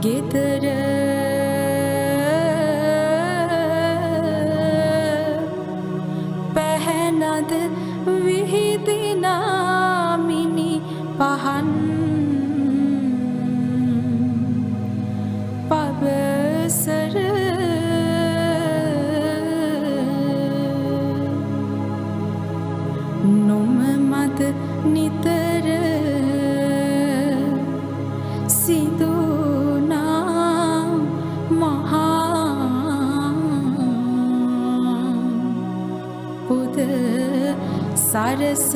gedara pahanad vihidina mini pahan pabasar නොමමද නිතර සිදුනා මහා පුද සරස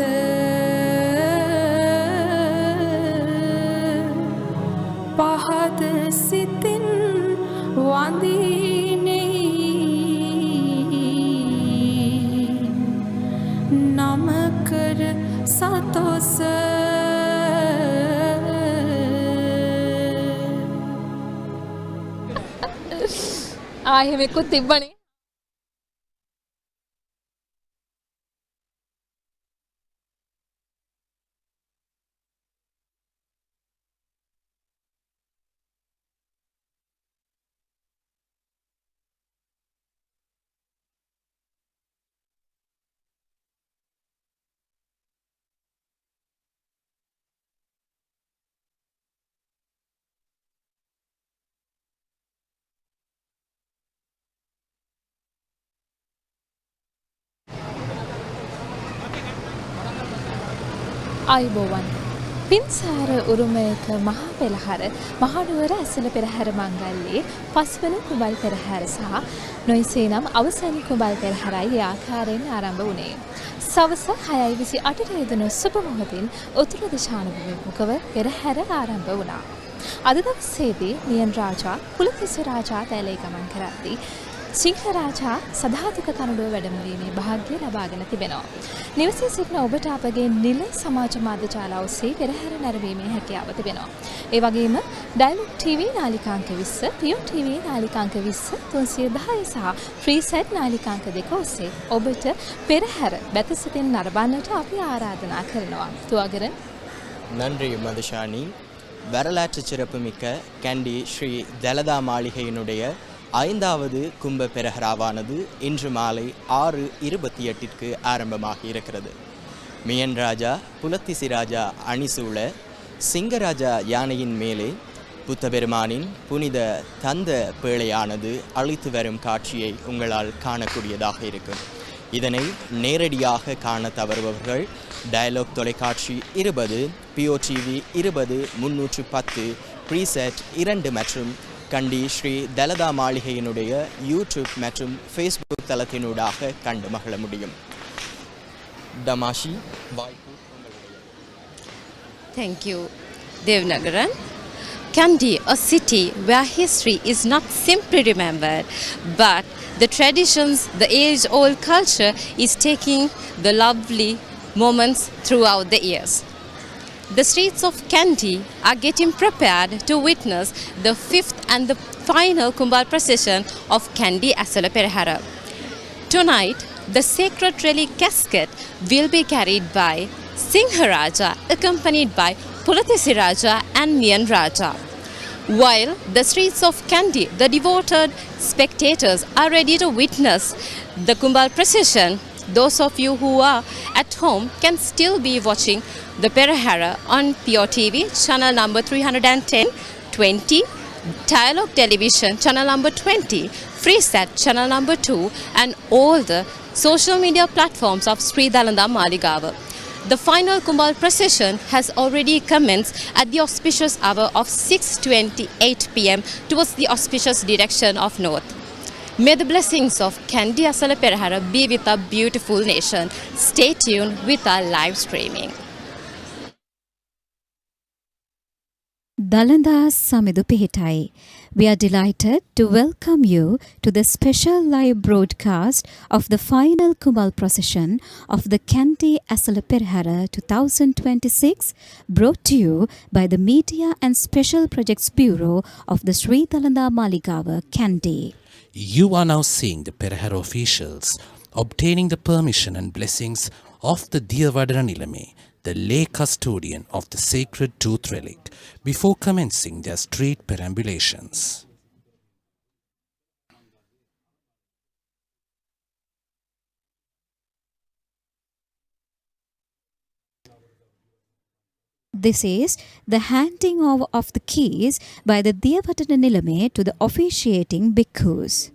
පහද සිතින් වඳිනේ නමකර සතොස එහෙම එක්කුත් තිබ්බනේ. ආයුබෝවන් පින්සාර උරුමයක මහා පෙළහර මහනුවර ඇසළ පෙරහැර මංගල්‍යයේ පස්වන කුඹල් පෙරහැර සහ නොයිසේනම් අවසන් කුඹල් පෙරහැරයි ආකාරයෙන් ආරම්භ වුණේ. සවස 6:28ට යෙදුණු සුබ මොහොතින් උතුරු දිශානුභූමිකව පෙරහැර ආරම්භ වුණා. අද දවසේදී නියන් රාජා පුලතිස්ස රාජා තැලේ ගමන් කරද්දී සිංහ රාජා සදාතුක තනඩුව වැඩමවීමේ භාග්‍ය ලබාගෙන තිබෙනවා. නිවසේ සිටින ඔබට අපගේ නිල සමාජ මාධ්‍ය ජාල ඔස්සේ පෙරහැර නැරඹීමේ හැකියාව තිබෙනවා. ඒ වගේම ඩයලොග් ටීවී නාලිකාංක 20, පියෝ ටීවී නාලිකාංක 20, 310 සහ ෆ්‍රීසෙට් නාලිකාංක 2 ඔස්සේ ඔබට පෙරහැර බැතසිතින් නරඹන්නට අපි ආරාධනා කරනවා. තුවගරන් நன்றி மதுஷானி. வரலாற்று சிறப்புமிக்க கேண்டி ஸ்ரீ தலதா மாளிகையினுடைய 5வது கும்ப பெரஹராவானது இன்று மாலை 6:28ற்கு ஆரம்பமாகி இருக்கிறது. மியன் ராஜா புலத்திசி ராஜா அணிசூழ சிங்கராஜா யானையின் மேலே புத்த பெருமானின் புனித தந்த பேழையானது அழித்து வரும் காட்சியை உங்களால் காணக்கூடியதாக இருக்கும். இதனை நேரடியாக காண தவறுபவர்கள் டயலாக் தொலைக்காட்சி 20, பியோ டிவி 20, 310, ப்ரீசெட் 2 மற்றும் கண்டி ஸ்ரீ தலதா மாளிகையினுடைய யூடியூப் மற்றும் ஃபேஸ்புக் தளத்தினூடாக கண்டு மகிழ முடியும். தமாஷி வாய்ப்பு உங்களுடைய. Thank you, Devnagaran. Kandy, a city where history is not simply remembered, but the traditions, the age-old culture is taking the lovely moments throughout the years. The streets of Kandy are getting prepared to witness the 5th and the final Kumbal procession of Kandy Esala Perahera. Tonight, the sacred relic casket will be carried by Singharaja, accompanied by Pulatisi Raja and Miyan Raja. While the streets of Kandy, the devoted spectators are ready to witness the Kumbal procession. Those of you who are at home can still be watching the Perahera on Pure TV, channel number 310, 20, Dialogue Television, channel number 20, Freesat, channel number 2, and all the social media platforms of Sri Dalada Maligawa. The final Kumbal procession has already commenced at the auspicious hour of 6:28 p.m. towards the auspicious direction of north. May the blessings of Kandy Esala Perahera be with our beautiful nation. Stay tuned with our live streaming. Dalada Samidu Pihitai. We are delighted to welcome you to the special live broadcast of the final Kumbal procession of the Kandy Esala Perahera 2026, brought to you by the Media and Special Projects Bureau of the Sri Dalada Maligawa, Kandy. You are now seeing the Perahera officials obtaining the permission and blessings of the Diyavadana Nilame, the lay custodian of the sacred tooth relic, before commencing their street perambulations. This is the handing over of the keys by the Devatada Nilame to the officiating bhikkhus.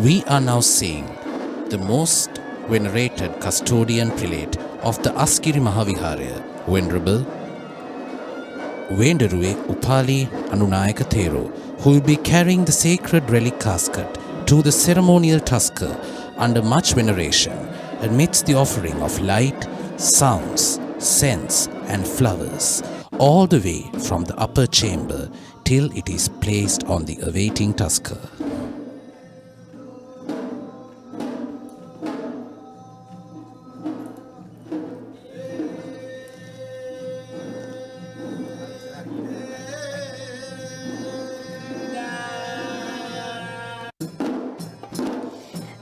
We are now seeing the most venerated custodian prelate of the Askiri Mahavihara, Venerable Vendaruwe Upali Anunayaka Thero, who will be carrying the sacred relic casket to the ceremonial tusker under much veneration amidst the offering of light, sounds, scents and flowers, all the way from the upper chamber till it is placed on the awaiting tusker.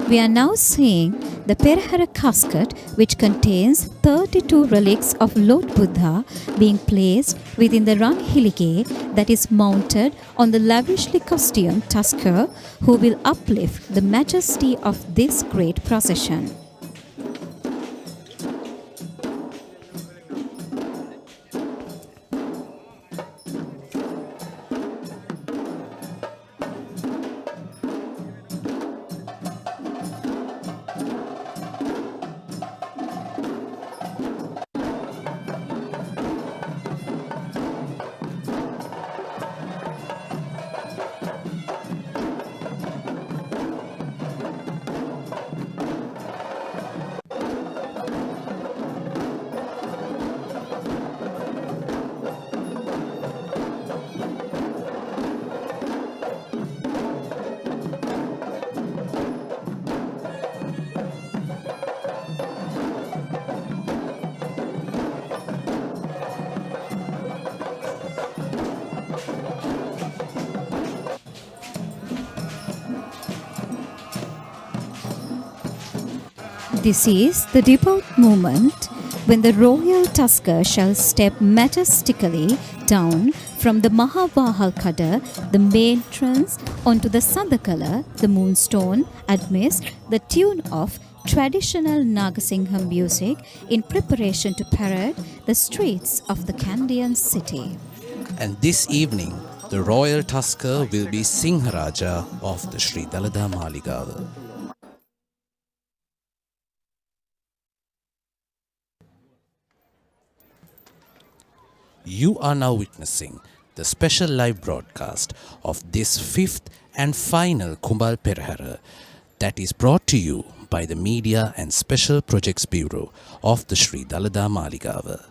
We are now seeing the Perahera casket, which contains 32 relics of Lord Buddha, being placed within the Ranghilige that is mounted on the lavishly costumed tusker, who will uplift the majesty of this great procession. This is the devout moment when the royal tusker shall step majestically down from the Mahavahal Kada, the main entrance, onto the Sandakala, the moonstone, amidst the tune of traditional Nagasingham music in preparation to parade the streets of the Kandian city. And this evening, the royal tusker will be Singharaja of the Sri Dalada Maligawa. You are now witnessing the special live broadcast of this fifth and final Kumbal Perahera that is brought to you by the Media and Special Projects Bureau of the Sri Dalada Maligawa.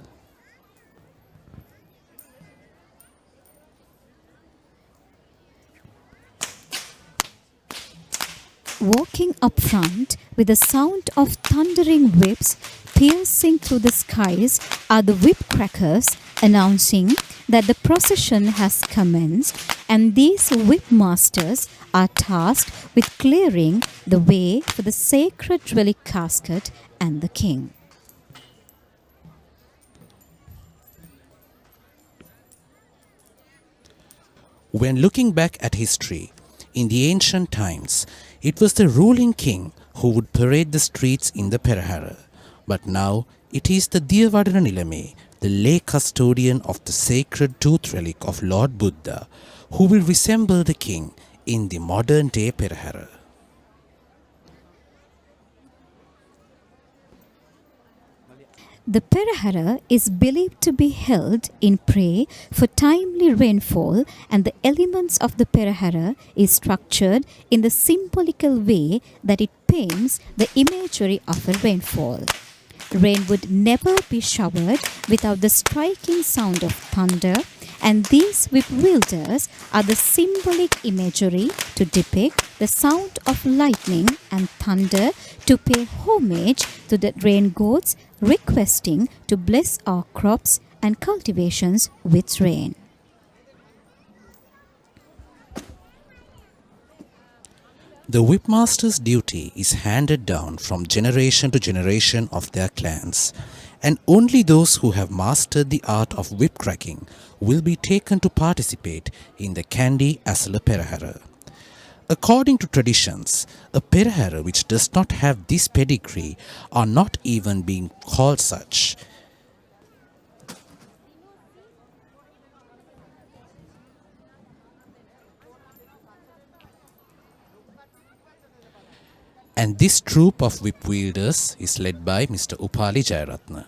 Walking up front with the sound of thundering whips piercing through the skies are the whip crackers, announcing that the procession has commenced, and these whip masters are tasked with clearing the way for the sacred relic casket and the king. When looking back at history, in the ancient times, it was the ruling king who would parade the streets in the Perahera. But now it is the Devadana Nilame, the lay custodian of the sacred tooth relic of Lord Buddha, who will resemble the king in the modern day Perahera. The Perahera is believed to be held in prayer for timely rainfall, and the elements of the Perahera is structured in the symbolical way that it paints the imagery of a rainfall. rain would never be showered without the striking sound of thunder, and these whip wielders are the symbolic imagery to depict the sound of lightning and thunder to pay homage to the rain gods, requesting to bless our crops and cultivations with rain. The whipmaster's duty is handed down from generation to generation of their clans, and only those who have mastered the art of whip cracking will be taken to participate in the Kandy Esala Perahera. According to traditions, a Perahera which does not have this pedigree are not even being called such. And this troop of whip wielders is led by Mr. Upali Jayaratna.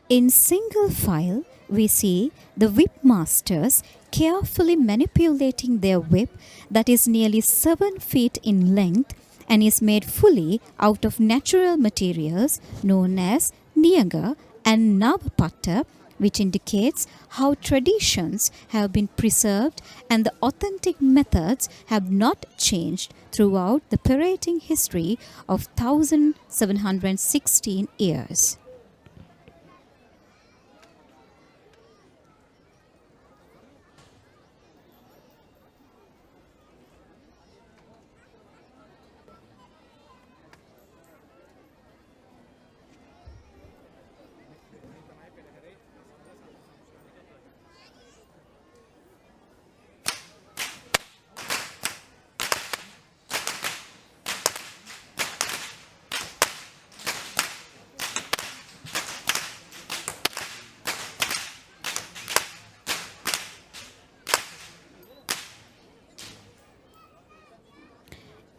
In single file, we see the whip masters carefully manipulating their whip that is nearly 7 feet in length and is made fully out of natural materials known as niyaga and navapatta, which indicates how traditions have been preserved and the authentic methods have not changed throughout the parading history of 1716 years.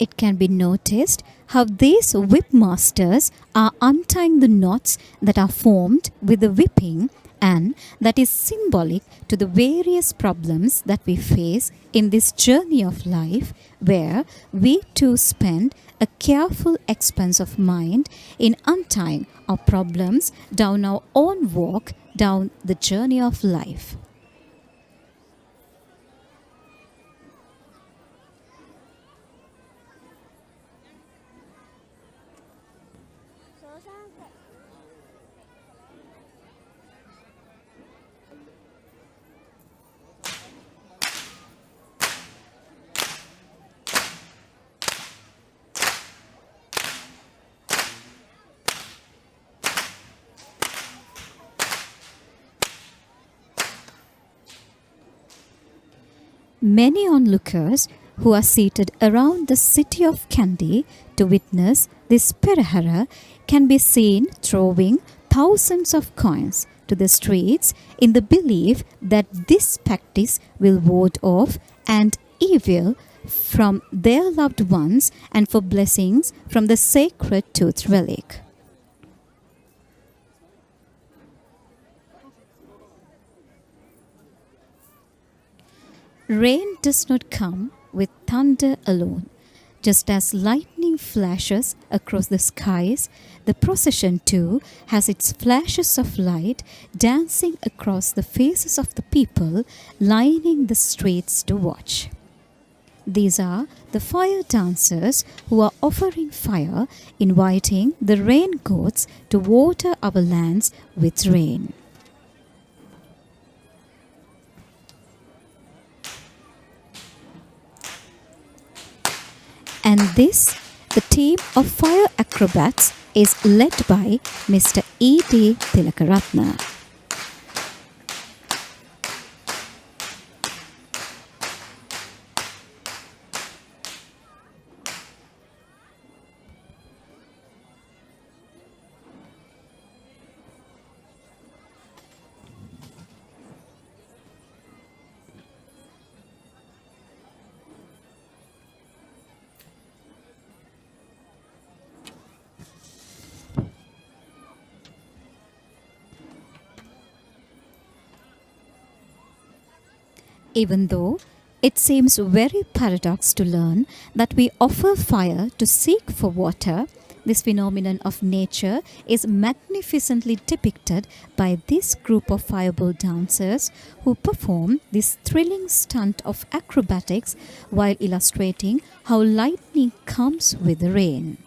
It can be noticed how these whip masters are untying the knots that are formed with the whipping, and that is symbolic to the various problems that we face in this journey of life, where we too spend a careful expense of mind in untying our problems down our own walk down the journey of life. Many onlookers who are seated around the city of Kandy to witness this Perahera can be seen throwing thousands of coins to the streets in the belief that this practice will ward off and evil from their loved ones and for blessings from the sacred tooth relic. Rain does not come with thunder alone. Just as lightning flashes across the skies, the procession too has its flashes of light dancing across the faces of the people lining the streets to watch. These are the fire dancers who are offering fire, inviting the rain gods to water our lands with rain. And this, the team of fire acrobats, is led by Mr. E.D. Tilakaratna. Even though it seems very paradox to learn that we offer fire to seek for water, this phenomenon of nature is magnificently depicted by this group of fireball dancers who perform this thrilling stunt of acrobatics while illustrating how lightning comes with the rain.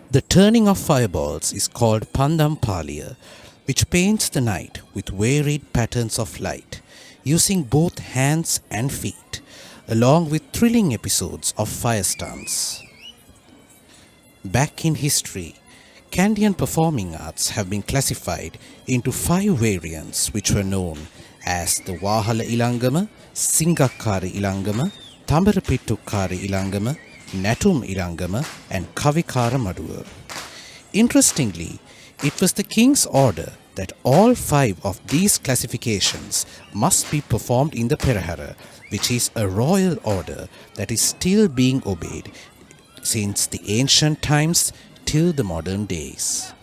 The turning of fireballs is called Pandam Paliya, which paints the night with varied patterns of light, using both hands and feet, along with thrilling episodes of fire stunts. Back in history, Kandian performing arts have been classified into 5 variants which were known as the Wahala Ilangama, Singakkara Ilangama, Tambarapittukkara Ilangama, Natum Ilangama and Kavikara Maduwa. Interestingly, it was the king's order that all 5 of these classifications must be performed in the Perahera, which is a royal order that is still being obeyed since the ancient times till the modern days.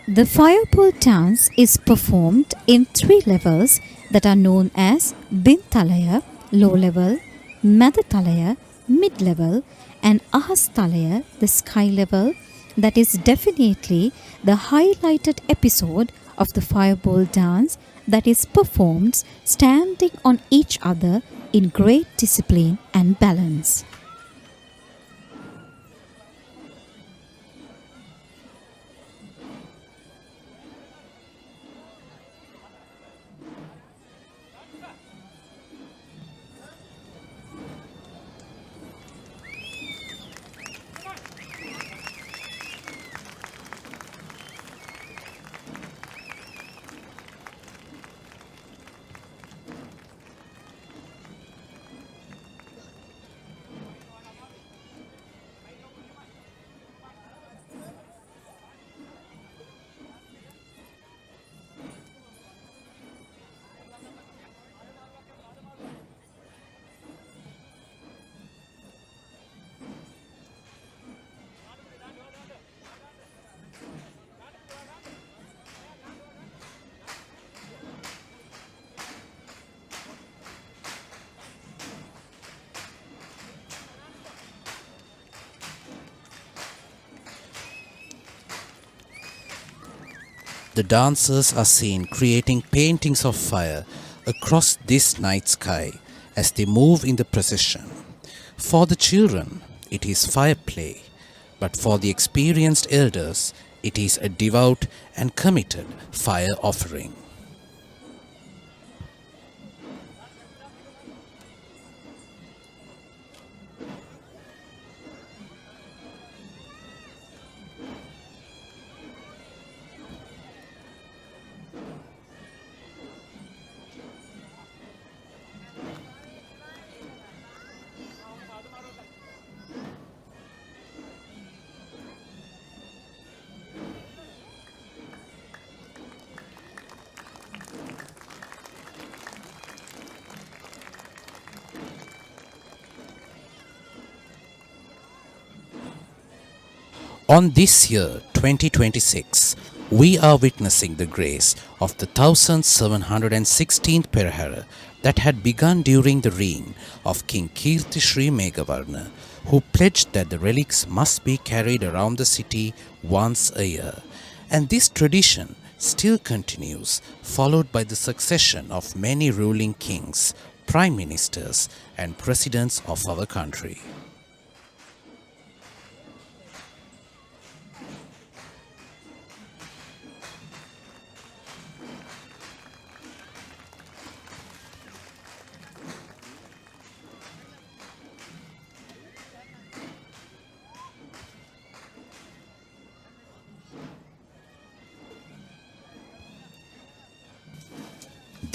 The fireball dance is performed in 3 levels that are known as Bintalaya, low level, Madatalaya, mid level, and Ahastalaya, the sky level, that is definitely the highlighted episode of the fireball dance that is performed standing on each other in great discipline and balance. The dancers are seen creating paintings of fire across this night sky as they move in the procession. For the children, it is fire play, but for the experienced elders, it is a devout and committed fire offering. On this year, 2026, we are witnessing the grace of the 1716th Perahera that had begun during the reign of King Kirti Sri Meghavarna, who pledged that the relics must be carried around the city once a year. And this tradition still continues, followed by the succession of many ruling kings, prime ministers, and presidents of our country.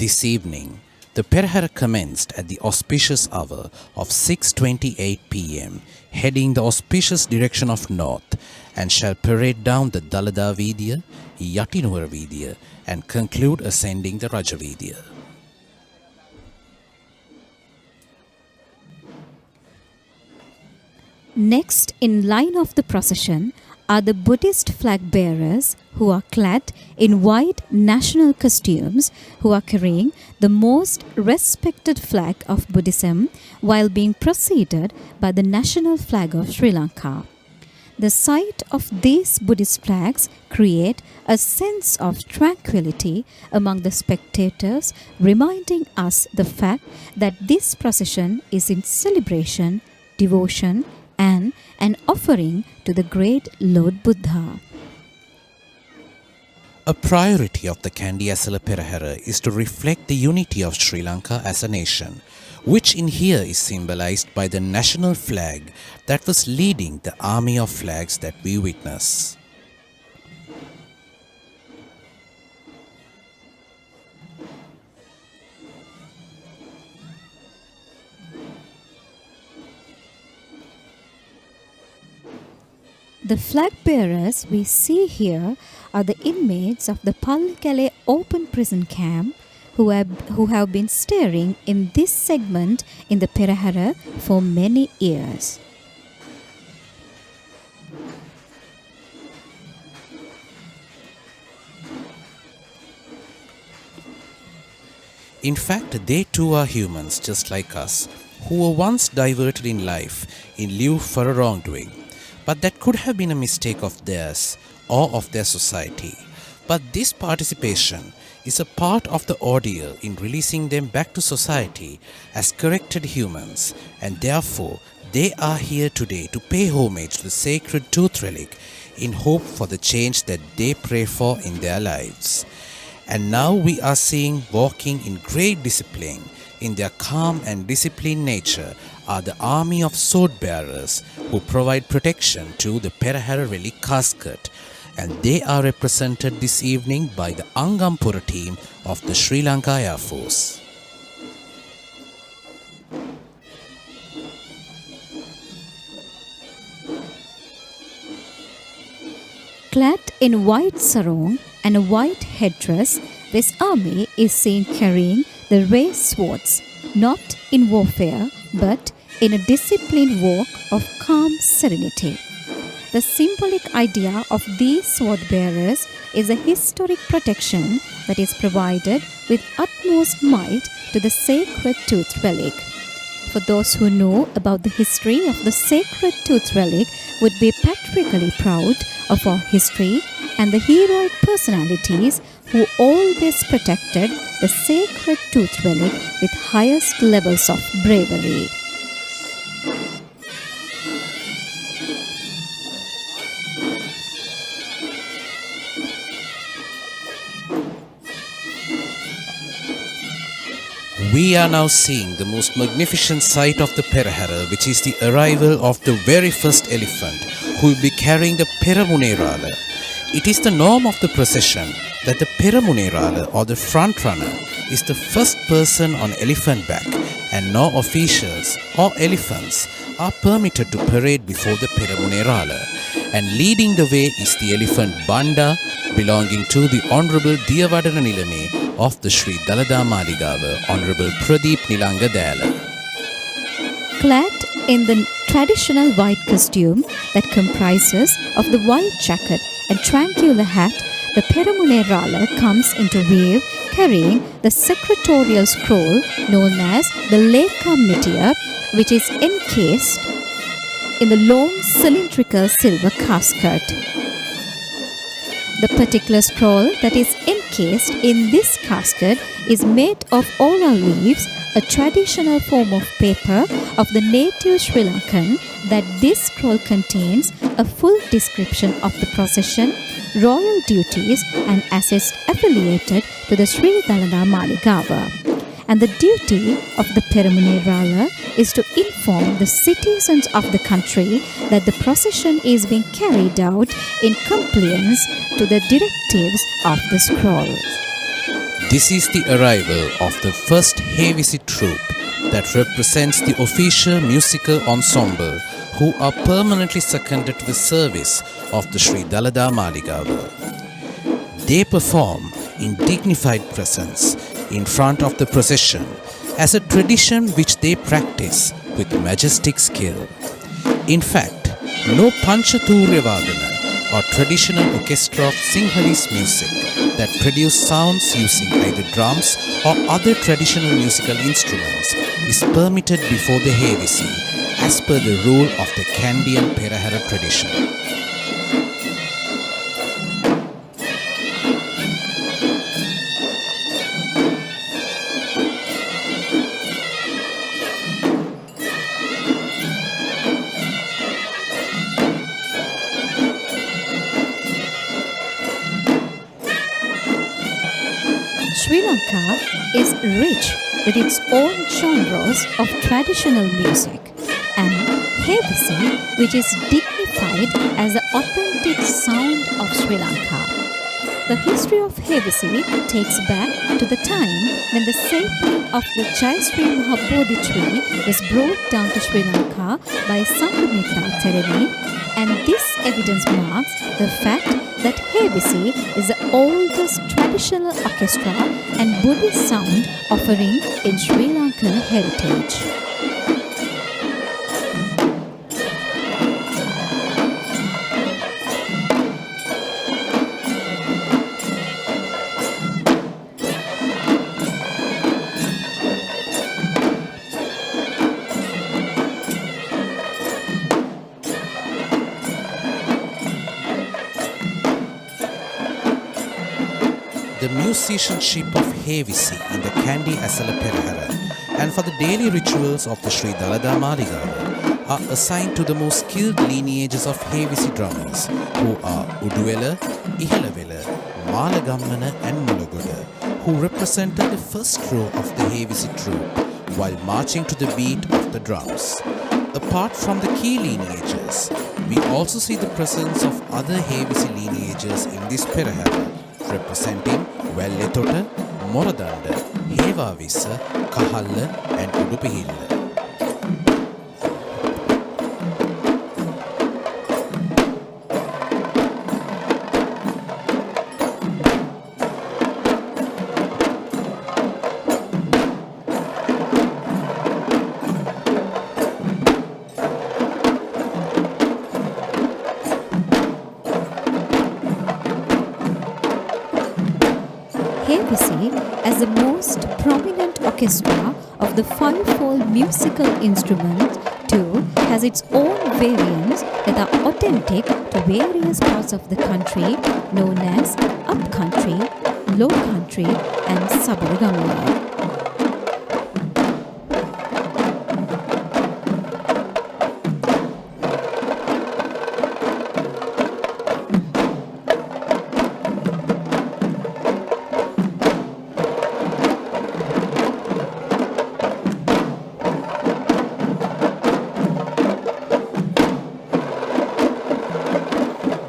This evening, the Perahera commenced at the auspicious hour of 6:28 p.m., heading the auspicious direction of north, and shall parade down the Dalada Vidya, Yatinuwara Vidya, and conclude ascending the Raja Vidya. Next in line of the procession are the Buddhist flag bearers who are clad in white national costumes, who are carrying the most respected flag of Buddhism while being preceded by the national flag of Sri Lanka. The sight of these Buddhist flags create a sense of tranquility among the spectators, reminding us the fact that this procession is in celebration, devotion, and an offering to the great Lord Buddha. A priority of the Kandy Esala Perahera is to reflect the unity of Sri Lanka as a nation, which in here is symbolized by the national flag that was leading the army of flags that we witness. The flag bearers we see here are the inmates of the Maligawa open prison camp who have been staying in this segment in the Perahera for many years. In fact, they too are humans just like us, who were once diverted in life in lieu for a wrongdoing. But that could have been a mistake of theirs or of their society. But this participation is a part of the ordeal in releasing them back to society as corrected humans, and therefore they are here today to pay homage to the sacred tooth relic in hope for the change that they pray for in their lives. And now we are seeing, walking in great discipline, in their calm and disciplined nature, are the army of sword bearers who provide protection to the Perahera relic casket, and they are represented this evening by the Angampura team of the Sri Lanka Air Force. Clad in white sarong and a white headdress, this army is seen carrying the raised swords, not in warfare, but in a disciplined walk of calm serenity. The symbolic idea of these sword bearers is a historic protection that is provided with utmost might to the sacred tooth relic. For those who know about the history of the sacred tooth relic would be patriotically proud of our history and the heroic personalities who always protected the sacred tooth relic with highest levels of bravery. We are now seeing the most magnificent sight of the Perahera, which is the arrival of the very first elephant, who will be carrying the Peramunerala. It is the norm of the procession that the Peramunerala, or the front runner, is the first person on elephant back, and no officials or elephants are permitted to parade before the Peramunerala. And leading the way is the elephant Banda, belonging to the Honourable Diyavadana Nilame of the Sri Dalada Maligawa, Honourable Pradeep Nilanga Dayala. Clad in the traditional white costume that comprises of the white jacket and triangular hat, the Peramunerala comes into view carrying the secretarial scroll known as the Lanka meteor, which is encased in the long cylindrical silver casket. The particular scroll that is encased in this casket is made of ola leaves, a traditional form of paper of the native Sri Lankan. That this scroll contains a full description of the procession, royal duties and assets affiliated to the Sri Dalada Maligawa. And the duty of the Peramunerala is to inform the citizens of the country that the procession is being carried out in compliance to the directives of the scroll. This is the arrival of the first Hevisi troupe that represents the official musical ensemble who are permanently seconded to the service of the Sri Dalada Maligawa. They perform in dignified presence in front of the procession as a tradition which they practice with majestic skill. In fact, no Panchaturya Vadana or traditional orchestra of Sinhalese music that produce sounds using either drums or other traditional musical instruments is permitted before the Hevisi as per the rule of the Kandy Perahera tradition. Sri Lanka is rich with its own genres of traditional music, and Hevisi, which is dignified as the authentic sound of Sri Lanka. The history of Hevisi takes back to the time when the sapling of the Jayasri Mahabodhi tree was brought down to Sri Lanka by Sangamitra Theremi, and this evidence marks the fact that Hevisi is the oldest traditional orchestra and Buddhist sound offering in Sri Lankan heritage. The musicianship of Hevisi in the Kandy Esala Perahera and for the daily rituals of the Sri Dalada Maligawa are assigned to the most skilled lineages of Hevisi drummers who are Uduwela, Ihalavela, Malagammana and Mulagoda, who represented the first row of the Hevisi troupe while marching to the beat of the drums. Apart from the key lineages, we also see the presence of other Hevisi lineages in this Perahera, representing Welletota, Moradanda, Hevavissa, Kahalla and Udupihilla. Hevisi, as the most prominent orchestra of the fivefold musical instrument, too has its own variants that are authentic to various parts of the country, known as Upcountry, Low Country, and Sabaragamuwa.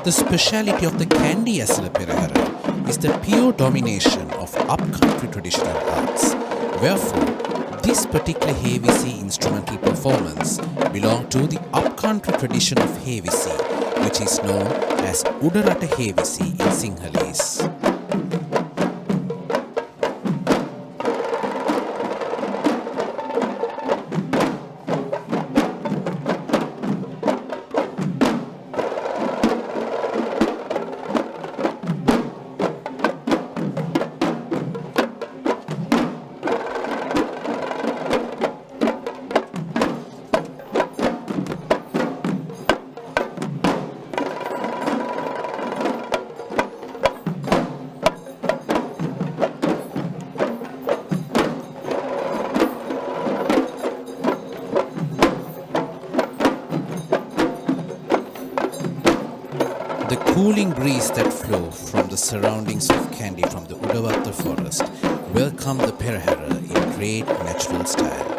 The speciality of the Kandy Esala Perahera is the pure domination of upcountry traditional arts. Wherefore, this particular Hevisi instrumental performance belongs to the upcountry tradition of Hevisi, which is known as Udarata Hevisi in Sinhalese. The cooling breeze that flow from the surroundings of Kandy from the Udavatta forest welcome the Perahera in great natural style.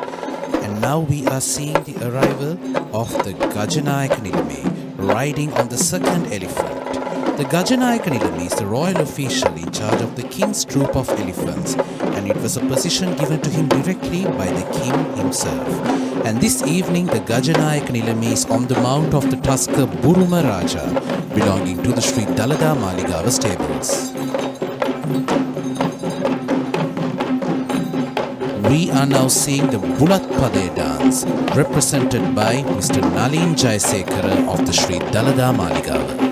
And now we are seeing the arrival of the Gajanayaka Nilame riding on the second elephant. The Gajanayaka Nilame is the royal official in charge charge of the king's troop of elephants, and it was a position given to him directly by the king himself. And this evening the Gajanayak Nilame is on the mount of the Tusker Buruma Raja, belonging to the Sri Dalada Maligawa stables. We are now seeing the Bulat Pade dance, represented by Mr. Nalin Jayasekara of the Sri Dalada Maligawa.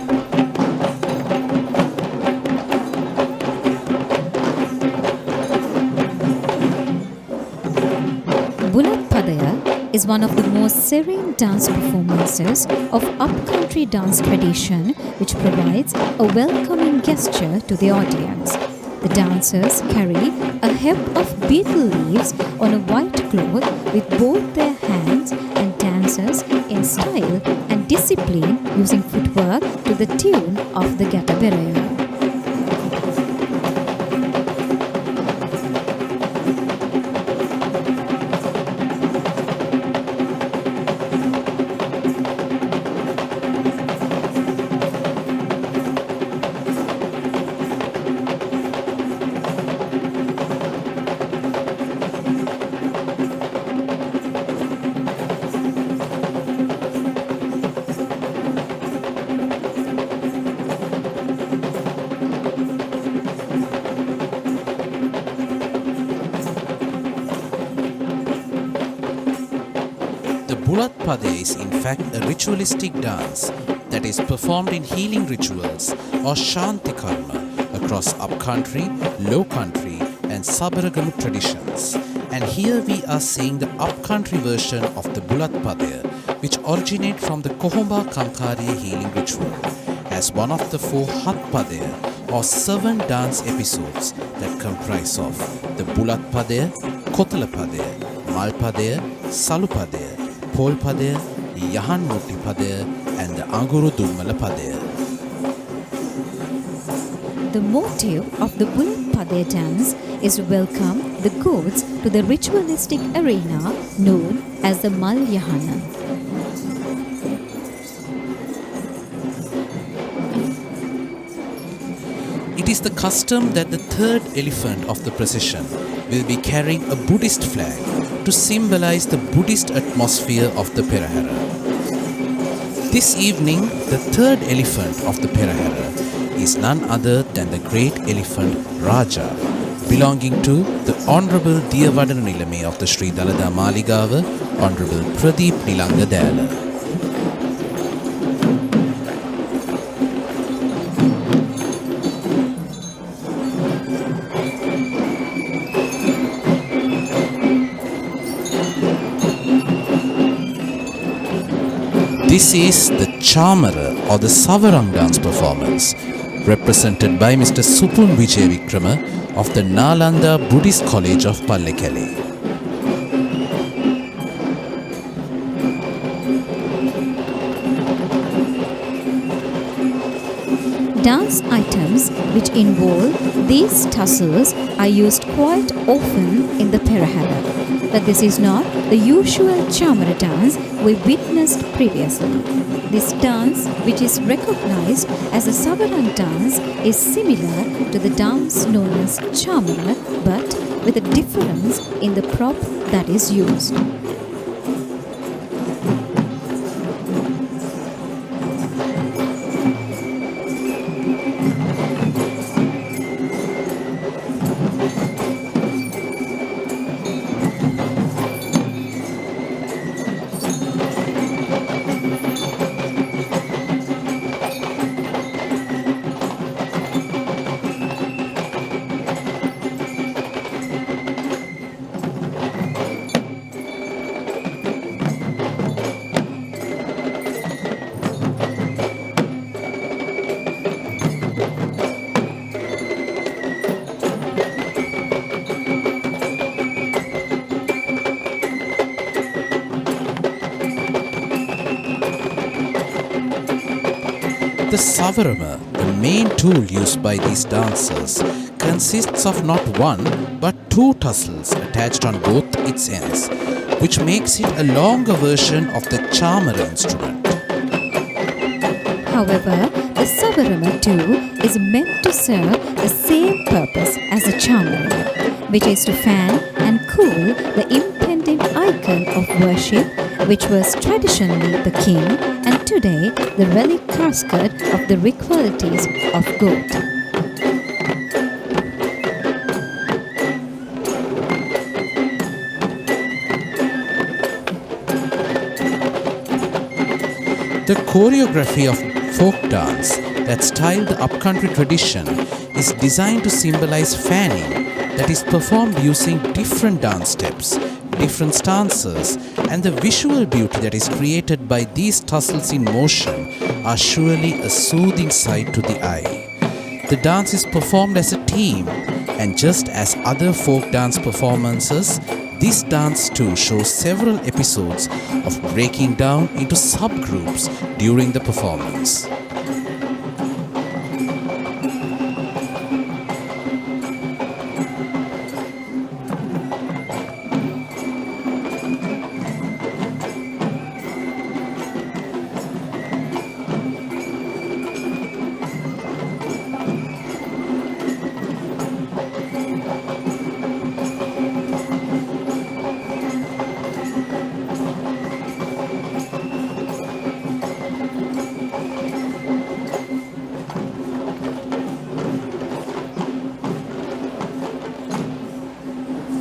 Bulat Padaya is one of the most serene dance performances of upcountry dance tradition, which provides a welcoming gesture to the audience. The dancers carry a heap of betel leaves on a white cloth with both their hands and dances in style and discipline using footwork to the tune of the Gataberaya. Bulat Pade is in fact a ritualistic dance that is performed in healing rituals or Shanti Karma across upcountry, low country and Sabaragamu traditions. And here we are seeing the upcountry version of the Bulat Pade, which originate from the Kohomba Kamkariya healing ritual as one of the 4 Hat Pade or 7 dance episodes that comprise of the Bulat Pade, Kotala Pade, Mal Pade, Salu Pade, Pol Padaya, Yahan Moti Padaya and the Anguru Dummala Padaya. The motive of the Bulat Padaya dance is to welcome the gods to the ritualistic arena known as the Malyahana. It is the custom that the third elephant of the procession will be carrying a Buddhist flag to symbolize the Buddhist atmosphere of the Perahera. This evening, the third elephant of the Perahera is none other than the great elephant Raja, belonging to the Honourable Diyavadana Nilame of the Sri Dalada Maligawa, Honourable Pradeep Nilanga Dayala. This is the Chamara or the Savarang dance performance, represented by Mr. Supun Vijay Vikrama of the Nalanda Buddhist College of Pallekele. Dance items which involve these tussles are used quite often in the Perahera, but this is not the usual Chamara dance we witnessed previously. This dance, which is recognized as a Savarang dance, is similar to the dance known as Chamara, but with a difference in the prop that is used. The Savarama, the main tool used by these dancers, consists of not one but 2 tussles attached on both its ends, which makes it a longer version of the Chamara instrument. However, the Savarama too is meant to serve the same purpose as a charmer, which is to fan and cool the impending icon of worship, which was traditionally the king and today the relic casket of the ritualities of goat. The choreography of folk dance that styled the upcountry tradition is designed to symbolize fanning, that is performed using different dance steps, different stances, and the visual beauty that is created by these tussles in motion are surely a soothing sight to the eye. The dance is performed as a team, and just as other folk dance performances, this dance too shows several episodes of breaking down into subgroups during the performance.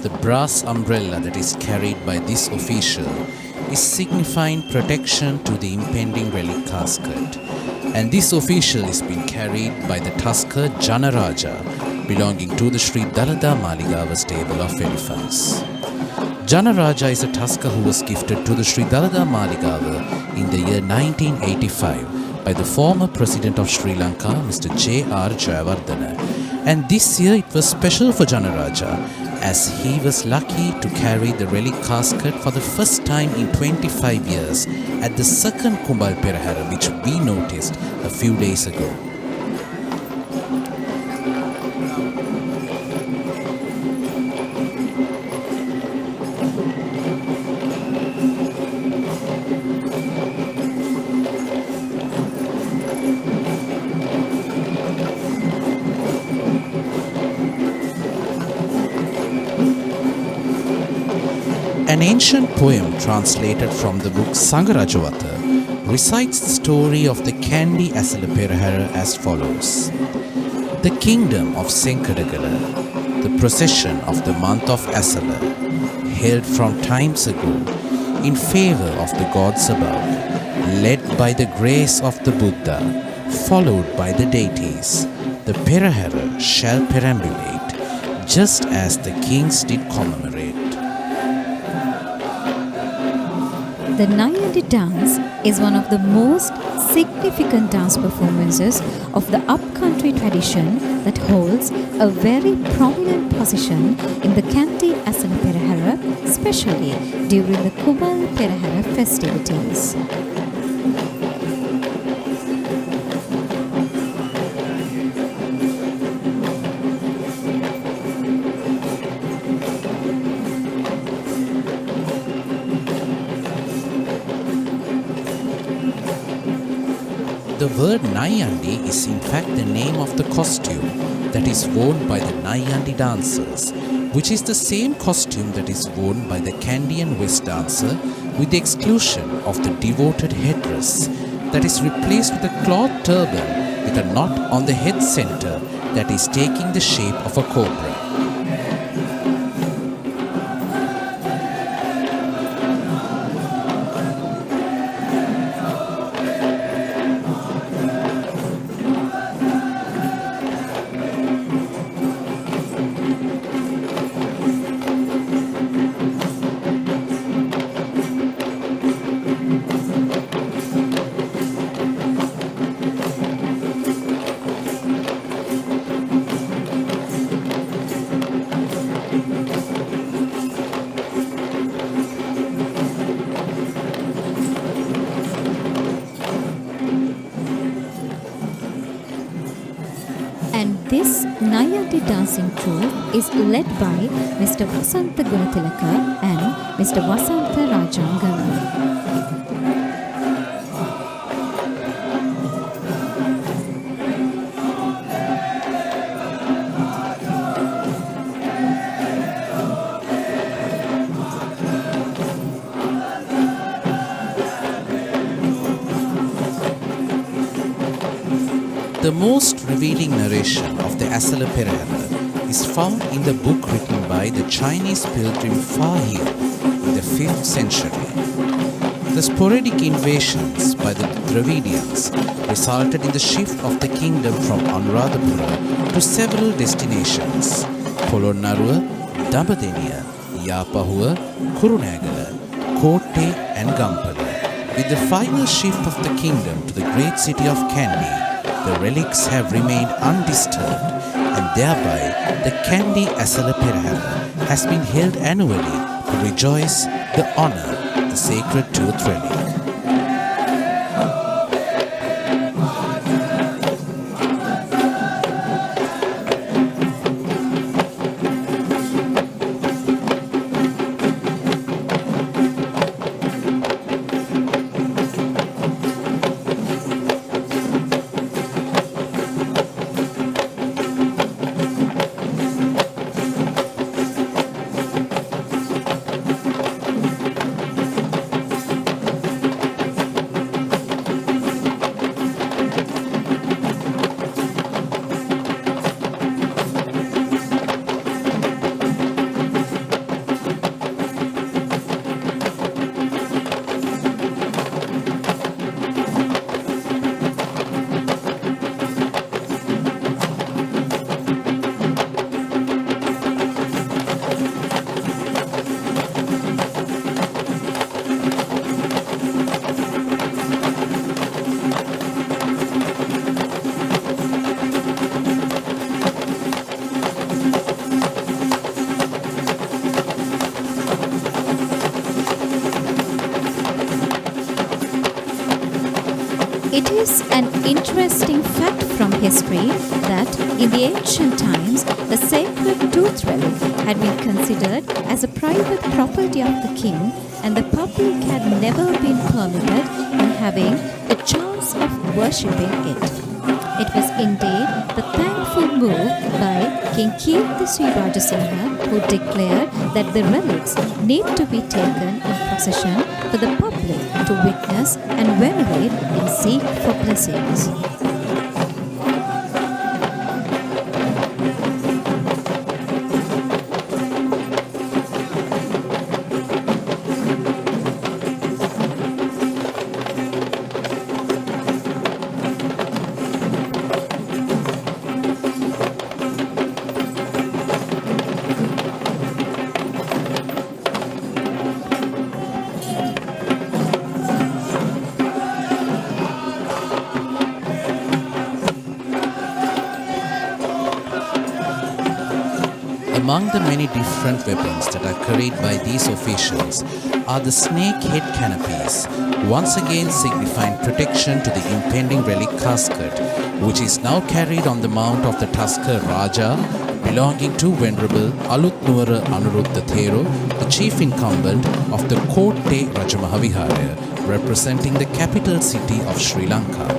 The brass umbrella that is carried by this official is signifying protection to the impending relic casket, and this official is being carried by the tusker Janaraja belonging to the Sri Dalada Maligawa stable of elephants. Janaraja is a tusker who was gifted to the Sri Dalada Maligawa in the year 1985 by the former president of Sri Lanka, Mr. J.R. Jayawardena, and this year it was special for Janaraja as he was lucky to carry the relic casket for the first time in 25 years at the second Kumbal Perahera, which we noticed a few days ago. An ancient poem translated from the book Sangarajawatha recites the story of the Kandy Esala Perahera as follows. The kingdom of Senkadagala, the procession of the month of Esala, held from times ago in favor of the gods above, led by the grace of the Buddha, followed by the deities, the Perahera shall perambulate, just as the kings did commemorate. The Nayandi dance is one of the most significant dance performances of the upcountry tradition that holds a very prominent position in the Kandy Esala Perahera, especially during the Kumbal Perahera festivities. The word Nayandi is in fact the name of the costume that is worn by the Nayandi dancers, which is the same costume that is worn by the Kandian West dancer with the exclusion of the devoted headdress that is replaced with a cloth turban with a knot on the head center that is taking the shape of a cobra. And this Nayandi dancing troupe is led by Mr. Vasanta Gunatilaka and Mr. Vasanta Rajangala. The most revealing narration of the Esala Perahera is found in the book written by the Chinese pilgrim Fa Hiu in the 5th century. The sporadic invasions by the Dravidians resulted in the shift of the kingdom from Anuradhapura to several destinations: Polonnaruwa, Dambadeniya, Yapahuwa, Kurunegala, Kotte and Gampala. With the final shift of the kingdom to the great city of Kandy, the relics have remained undisturbed, and thereby the Kandy Esala Perahera has been held annually to rejoice the honor the sacred tooth relic. It is an interesting fact from history that in the ancient times, the sacred tooth relic had been considered as a private property of the king, and the public had never been permitted in having the chance of worshipping it. It was indeed the thankful move by King Kirti Rajasinghe who declared that the relics need to be taken in procession for the public to witness and venerate and seek for blessings. Among the many different weapons that are carried by these officials are the snake head canopies, once again signifying protection to the impending relic casket, which is now carried on the mount of the Tusker Raja, belonging to Venerable Alutnuwara Anuruddha Thero, the chief incumbent of the Kotte Rajamahavihara, representing the capital city of Sri Lanka.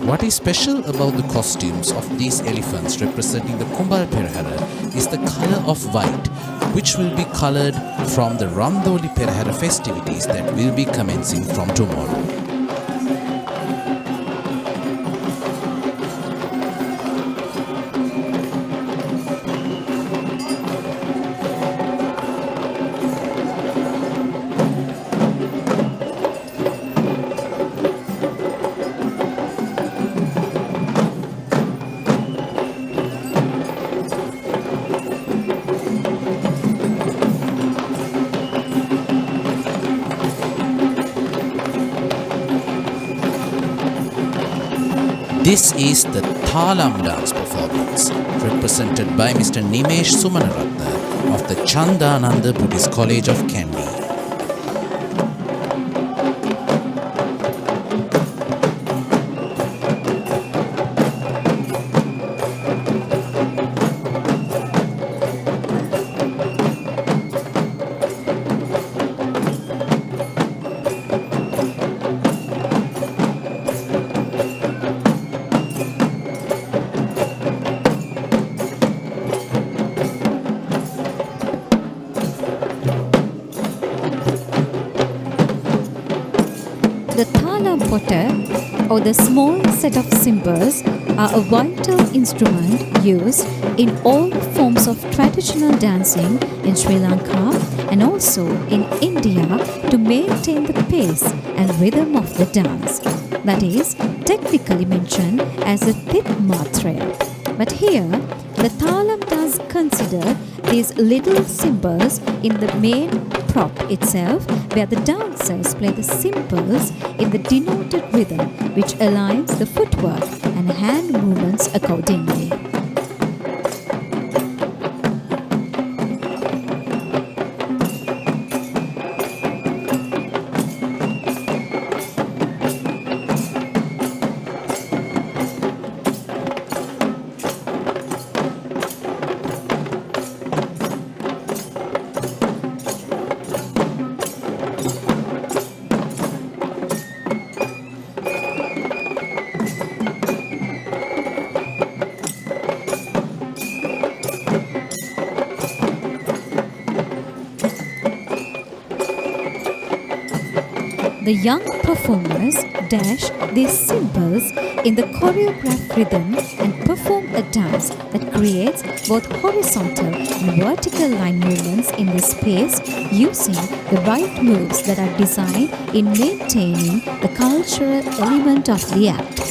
What is special about the costumes of these elephants representing the Kumbal Perahera is the color of white, which will be colored from the Randoli Perahera festivities that will be commencing from tomorrow. This is the Thalam dance performance, represented by Mr. Nimesh Sumanaratna of the Chandananda Buddhist College of Kandy. The thalam potter, or the small set of cymbals, are a vital instrument used in all forms of traditional dancing in Sri Lanka and also in India to maintain the pace and rhythm of the dance. That is technically mentioned as a tit matra. But here, the thalam does consider these little cymbals in the main prop itself, where the dancers play the cymbals in the denoted rhythm, which aligns the footwork and hand movements accordingly. The young performers dash these cymbals in the choreographed rhythm and perform a dance that creates both horizontal and vertical line movements in the space using the right moves that are designed in maintaining the cultural element of the act.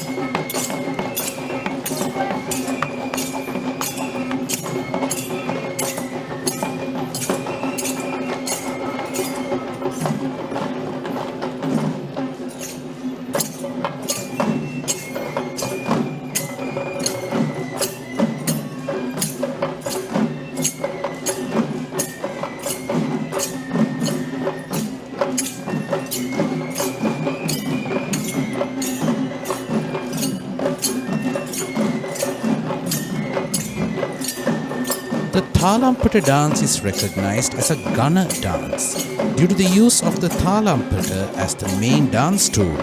The Thalampata dance is recognized as a Gana dance due to the use of the Thalampata as the main dance tool,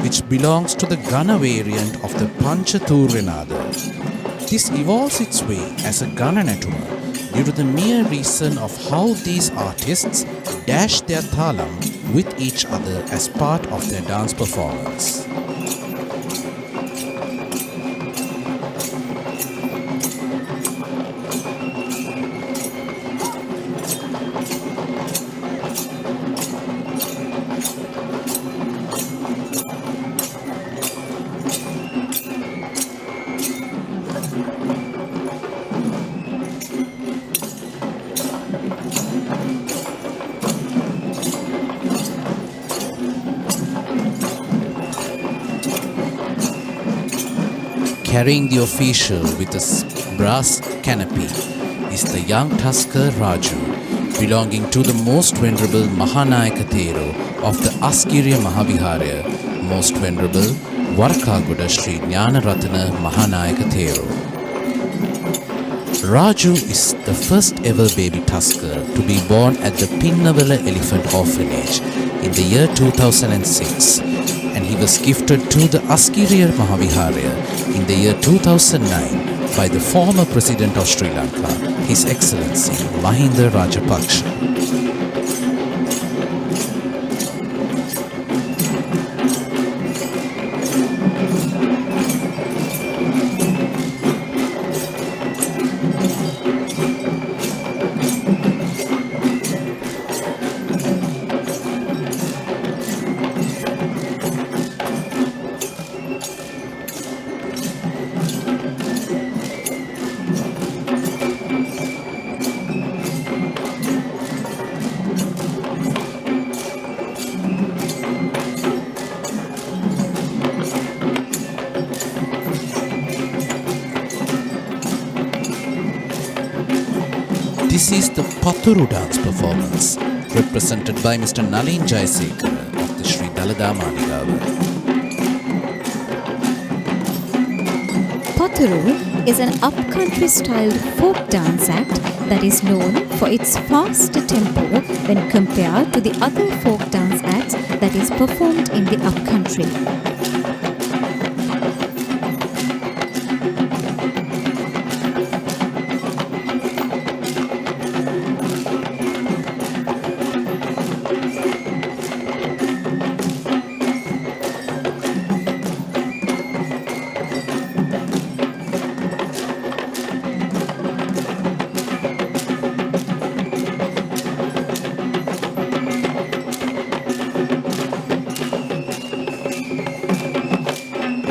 which belongs to the Gana variant of the Panchathuryanada. This evolves its way as a Gana Natuma due to the mere reason of how these artists dash their Thalam with each other as part of their dance performance. Carrying the official with a brass canopy is the young Tusker Raju, belonging to the most venerable Mahanayaka Thero of the Askiriya Mahaviharya, most venerable Warakagoda Sri Jnanaratana Mahanayaka Thero. Raju is the first ever baby Tusker to be born at the Pinnavala Elephant Orphanage in the year 2006, and he was gifted to the Askiriya Mahaviharya in the year 2009 by the former President of Sri Lanka, His Excellency Mahinda Rajapaksa. This is the Pathuru dance performance, represented by Mr. Nalin Jayasekara of the Sri Dalada Maligawa. Pathuru is an upcountry styled folk dance act that is known for its faster tempo when compared to the other folk dance acts that is performed in the upcountry.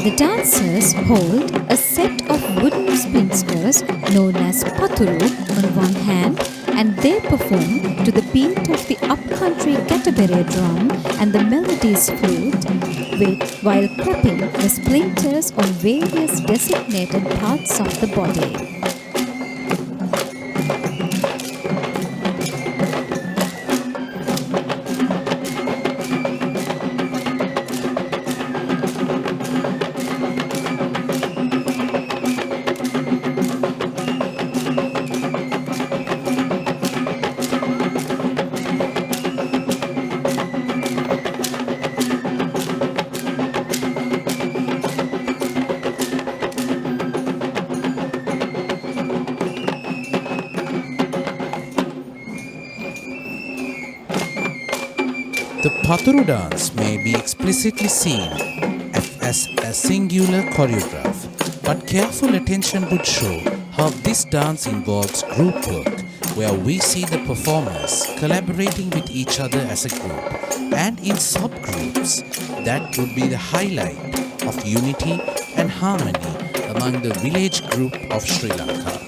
The dancers hold a set of wooden spinsters known as paturu on one hand, and they perform to the beat of the upcountry gatabere drum and the melody's flute, while clapping the splinters on various designated parts of the body. The Paturu dance may be explicitly seen as a singular choreograph, but careful attention would show how this dance involves group work, where we see the performers collaborating with each other as a group, and in subgroups. That would be the highlight of unity and harmony among the village group of Sri Lanka.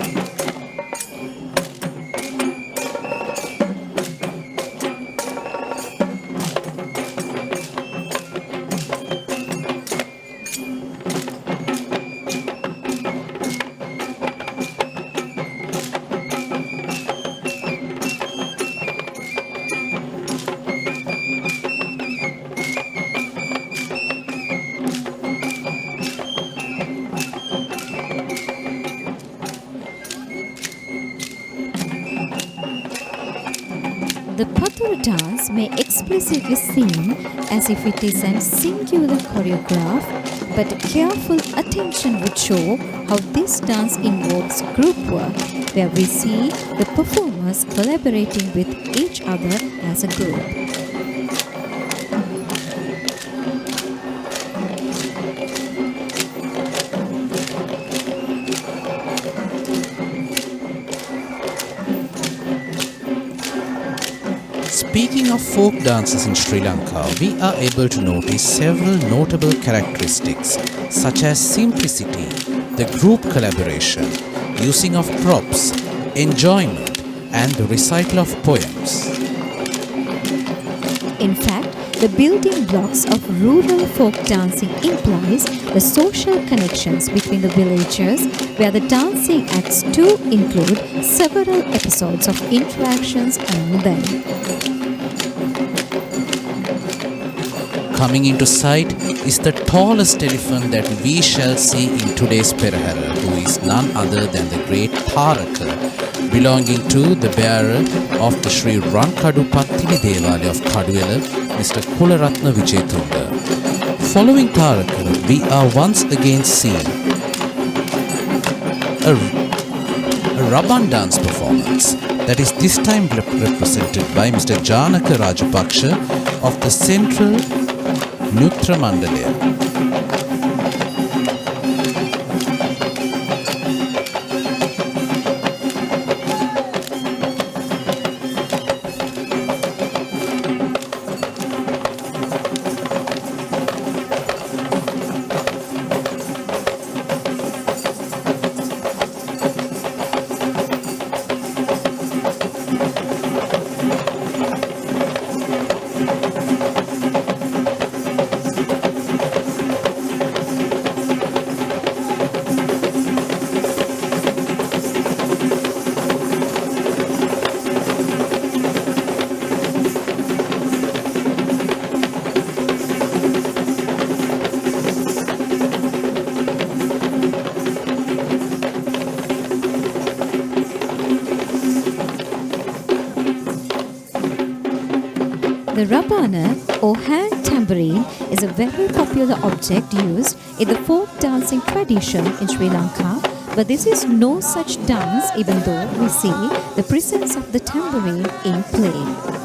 The Paturu dance may explicitly seem as if it is a singular choreograph, but careful attention would show how this dance involves group work, where we see the performers collaborating with each other as a group. Speaking of folk dances in Sri Lanka, we are able to notice several notable characteristics such as simplicity, the group collaboration, using of props, enjoyment, and the recital of poems. In fact, the building blocks of rural folk dancing implies the social connections between the villagers, where the dancing acts too include several episodes of interactions among them. Coming into sight is the tallest elephant that we shall see in today's Perahera, who is none other than the great Tharaka, belonging to the bearer of the Sri Rankadu Pattini Devale of Kaduwela, Mr. Kularatna Wijetunda. Following Tharaka, we are once again seeing a Raban dance performance that is this time represented by Mr. Janaka Rajapaksha of the Central Nutra Mandalaya. The rabana or hand tambourine is a very popular object used in the folk dancing tradition in Sri Lanka, but this is no such dance even though we see the presence of the tambourine in play.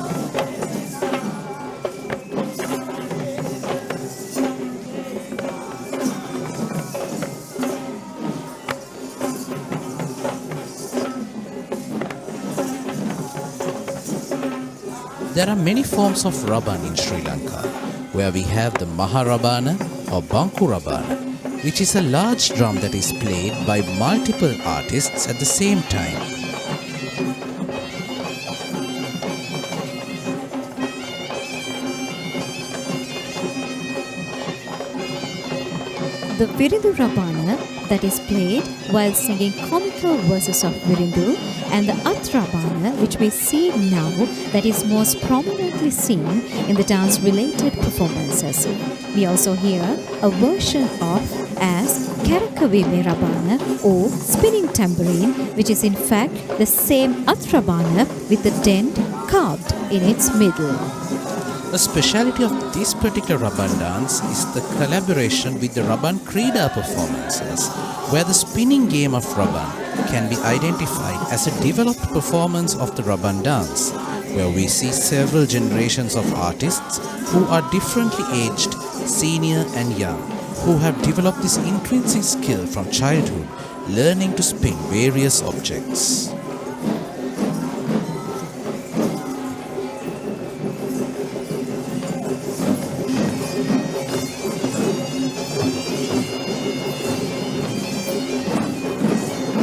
There are many forms of Raban in Sri Lanka, where we have the Maharabana or Banku Rabana, which is a large drum that is played by multiple artists at the same time. The Virindu Rabana that is played while singing comical verses of Virindu, and the Atrabana which we see now that is most prominently seen in the dance-related performances. We also hear a version of as Karakavime Rabana or spinning tambourine, which is in fact the same Atrabana with the dent carved in its middle. A speciality of this particular Raban dance is the collaboration with the Raban Krida performances, where the spinning game of Raban can be identified as a developed performance of the Raban dance, where we see several generations of artists who are differently aged, senior and young, who have developed this intrinsic skill from childhood, learning to spin various objects.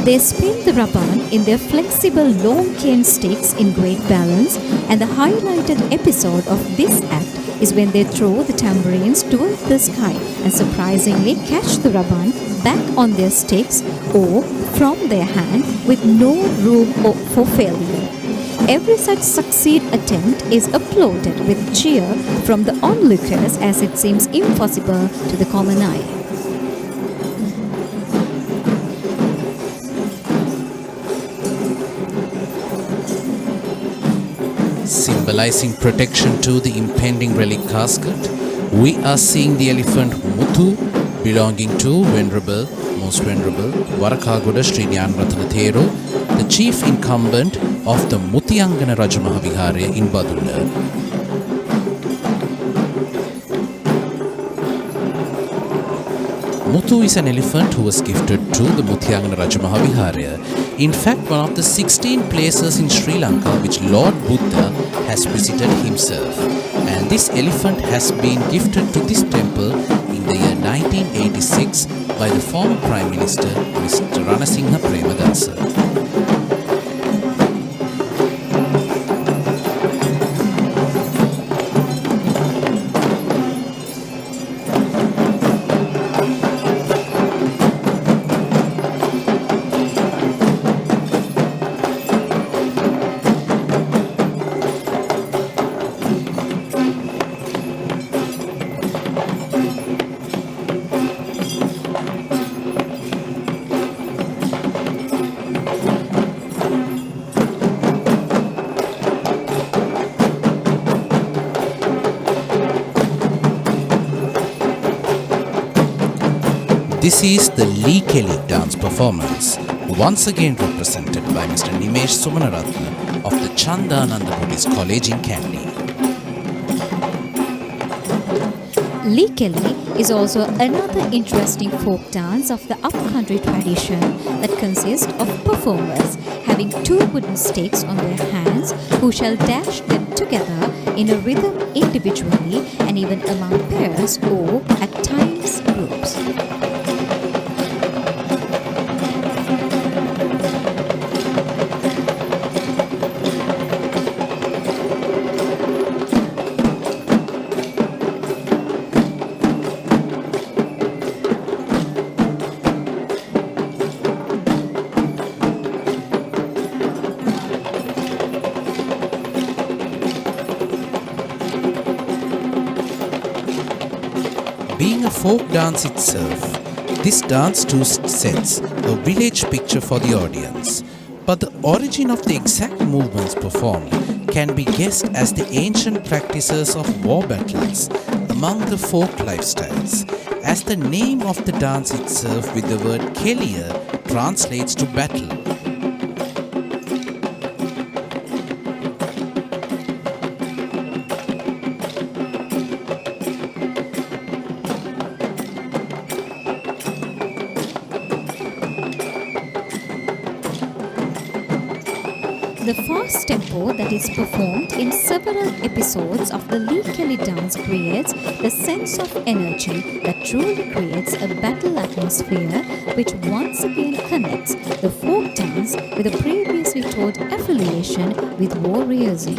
They spin the Raban in their flexible long cane sticks in great balance, and the highlighted episode of this act is when they throw the tambourines toward the sky and surprisingly catch the Raban back on their sticks or from their hand with no room for failure. Every such succeed attempt is applauded with cheer from the onlookers, as it seems impossible to the common eye. Symbolizing protection to the impending relic casket, we are seeing the elephant Muthu belonging to Most Venerable Warakagoda Sri Nyanratana Thero, the chief incumbent of the Muthiyangana Rajamaha Vihara in Badulla. Muthu is an elephant who was gifted to the Muthiyangana Rajamaha Vihara. In fact, one of the 16 places in Sri Lanka which Lord Buddha has visited himself. And this elephant has been gifted to this temple in the year 1986 by the former Prime Minister, Mr. Ranasinghe Premadasa. This is the Lee Kelly dance performance, once again represented by Mr. Nimesh Sumanaratne of the Chandananda Buddhist College in Kandy. Lee Kelly is also another interesting folk dance of the upcountry tradition that consists of performers having two wooden sticks on their hands who shall dash them together in a rhythm individually and even among pairs or at times groups. Being a folk dance itself, this dance too sets a village picture for the audience. But the origin of the exact movements performed can be guessed as the ancient practices of war battles among the folk lifestyles, as the name of the dance itself with the word Kelia translates to battle. The The fast tempo that is performed in several episodes of the Lee Kelly dance creates the sense of energy that truly creates a battle atmosphere, which once again connects the folk dance with a previously taught affiliation with warriorism.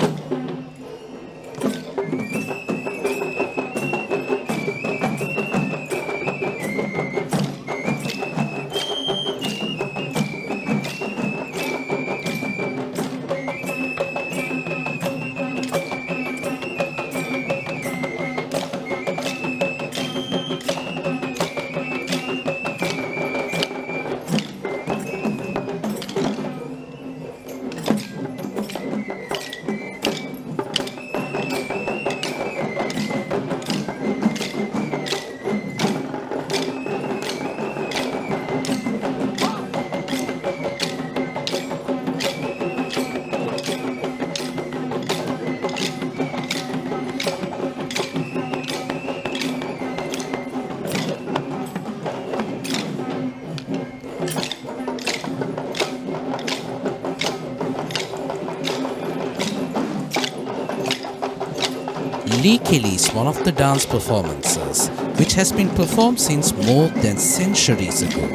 Lee Kelly is one of the dance performances which has been performed since more than centuries ago,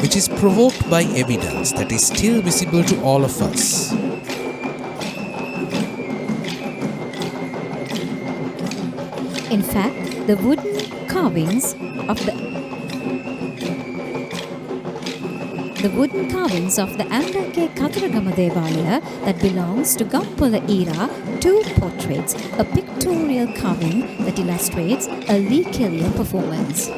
which is provoked by evidence that is still visible to all of us. In fact, the wooden carvings of the Andake Kataragama Devalaya that belongs to Gampola era two portraits, a pictorial carving that illustrates a Lee Kelly performance.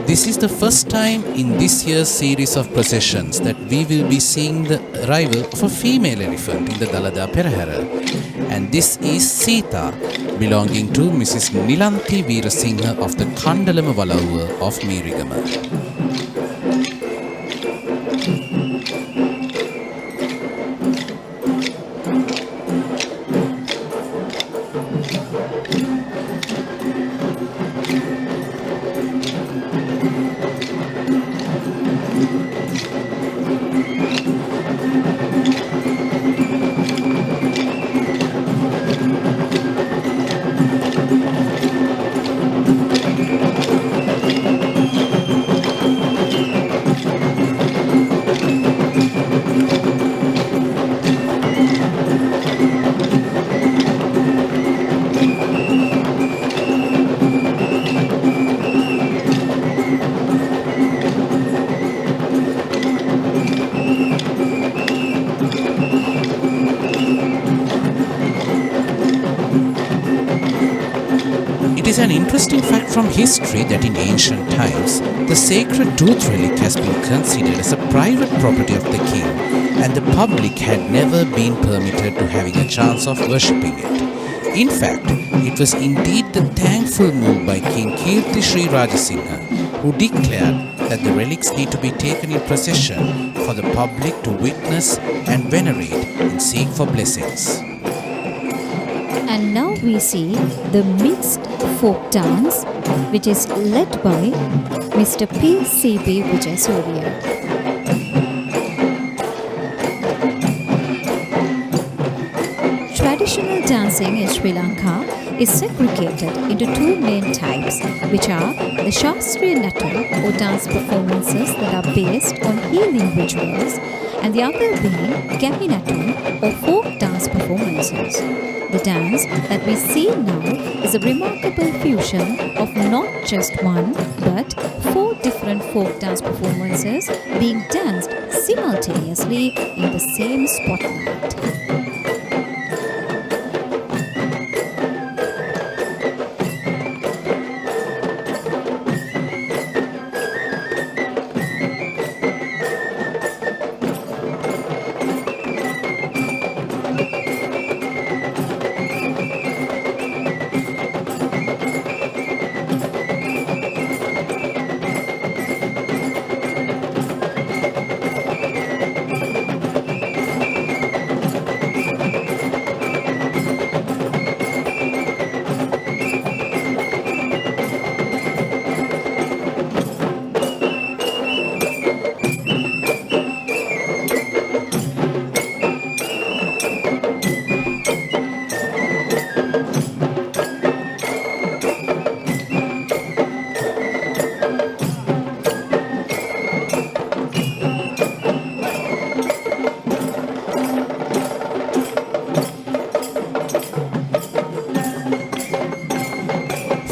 This is the first time in this year's series of processions that we will be seeing the arrival of a female elephant in the Dalada Perahera, and this is Sita, belonging to Mrs. Nilanthi Veerasinghe of the Kandalama Walawuwa of Meerigama. It is an interesting fact from history that in ancient times, the sacred tooth relic has been considered as a private property of the king, and the public had never been permitted to having a chance of worshipping it. In fact, it was indeed the thankful move by King Kirti Sri Rajasinghe, who declared that the relics need to be taken in procession for the public to witness and venerate and seek for blessings. And now we see the mixed folk dance, which is led by Mr. P.C.B. Vijayasuriya. Traditional dancing in Sri Lanka is segregated into two main types, which are the Shastriya Nattu or dance performances that are based on healing rituals, and the other being Gami Nattu or folk dance performances. The dance that we see now is a remarkable fusion of not just one but 4 different folk dance performances being danced simultaneously in the same spotlight.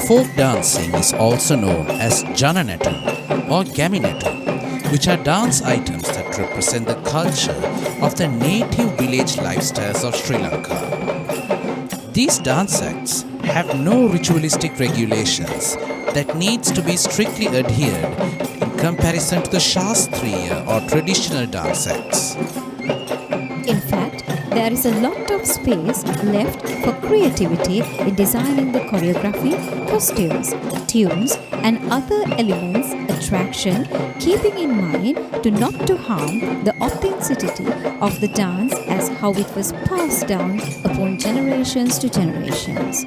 folk dancing is also known as Jananatu or Gaminatu, which are dance items that represent the culture of the native village lifestyles of Sri Lanka. These dance acts have no ritualistic regulations that needs to be strictly adhered in comparison to the Shastriya or traditional dance acts. In fact, there is a lot of space left for creativity in designing the choreography, costumes, tunes and other elements, attraction, keeping in mind to not to harm the authenticity of the dance as how it was passed down upon generations to generations.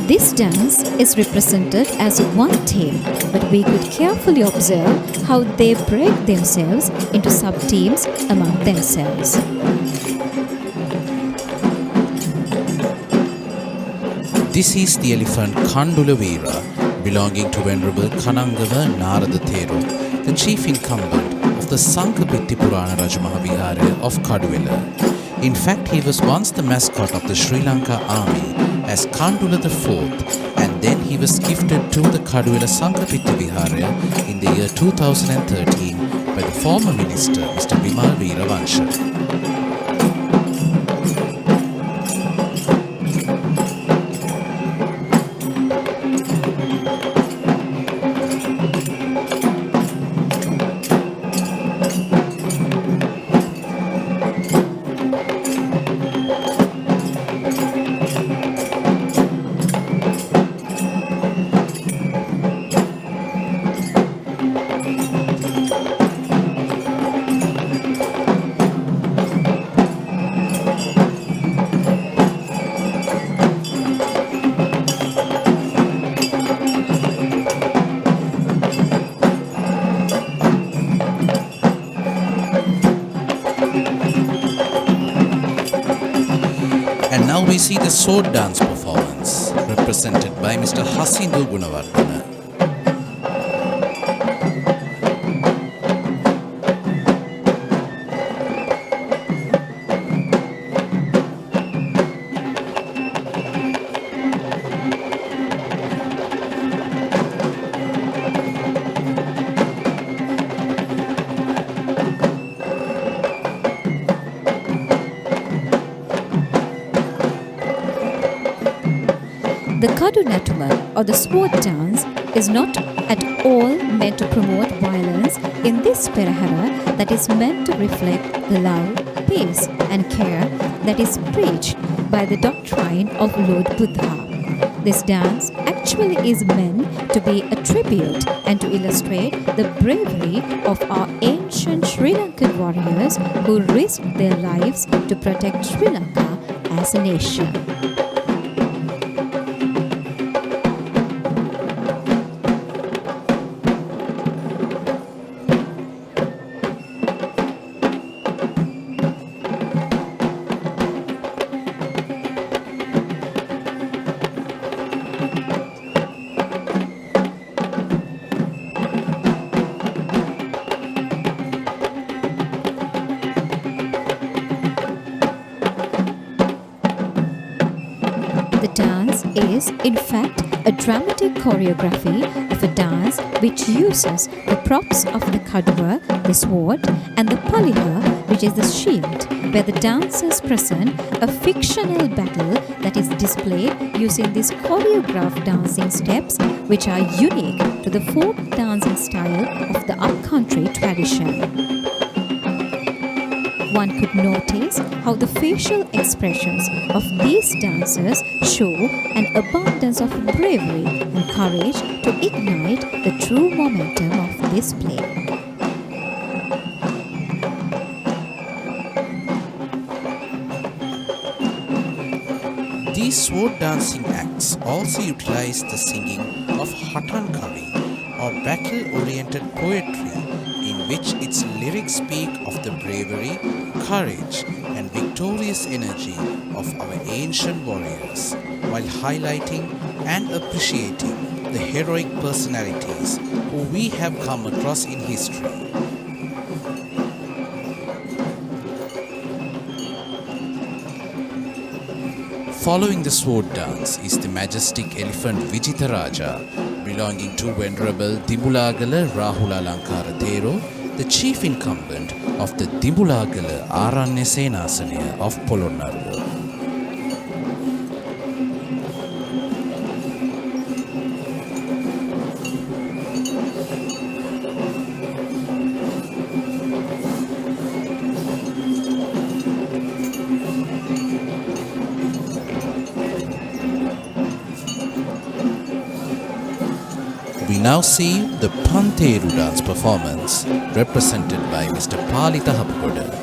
This dance is represented as one team, but we could carefully observe how they break themselves into sub-teams among themselves. This is the elephant Kandula Veera, belonging to Venerable Kanangava Narada Theru, the chief incumbent of the Sankapitti Purana Rajamahavihara of Kaduwela. In fact, he was once the mascot of the Sri Lanka army as Kandula IV, and then he was gifted to the Kaduwela Sankapitti Vihara in the year 2013 by the former minister, Mr. Bimal Veeravansha. Now we see the sword dance performance represented by Mr. Hasindu Gunawardana. The Kadu Natuma or the sword dance is not at all meant to promote violence in this Perahera, that is meant to reflect the love, peace and care that is preached by the doctrine of Lord Buddha. This dance actually is meant to be a tribute and to illustrate the bravery of our ancient Sri Lankan warriors who risked their lives to protect Sri Lanka as a nation. Is in fact a dramatic choreography of a dance which uses the props of the kadwa, the sword, and the paliha, which is the shield, where the dancers present a fictional battle that is displayed using these choreographed dancing steps, which are unique to the folk dancing style of the upcountry tradition. One could notice how the facial expressions of these dancers show an abundance of bravery and courage to ignite the true momentum of this play. These sword dancing acts also utilize the singing of Hatankari or battle-oriented poetry, in which its lyrics speak of the bravery, courage and victorious energy of our ancient warriors, while highlighting and appreciating the heroic personalities who we have come across in history. Following the sword dance is the majestic elephant Vijitaraja, belonging to Venerable Dimbulagala Rahula Lankara Thero, the chief incumbent of the Dimbulagala Aranya Senasaniya of Polonnaruwa. We now see the Pantheru dance performance represented by Mr. Palita Hapukoda.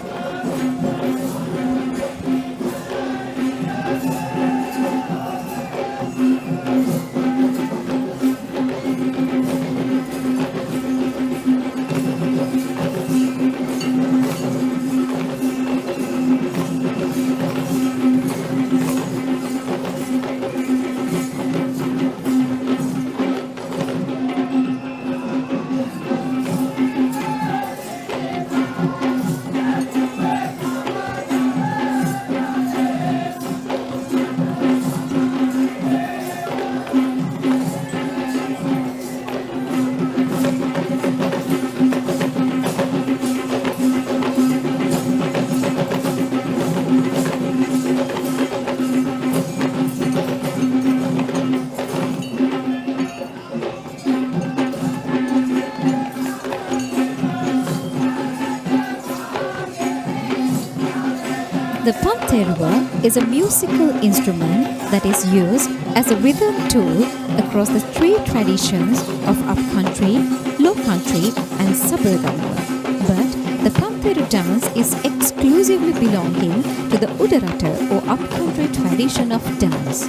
The pantheru is a musical instrument that is used as a rhythm tool across the three traditions of upcountry, low-country and suburban. But the pantheru dance is exclusively belonging to the Udarata or upcountry tradition of dance.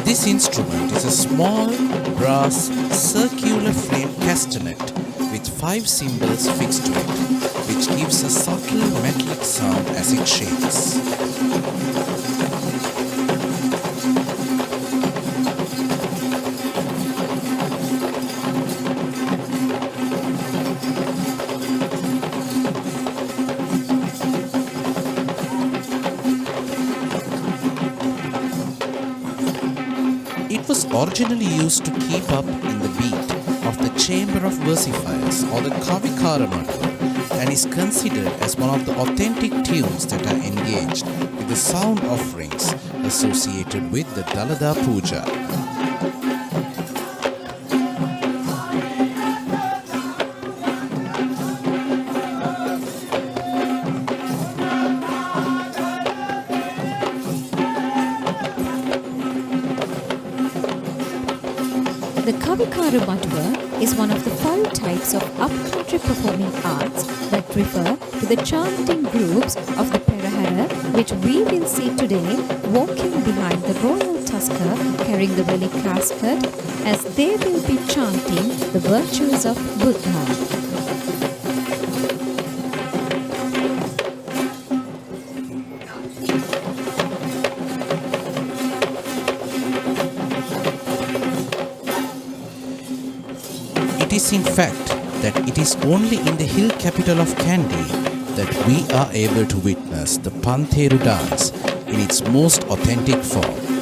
This instrument is a small brass circular frame castanet with 5 cymbals fixed to it, which gives a subtle metallic sound as it shakes. It was originally used to keep up in the beat of the chamber of versifiers or the Kavikaramattu, and is considered as one of the authentic tunes that are engaged with the sound offerings associated with the Dalada Puja. The Kavikaramattu is one of the 5 types of upcountry performing arts that refer to the chanting groups of the Perahera, which we will see today walking behind the royal tusker carrying the relic casket, as they will be chanting the virtues of Buddha. It is in fact that it is only in the hill capital of Kandy that we are able to witness the Pantheru dance in its most authentic form.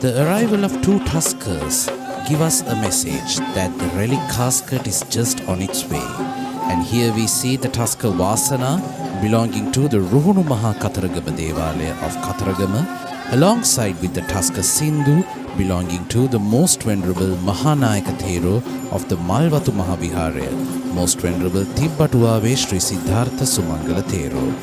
The arrival of two tuskers give us a message that the relic casket is just on its way. And here we see the tusker Vasana belonging to the Ruhunu Maha Kataragama Devalaya of Kataragama, alongside with the tusker Sindhu belonging to the most venerable Mahanayaka Thero of the Malwatu Mahaviharaya, most venerable Tibbatuave Sri Siddhartha Sumangala Thero.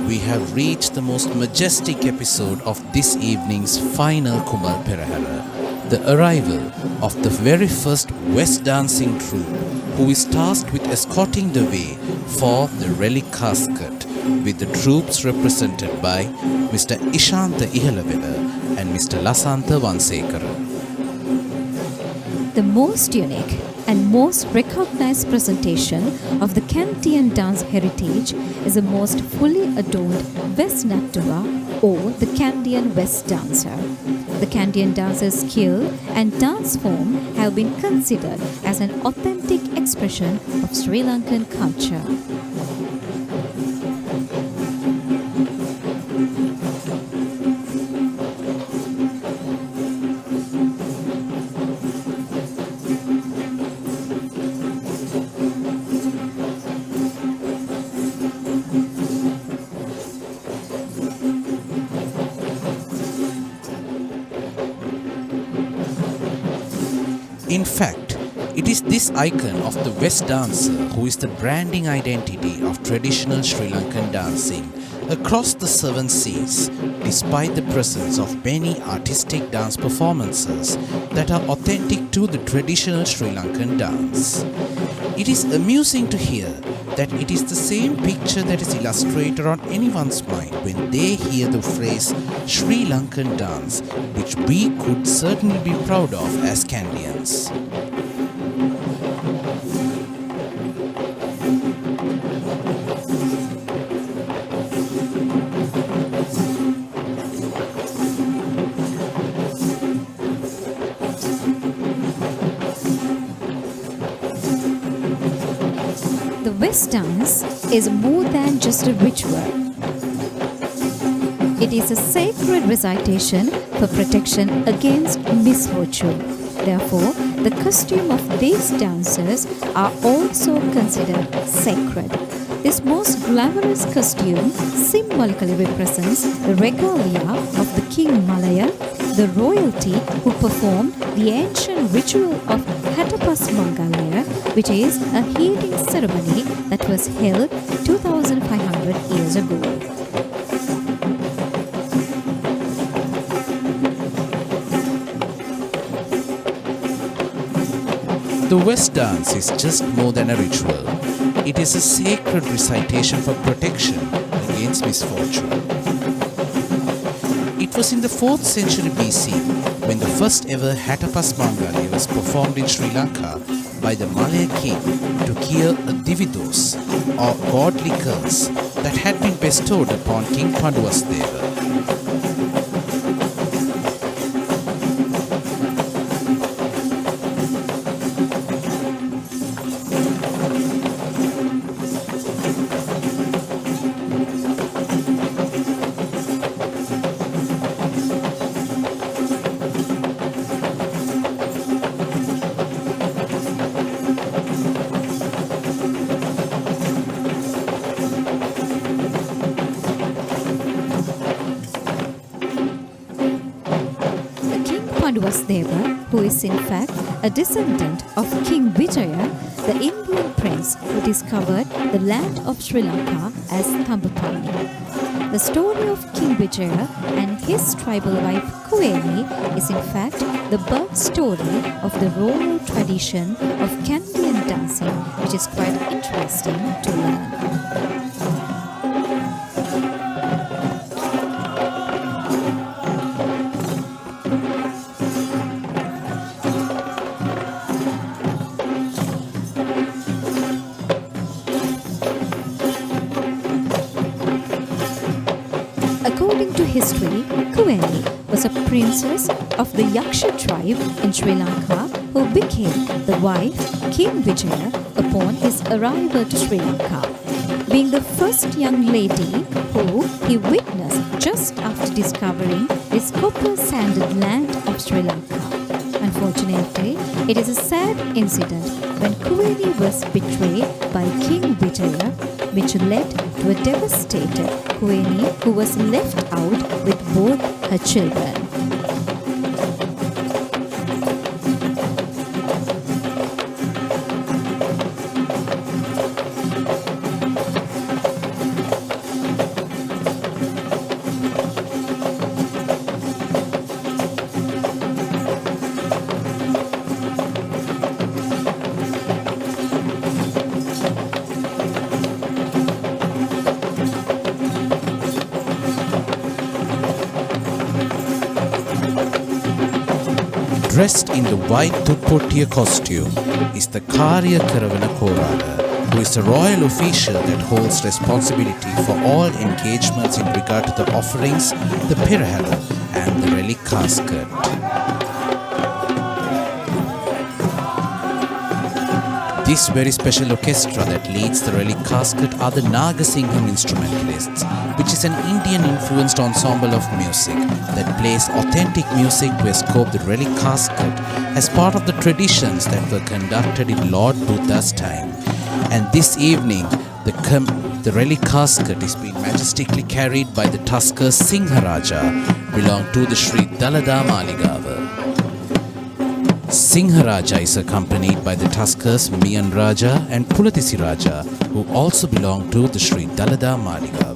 We have reached the most majestic episode of this evening's final Kumbal Perahera, the arrival of the very first West dancing troupe, who is tasked with escorting the way for the relic casket, with the troops represented by Mr. Ishantha Ihalavela and Mr. Lasantha Vansekara. The most unique and most recognized presentation of the Kandian dance heritage is the most fully adorned West Natura or the Kandian West dancer. The Kandian dancer's skill and dance form have been considered as an authentic expression of Sri Lankan culture. In fact, it is this icon of the West dancer who is the branding identity of traditional Sri Lankan dancing across the seven seas, despite the presence of many artistic dance performances that are authentic to the traditional Sri Lankan dance. It is amusing to hear that it is the same picture that is illustrated on anyone's mind when they hear the phrase Sri Lankan dance, which we could certainly be proud of as Kandians. The West dance is more than just a ritual. It is a sacred recitation for protection against misfortune. Therefore, the costume of these dancers are also considered sacred. This most glamorous costume symbolically represents the regalia of the King Malaya, the royalty who performed the ancient ritual of Hatapas Mangalaya, which is a heating ceremony that was held 2,500 years ago. The West dance is just more than a ritual. It is a sacred recitation for protection against misfortune. It was in the 4th century BC when the first ever Hatapas Mangali was performed in Sri Lanka by the Malay king to cure a dividos or godly curse that had been bestowed upon King Panduvasdeva. Panduvasdeva, who is in fact a descendant of King Vijaya, the Indian prince who discovered the land of Sri Lanka as Thambapani. The story of King Vijaya and his tribal wife Kuveni is in fact the birth story of the royal tradition of Kandian dancing, which is quite interesting to learn. history, Kuweni was a princess of the Yaksha tribe in Sri Lanka who became the wife King Vijaya upon his arrival to Sri Lanka, being the first young lady who he witnessed just after discovering this copper-sanded land of Sri Lanka. Unfortunately, it is a sad incident when Kuweni was betrayed by King Vijaya, which led to a devastated Kuweni who was left out with both her children. Dressed in the white Thupottiya costume is the Karya Karavana Korada, who is a royal official that holds responsibility for all engagements in regard to the offerings, the Perahera and the Relic casket. This very special orchestra that leads the Relic casket are the Nagasingham instrumentalists, which is an Indian-influenced ensemble of music that plays authentic music to escope the Relic casket as part of the traditions that were conducted in Lord Buddha's time. And this evening, the Relic casket is being majestically carried by the Tusker Singharaja, belong to the Sri Dalada Maligawa. Singharaja is accompanied by the Tuskers Miyan Raja and Pulatisi Raja, who also belong to the Sri Dalada Maligawa.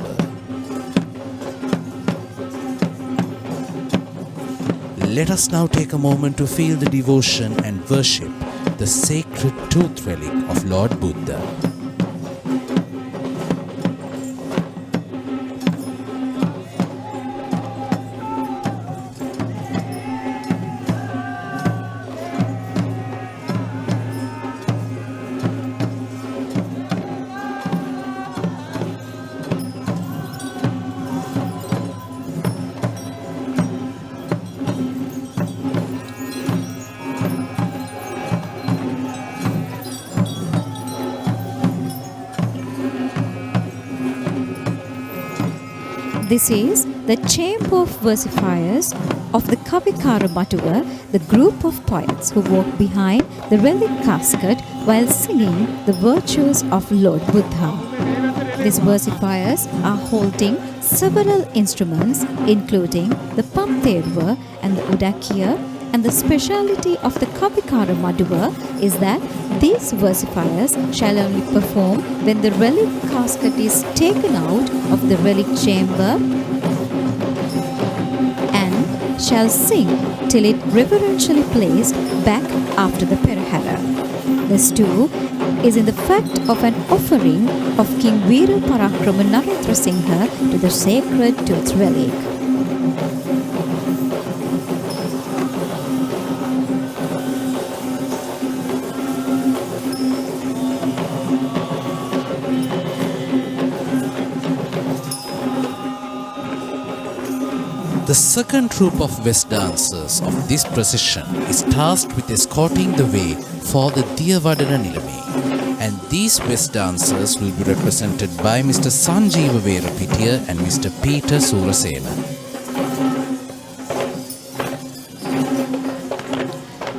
Let us now take a moment to feel the devotion and worship the sacred tooth relic of Lord Buddha. This is the chamber of versifiers of the Kavikara Matuva, the group of poets who walk behind the relic casket while singing the virtues of Lord Buddha. These versifiers are holding several instruments including the Pamterva and the Udakiya, and the speciality of the Kavikara Maduva is that these versifiers shall only perform when the relic casket is taken out of the relic chamber and shall sing till it reverentially placed back after the Perahera. This too is in the fact of an offering of King Veera Parakrama Narendra Singha to the sacred tooth relic. The second troop of West dancers of this procession is tasked with escorting the way for the Diyavadana Nilame, and these West dancers will be represented by Mr. Sanjeeva Verapitiya and Mr. Peter Surasena.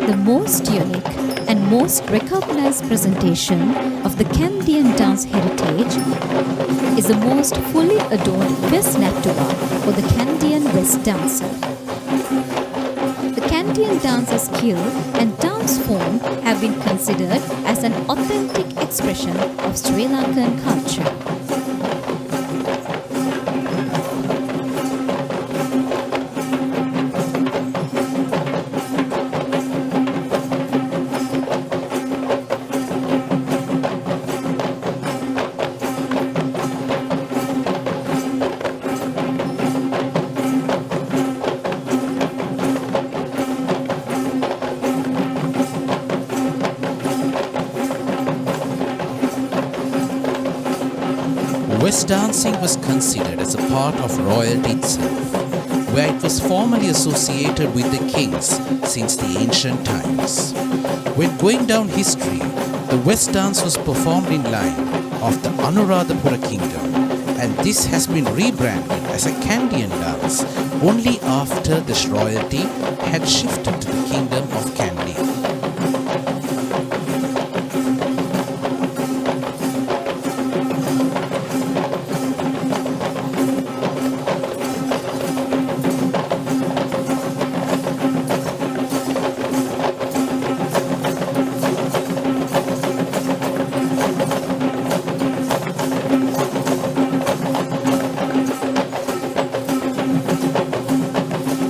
The most unique and most recognized presentation of the Kandian dance heritage is the most fully adorned West Natuva for the Kandian West dancer. The Kandian dancer's skill and dance form have been considered as an authentic expression of Sri Lankan culture. West dancing was considered as a part of royalty itself, where it was formerly associated with the kings since the ancient times. When going down history, the West dance was performed in line of the Anuradhapura kingdom, and this has been rebranded as a Kandian dance only after this royalty had shifted to the kingdom of Kandy.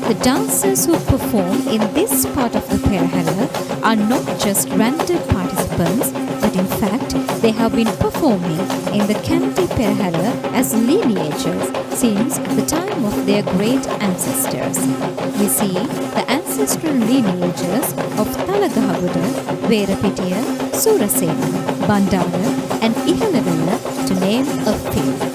The dancers who perform in this part of the Perahera are not just granted participants, but in fact they have been performing in the Kandy Perahera as lineages since the time of their great ancestors. We see the ancestral lineages of Talagahabuda, Verapitiya, Surasena, Bandara and Ihalavella, to name a few.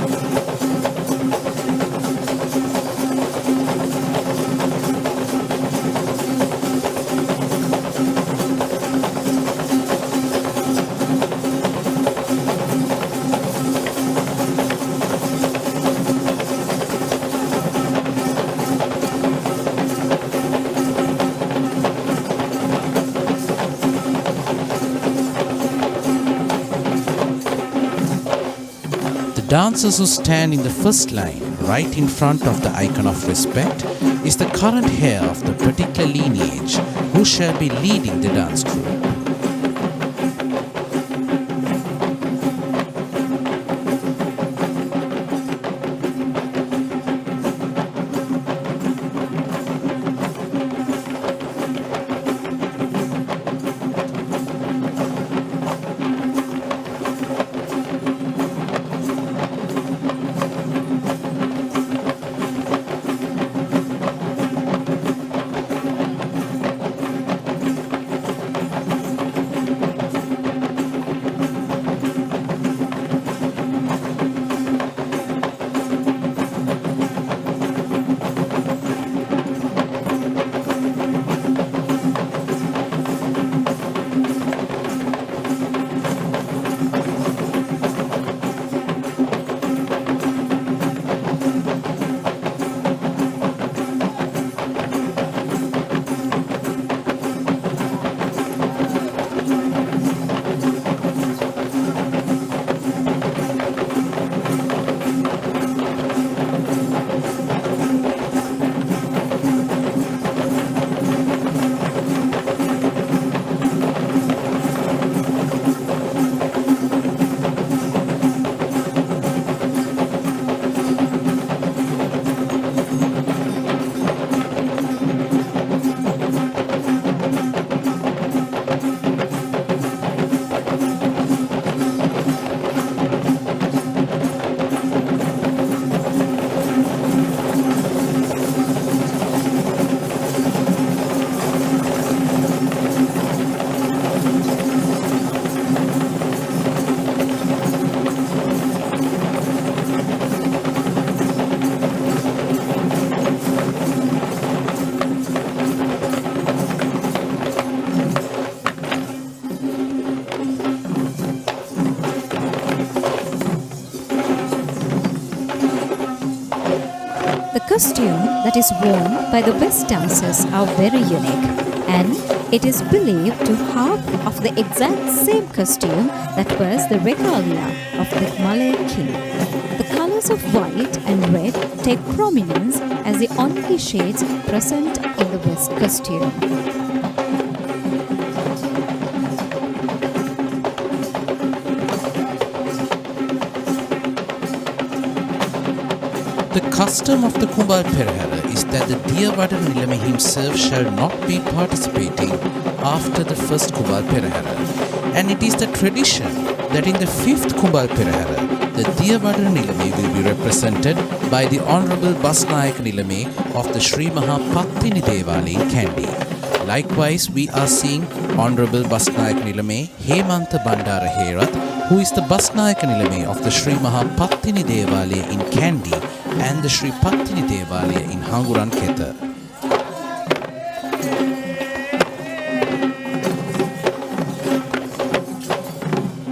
Dancers who stand in the first line, right in front of the icon of respect, is the current heir of the particular lineage who shall be leading the dance troupe. The costume that is worn by the West dancers are very unique, and it is believed to have of the exact same costume that was the regalia of the Malay king. The colors of white and red take prominence as the only shades present in the West costume. The custom of the Kumbal Perahera is that the Diyavada Nilame himself shall not be participating after the first Kumbal Perahera, and it is the tradition that in the fifth Kumbal Perahera, the Diyavada Nilame will be represented by the Honourable Basnayak Nilame of the Sri Maha Pattini Devali in Kandy. Likewise, we are seeing Honourable Basnayak Nilame Hemantha Bandara Herath who is the Basnayaka Nilame of the Sri Maha Pattini Devalaya in Kandy and the Sri Pattini Devalaya in Hanguran Keta.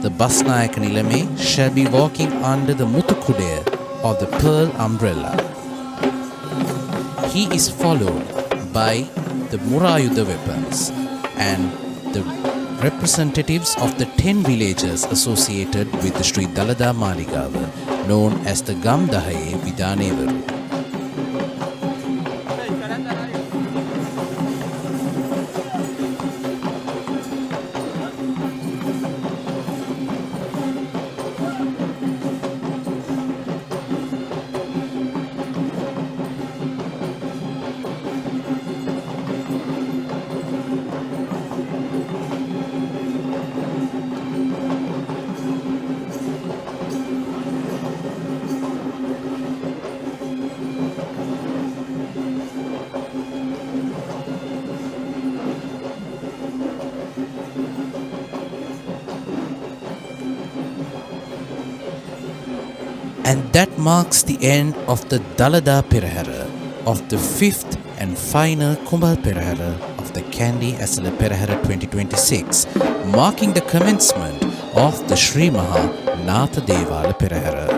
The Basnayaka Nilame shall be walking under the Mutukudaya or the Pearl Umbrella. He is followed by the Murayuddha weapons and the representatives of the 10 villages associated with the Sri Dalada Maligawa, known as the Gamdahaye Vidanevaru. And that marks the end of the Dalada Perahera, of the fifth and final Kumbal Perahera of the Kandy Esala Perahera 2026, marking the commencement of the Sri Maha Natha Devala Perahera.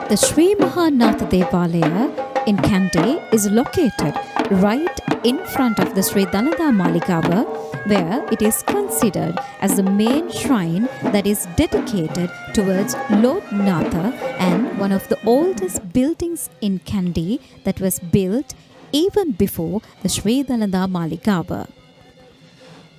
The Sri Maha Natha Devalaya in Kandy is located right in front of the Sri Dalada Maligawa, where it is considered as the main shrine that is dedicated towards Lord Natha and one of the oldest buildings in Kandy that was built even before the Sri Dalada Maligawa.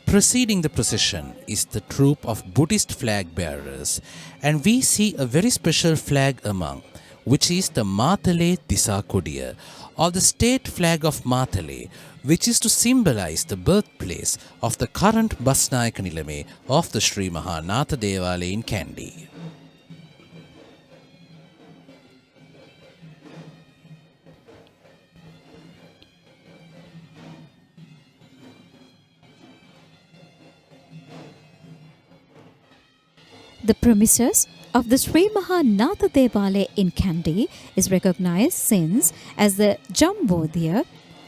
Preceding the procession is the troop of Buddhist flag bearers, and we see a very special flag among, which is the Matale Disakodiya, or the state flag of Matale, which is to symbolize the birthplace of the current Basnayaka Nilame of the Sri Maha Natha Devalaya in Kandy. The premises of the Sri Maha Natha Devalaya in Kandy is recognized since as the Jambodhya,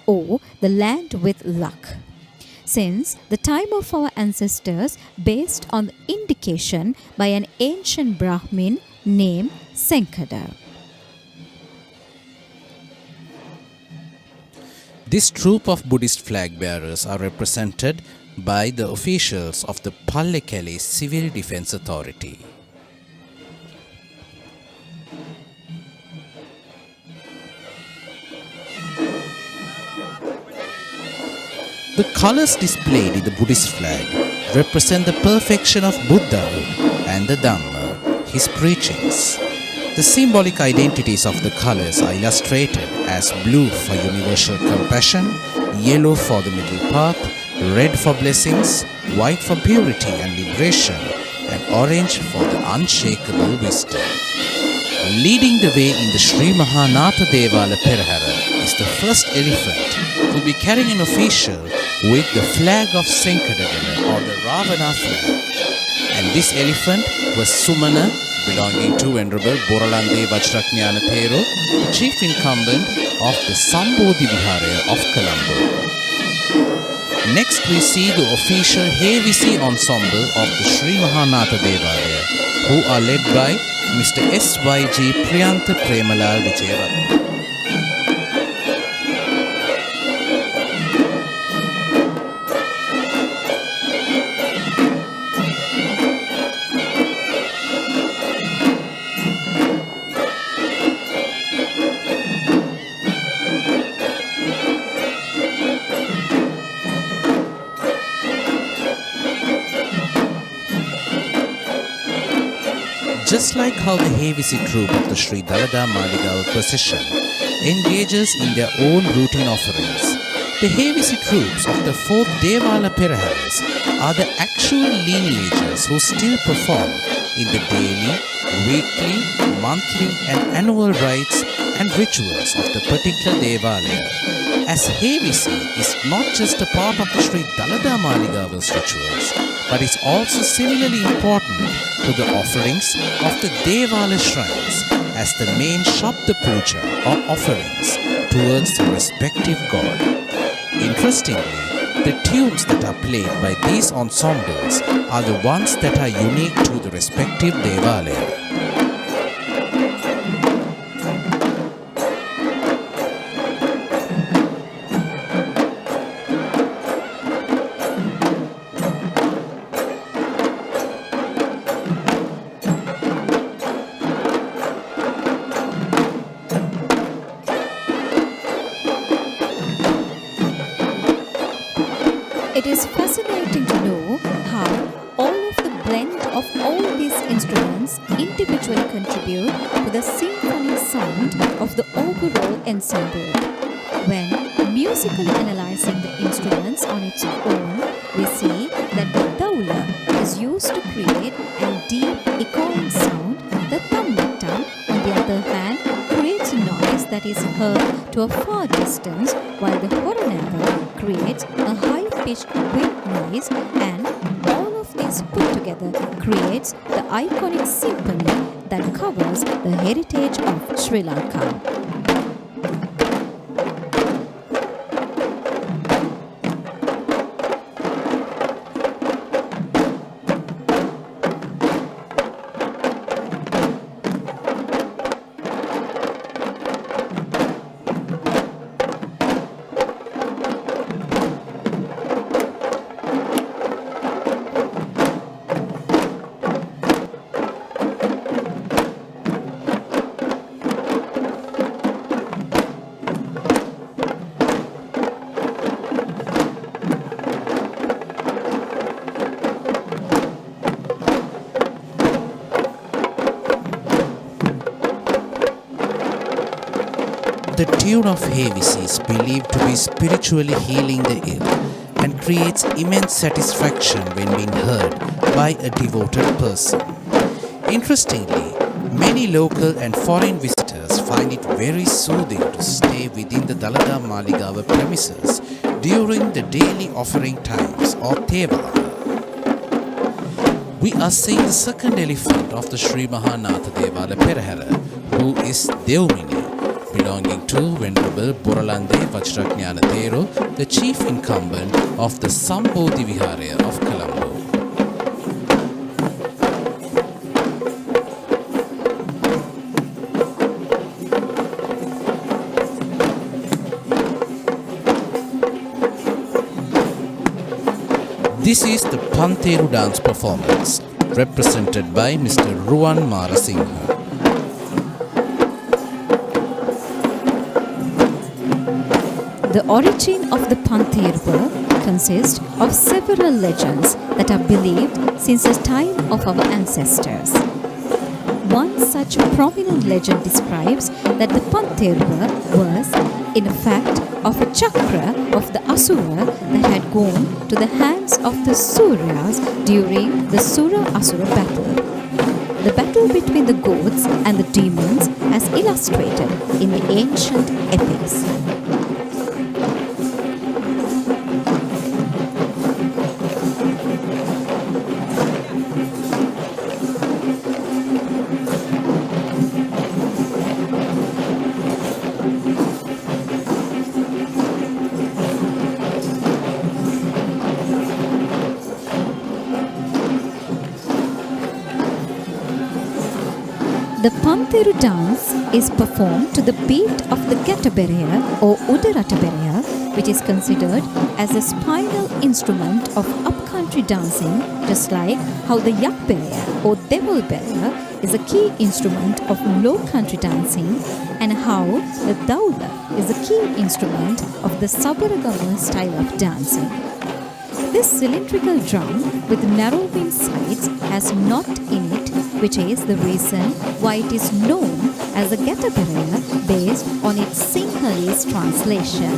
or the land with luck, since the time of our ancestors, based on the indication by an ancient Brahmin named Senkada. This troop of Buddhist flag bearers are represented by the officials of the Pallekele Civil Defence Authority. The colors displayed in the Buddhist flag represent the perfection of Buddhahood and the Dhamma, his preachings. The symbolic identities of the colors are illustrated as blue for universal compassion, yellow for the middle path, red for blessings, white for purity and liberation, and orange for the unshakable wisdom. Leading the way in the Sri Maha Natha Devala Perahera is the first elephant who will be carrying an official with the flag of Senkadagala or the Ravana flag. And this elephant was Sumana, belonging to Venerable Boralande Vajraknyana Thero, the chief incumbent of the Sambodhi Vihara of Colombo. Next we see the official Hevisi ensemble of the Sri Mahanatha Devalaya, who are led by Mr. S.Y.G. Priyantha Premalal Vijayaratne. Just like how the Hevisi troop of the Sri Dalada Maligawa procession engages in their own routine offerings, the Hevisi troops of the 4th Devala Peraharas are the actual lineages who still perform in the daily, weekly, monthly and annual rites and rituals of the particular Devalaya. As Hevisi is not just a part of the Sri Dalada Maligawa's rituals, but is also similarly important to the offerings of the Devala shrines as the main Shabda Puja or offerings towards the respective god. Interestingly, the tunes that are played by these ensembles are the ones that are unique to the respective Devalaya. It is fascinating to know how all of the blend of all these instruments individually contribute to the symphonic sound of the overall ensemble. When musically analyzing the instruments on its own, we see that the taula is used to create a deep echoing sound. The tamtam, on the other hand, creates a noise that is heard to a far distance, while the horananga creates a high-pitched wind noise, and all of these put together creates the iconic symphony that covers the heritage of Sri Lanka. The tune of Havisi is believed to be spiritually healing the ill and creates immense satisfaction when being heard by a devoted person. Interestingly, many local and foreign visitors find it very soothing to stay within the Dalada Maligawa premises during the daily offering times or Tevala. We are seeing the second elephant of the Sri Mahanatha Devala Perahera, who is Deumini, belonging to Venerable Boralande Vajraknyana Thero, the chief incumbent of the Sambodhi Viharaya of Colombo. This is the Pantheru dance performance, represented by Mr. Ruwan Marasinghe. The origin of the Pantheru consists of several legends that are believed since the time of our ancestors. One such prominent legend describes that the Pantheru was, in fact, of a chakra of the Asura that had gone to the hands of the Suryas during the Sura-Asura battle. The battle between the gods and the demons as illustrated in the ancient epics. The Pantheru dance is performed to the beat of the Gataberea or Udarataberea, which is considered as a spinal instrument of upcountry dancing, just like how the Yakberea or Devilberea is a key instrument of low country dancing, and how the Daula is a key instrument of the Sabaragama style of dancing. This cylindrical drum with narrowing sides has knot in it, which is the reason why it is known as a Gataberea based on its Sinhalese translation.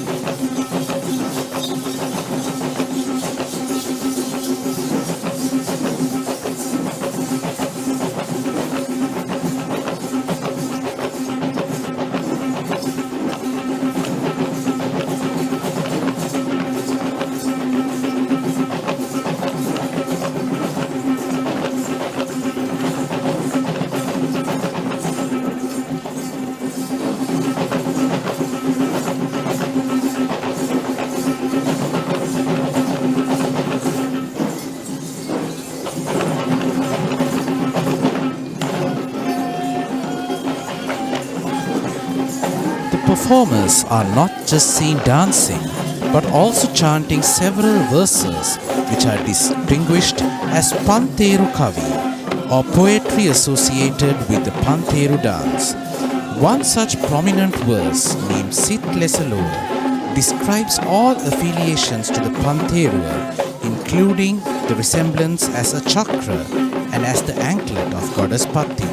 performers are not just seen dancing, but also chanting several verses which are distinguished as Pantheru Kavi, or poetry associated with the Pantheru dance. One such prominent verse, named Sit Lesaloa, describes all affiliations to the Pantheru, including the resemblance as a chakra and as the anklet of goddess Patti.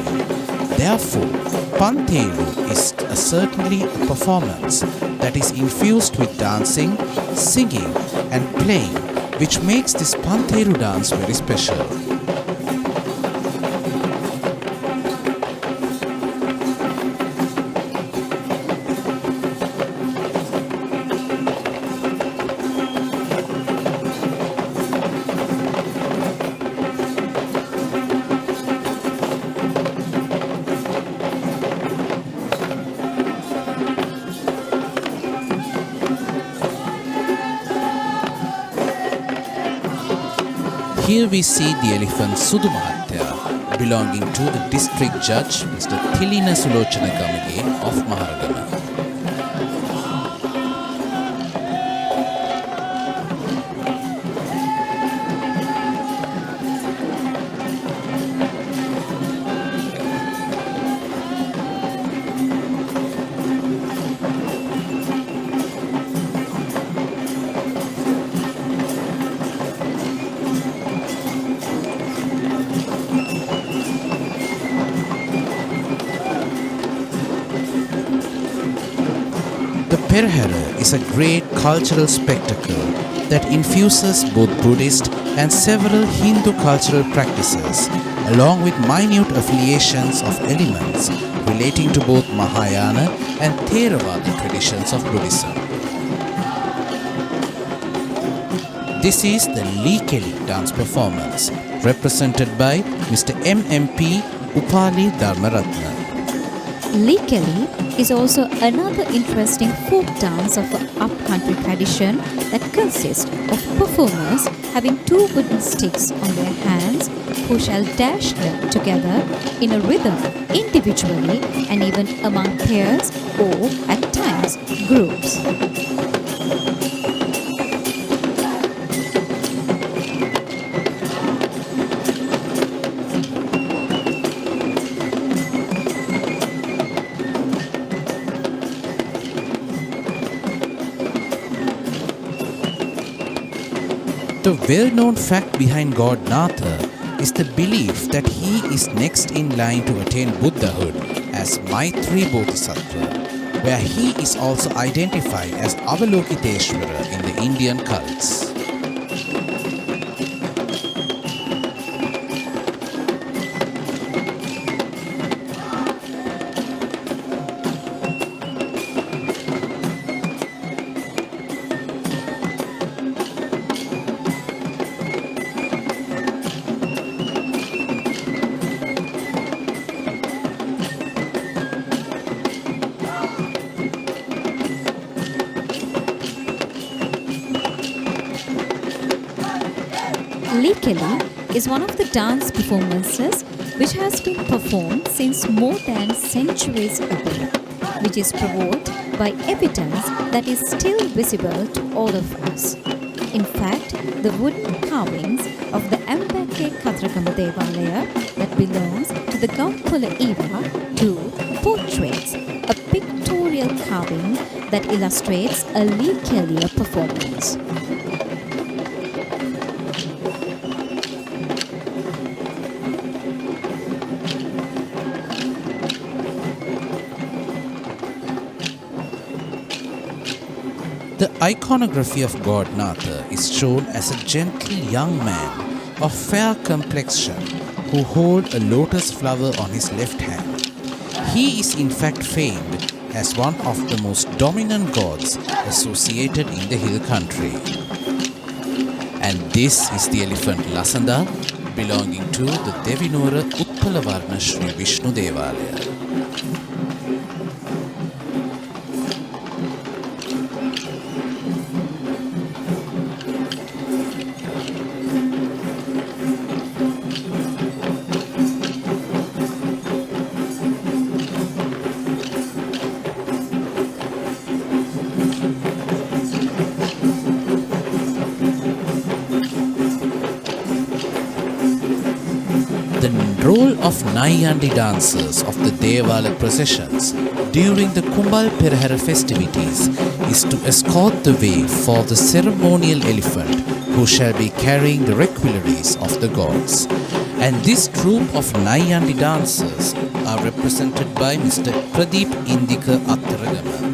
Therefore, Pantheru is certainly a performance that is infused with dancing, singing and playing, which makes this Pantheru dance very special. Here we see the elephant Sudu Mahathya, belonging to the district judge Mr. Thilina Sulochana Gamage of Maharagama. The Perahera is a great cultural spectacle that infuses both Buddhist and several Hindu cultural practices, along with minute affiliations of elements relating to both Mahayana and Theravada traditions of Buddhism. This is the Likeli dance performance, represented by Mr. MMP Upali Dharmaratna. Likeli is also another interesting folk dance of an upcountry tradition that consists of performers having two wooden sticks on their hands who shall dash them together in a rhythm individually and even among pairs or at times groups. The well-known fact behind God Natha is the belief that he is next in line to attain Buddhahood as Maitri Bodhisattva, where he is also identified as Avalokiteshvara in the Indian cults. Likeli is one of the dance performances which has been performed since more than centuries ago, which is provoked by evidence that is still visible to all of us. In fact, the wooden carvings of the Ambake Kadragama Devalaya that belongs to the Gampula era too portrays a pictorial carving that illustrates a Likeli performance. The iconography of God Natha is shown as a gentle young man of fair complexion who holds a lotus flower on his left hand. He is in fact famed as one of the most dominant gods associated in the hill country. And this is the elephant Lasanda, belonging to the Devinura Uttalavarna Sri Vishnu Devalaya. The role of Nayandi dancers of the Devala processions during the Kumbal Perahera festivities is to escort the way for the ceremonial elephant who shall be carrying the requilleries of the gods. And this troupe of Nayandi dancers are represented by Mr. Pradeep Indika Attaragama.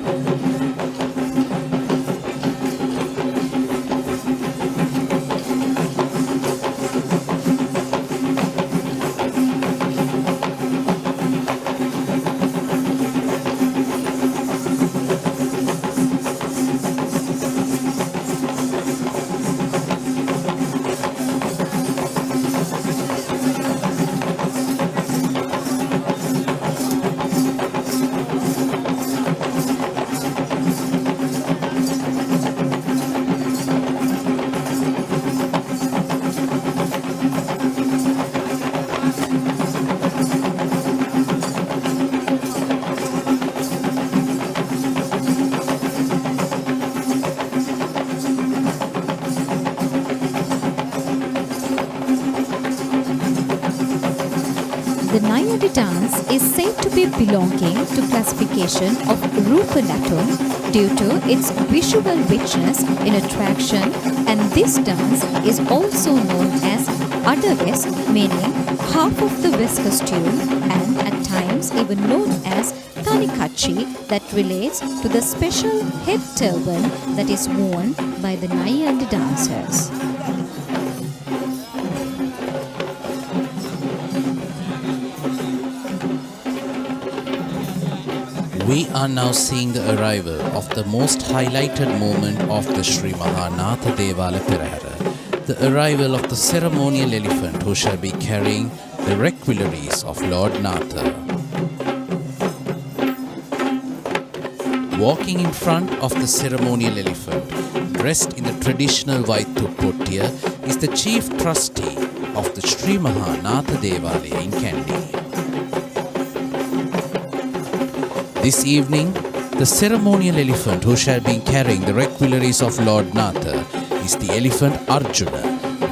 The Nayandi dance is said to be belonging to classification of Rupanatum due to its visual richness in attraction, and this dance is also known as Adaves, meaning half of the West costume, and at times even known as Tanikachi, that relates to the special head turban that is worn by the Nayandi dancers. We are now seeing the arrival of the most highlighted moment of the Sri Mahanatha Devala Perahera, the arrival of the ceremonial elephant who shall be carrying the requilleries of Lord Natha. Walking in front of the ceremonial elephant, dressed in the traditional white thupottiya, is the chief trustee of the Sri Mahanatha Devalaya in Kandy. This evening, the ceremonial elephant who shall be carrying the requilleries of Lord Natha is the elephant Arjuna,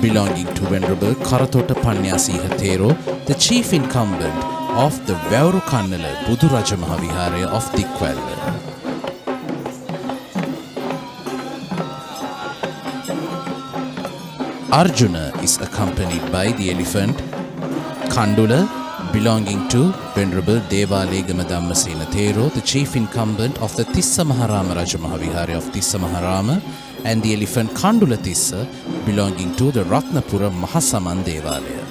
belonging to Venerable Karatota Panyasiha Thero, the chief incumbent of the Vauru Kannala Buduraja Mahaviharaya of Dikwalla. Arjuna is accompanied by the elephant Kandula, belonging to Venerable Devalegama Dhammasena Thero, the chief incumbent of the Tissa Maharama Raja Mahaviharaya of Tissa Maharama, and the elephant Kandula Tissa, belonging to the Ratnapura Mahasaman Devalaya.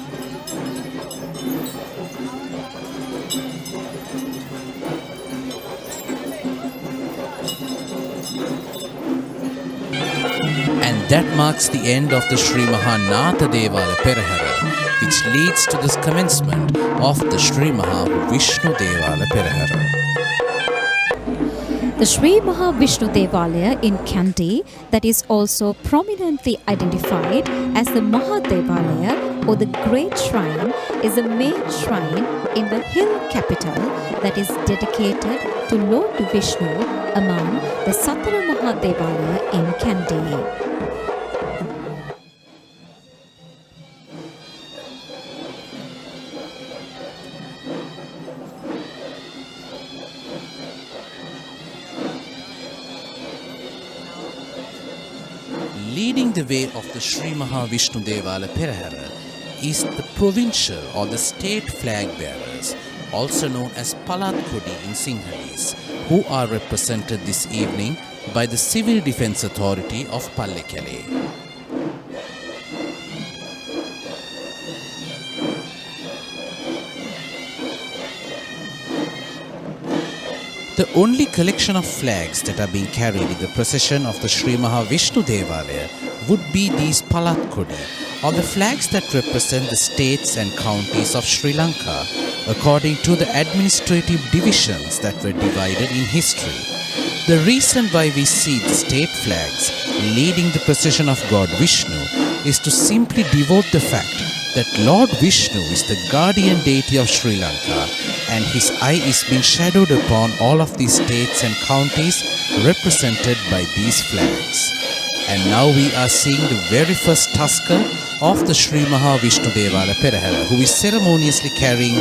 And that marks the end of the Sri Mahanatha Devala Perahera, which leads to the commencement of the Sri Maha Vishnu Devala Perahera. The Sri Mahavishnu Devalaya in Kandy, that is also prominently identified as the Mahadevalaya or the Great Shrine, is a main shrine in the hill capital that is dedicated to Lord Vishnu among the Satara Mahadevalaya in Kandy. Leading the way of the Sri Mahavishnu Devala Perahera is the provincial or the state flag bearers, also known as Palatkudi in Sinhalese, who are represented this evening by the Civil Defence Authority of Pallekele. The only collection of flags that are being carried in the procession of the Sri Mahavishnu Devalaya would be these Palatkudi, or the flags that represent the states and counties of Sri Lanka, according to the administrative divisions that were divided in history. The reason why we see the state flags leading the procession of God Vishnu is to simply devote the fact that Lord Vishnu is the guardian deity of Sri Lanka, and his eye is being shadowed upon all of these states and counties represented by these flags. And now we are seeing the very first tusker of the Sri Maha Vishnu Devala Perahera, who is ceremoniously carrying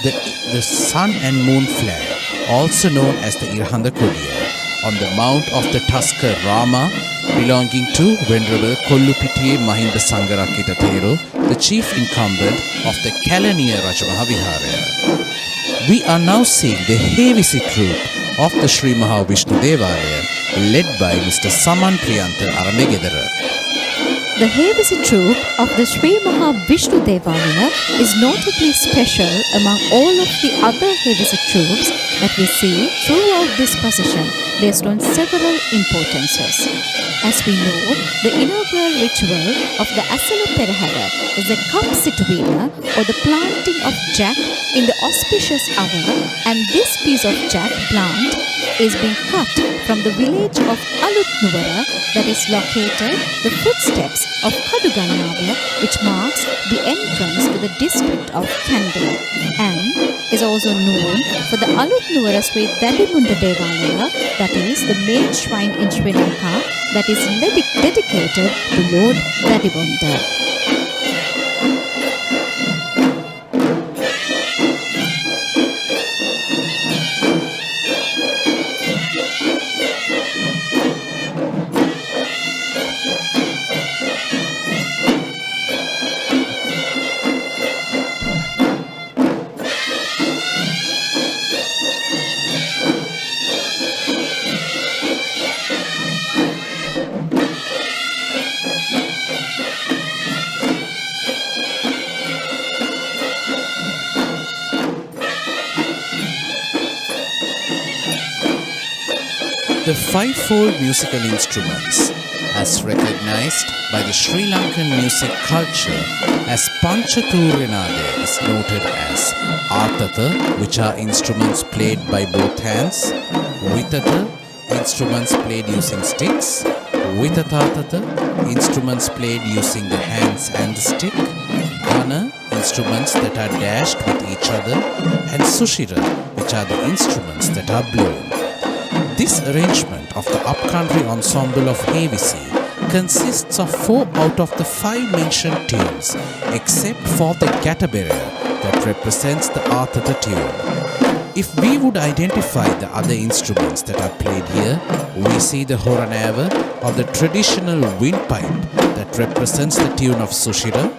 the sun and moon flag, also known as the Irhanda Kodiya, on the mount of the Tusker Rama, belonging to Venerable Kollupitiye Mahinda Sangarakita Thero, the chief incumbent of the Kalaniya Rajamaha Viharaya. We are now seeing the heavy troupe of the Sri Maha Vishnu Devalaya, led by Mr. Saman Priyantha Aramegedara. The Hevisi troupe of the Sri Maha Vishnu Devalaya is notably special among all of the other Hevisi troupes that we see throughout this procession based on several importances. As we know, the inaugural ritual of the Esala Perahera is the cup situina or the planting of jack in the auspicious hour, and this piece of jack plant is being cut from the village of Alutnuvara that is located the footsteps of Kadugannava, which marks the entrance to the district of Kandy, and is also known for the Alutnuvara Sri Dadimunda Devalaya, that is the main shrine in Sri Lanka that is dedicated to Lord Dadimunda. The fivefold musical instruments, as recognized by the Sri Lankan music culture as Panchaturyanade, is noted as Arthatha, which are instruments played by both hands, Vitatha, instruments played using sticks, Vitathathatha, instruments played using the hands and the stick, Gana, instruments that are dashed with each other, and Sushira, which are the instruments that are blown. This arrangement of the upcountry ensemble of Hevisi consists of 4 out of the 5 mentioned tunes, except for the Gatabera that represents the Arthatha tune. If we would identify the other instruments that are played here, we see the Horanava or the traditional windpipe that represents the tune of Sushira,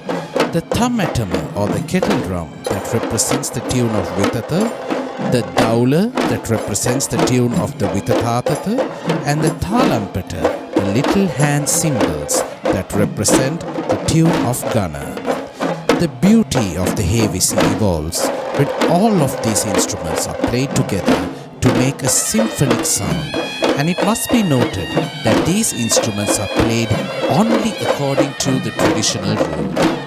the Thammatama or the kettle drum that represents the tune of Vitatha, the Daula that represents the tune of the Vitathathatha, and the Thalampata, the little hand cymbals that represent the tune of Gana. The beauty of the Hevisi evolves when all of these instruments are played together to make a symphonic sound, and it must be noted that these instruments are played only according to the traditional rule.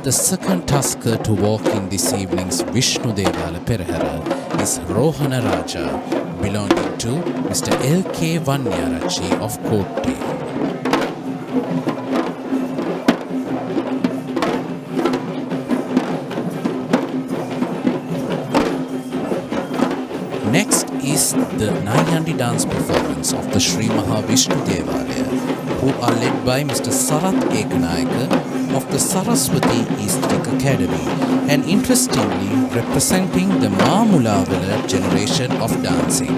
The second tusker to walk in this evening's Vishnu Devala Perahera is Rohana Raja, belonging to Mr. L.K. Vanyarachi of Kotte. the Nayandi dance performance of the Sri Mahavishnu Devalaya, who are led by Mr. Sarath Ekanayaka of the Saraswati Aesthetic Academy, and interestingly representing the Mamulavala generation of dancing.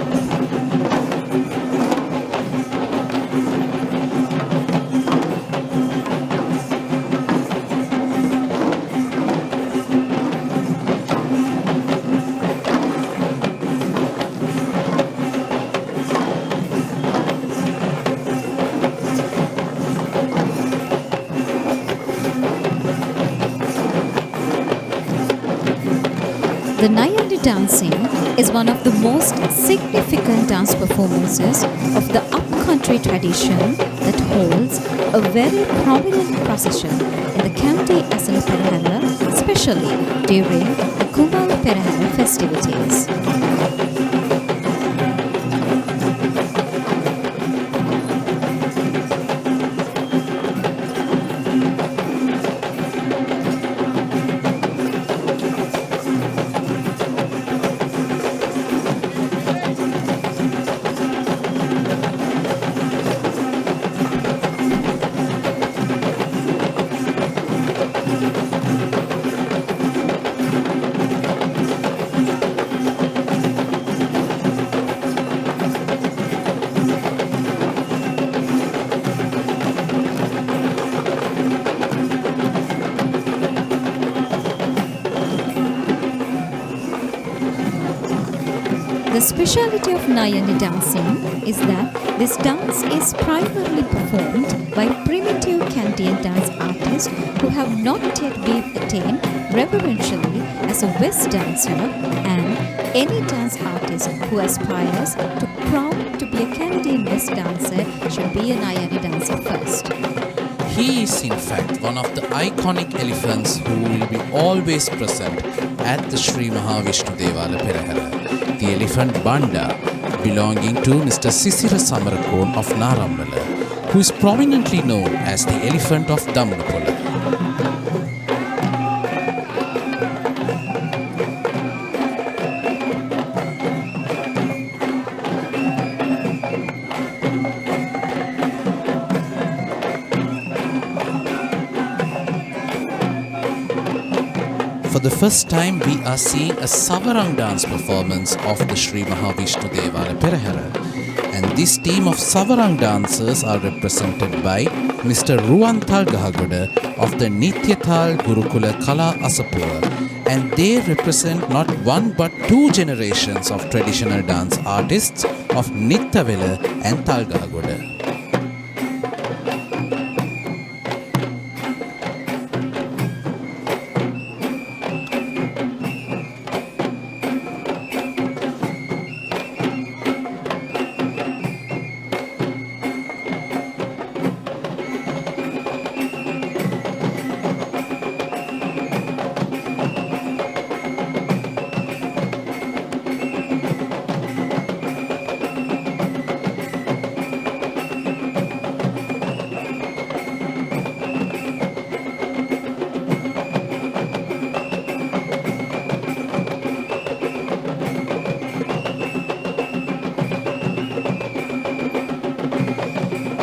The Nayandi dancing is one of the most significant dance performances of the upcountry tradition that holds a very prominent procession in the Kandy Esala Perahera, especially during the Kumbal Perahera festivities. The speciality of Nayandi dancing is that this dance is primarily performed by primitive Kandian dance artists who have not yet been attained reverentially as a West dancer, and any dance artist who aspires to proud to be a Kandian West dancer should be a Nayandi dancer first. He is in fact one of the iconic elephants who will be always present at the Sri Mahavishnu Devala Perahera, the elephant Banda belonging to Mr. Sisira Samarakon of Narambala, who is prominently known as the elephant of Damnapola. For the first time, we are seeing a Savarang dance performance of the Sri Mahavishnu Devala Perahera, and this team of Savarang dancers are represented by Mr. Ruwan Talgahagoda of the Nityatal Gurukula Kala Asapura, and they represent not one but two generations of traditional dance artists of Nittavela and Talgahagoda.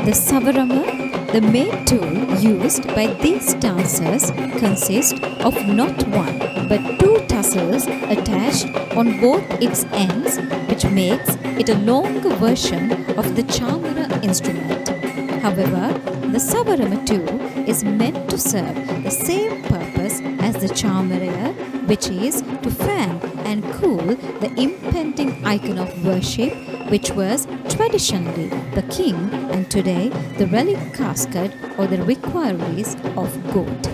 The savarama, the main tool used by these dancers, consists of not one but two tassels attached on both its ends, which makes it a longer version of the chamara instrument. However, the savarama tool is meant to serve the same purpose as the chamara, which is to fan and cool the impending icon of worship, which was traditionally the king and today the relic casket or the requirements of goat.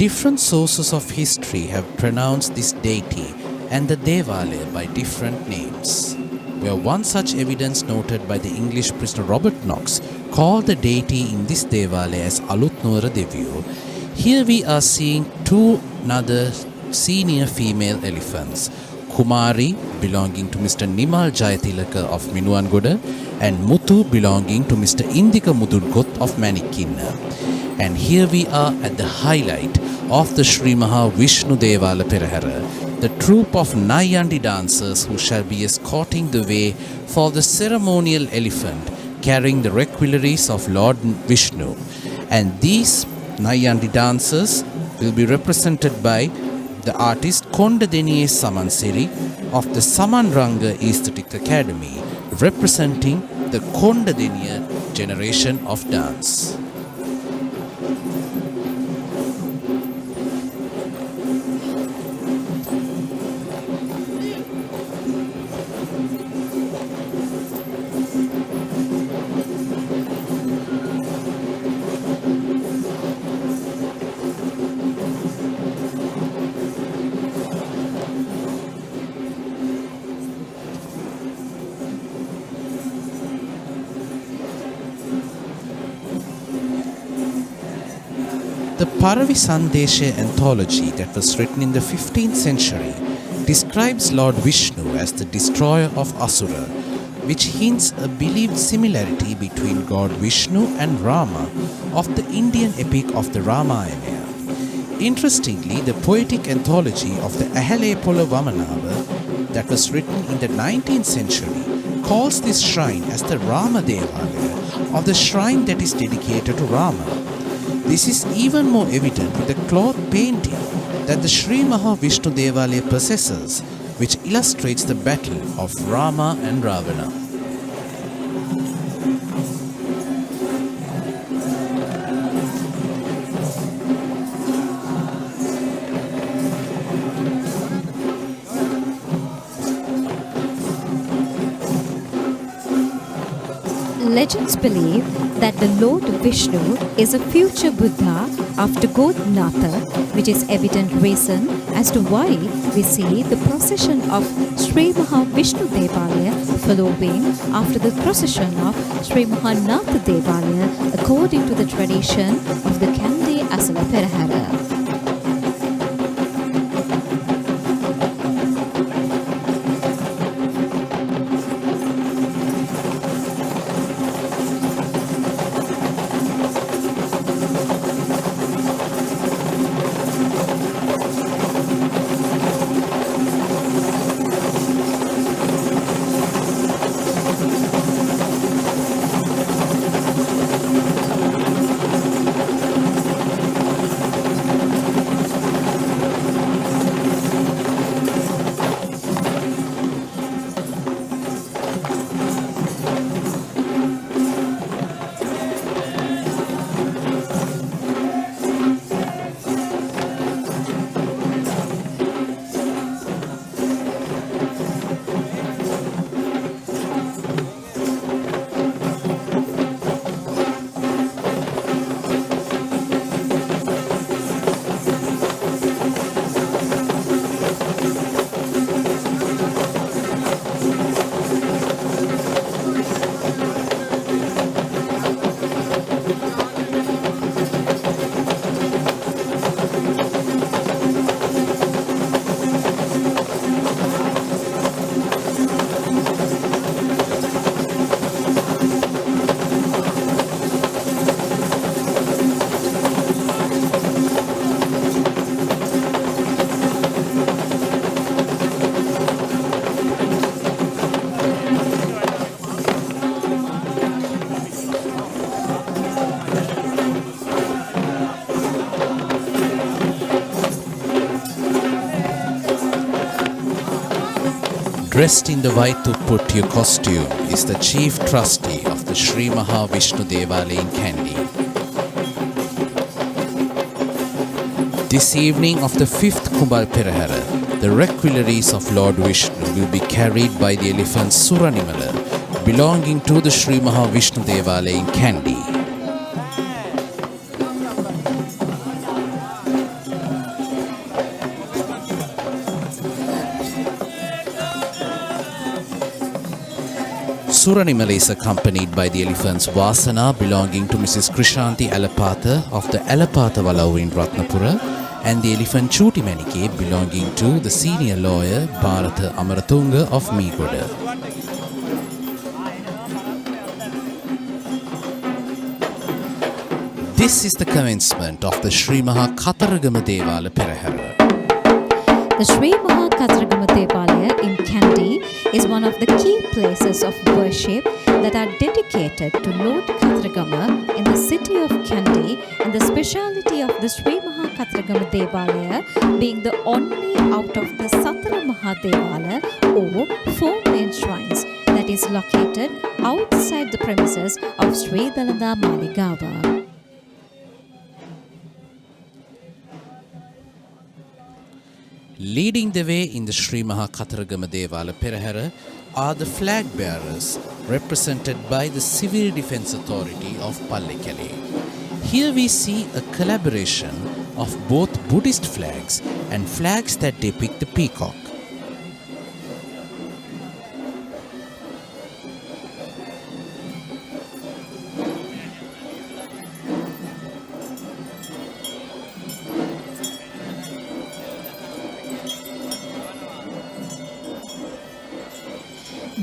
different sources of history have pronounced this deity and the Devalaya by different names. Where one such evidence noted by the English prisoner Robert Knox called the deity in this Devalaya as Alutnuwara Deviyu. Here we are seeing two other senior female elephants, Kumari belonging to Mr. Nimal Jayatilaka of Minuwangoda and Muthu belonging to Mr. Indika Mudurgoth of Manikkinna. And here we are at the highlight of the Sri Maha Vishnu Esala Perahera, the troupe of Nayandi dancers who shall be escorting the way for the ceremonial elephant carrying the requilleries of Lord Vishnu. And these Nayandi dancers will be represented by the artist Kondadeniye Samansiri of the Samanranga Aesthetic Academy, representing the Kondadeniya generation of dance. The Paravi Sandesha anthology that was written in the 15th century describes Lord Vishnu as the destroyer of Asura, which hints a believed similarity between God Vishnu and Rama of the Indian epic of the Ramayana. Interestingly, the poetic anthology of the Ahalepola Vamanava that was written in the 19th century calls this shrine as the Rama Devalaya, or the shrine that is dedicated to Rama. This is even more evident with the cloth painting that the Sri Maha Vishnu Devalaya possesses, which illustrates the battle of Rama and Ravana. Legends believe that the Lord Vishnu is a future Buddha after Godnatha, which is evident reason as to why we see the procession of Sri Maha Vishnu Devalaya following after the procession of Sri Mahanatha Devalaya according to the tradition of the Kandy Esala Perahera. Dressed in the white Tupputtyu costume is the chief trustee of the Sri Maha Vishnu Devalaya in Kandy. This evening of the 5th Kumbal Perahera, the requilleries of Lord Vishnu will be carried by the elephant Suranimala, belonging to the Sri Maha Vishnu Devalaya in Kandy. Suranimala is accompanied by the elephants Vasana belonging to Mrs. Krishanti Alapatha of the Alapatha Walau in Ratnapura and the elephant Chutimanike belonging to the senior lawyer Bharatha Amaratunga of Meegoda. This is the commencement of the Sri Maha Kataragama Esala Perahera. The Sri Maha Kataragama Devalaya in Kandy is one of the key places of worship that are dedicated to Lord Kataragama in the city of Kandy, and the speciality of the Sri Maha Kataragama Devalaya being the only out of the Satara Mahadevala or 4 main shrines that is located outside the premises of Sri Dalada Maligawa. Leading the way in the Sri Maha Kataragama Esala Perahera are the flag bearers represented by the Civil Defence Authority of Pallekele. Here we see a collaboration of both Buddhist flags and flags that depict the peacock.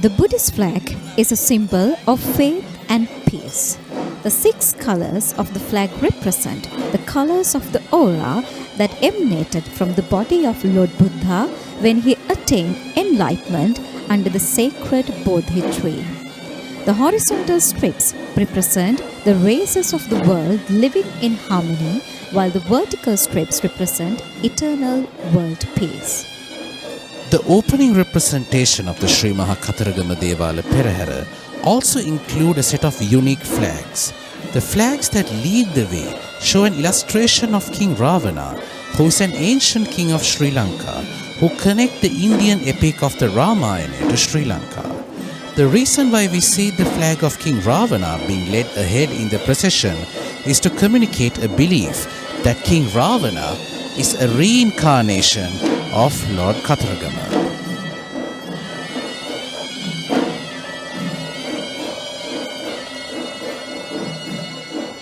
The Buddhist flag is a symbol of faith and peace. The 6 colors of the flag represent the colors of the aura that emanated from the body of Lord Buddha when he attained enlightenment under the sacred Bodhi tree. The horizontal strips represent the races of the world living in harmony, while the vertical strips represent eternal world peace. The opening representation of the Sri Maha Kataragama Esala Perahera also include a set of unique flags. The flags that lead the way show an illustration of King Ravana, who is an ancient king of Sri Lanka, who connect the Indian epic of the Ramayana to Sri Lanka. The reason why we see the flag of King Ravana being led ahead in the procession is to communicate a belief that King Ravana is a reincarnation of Lord Kataragama.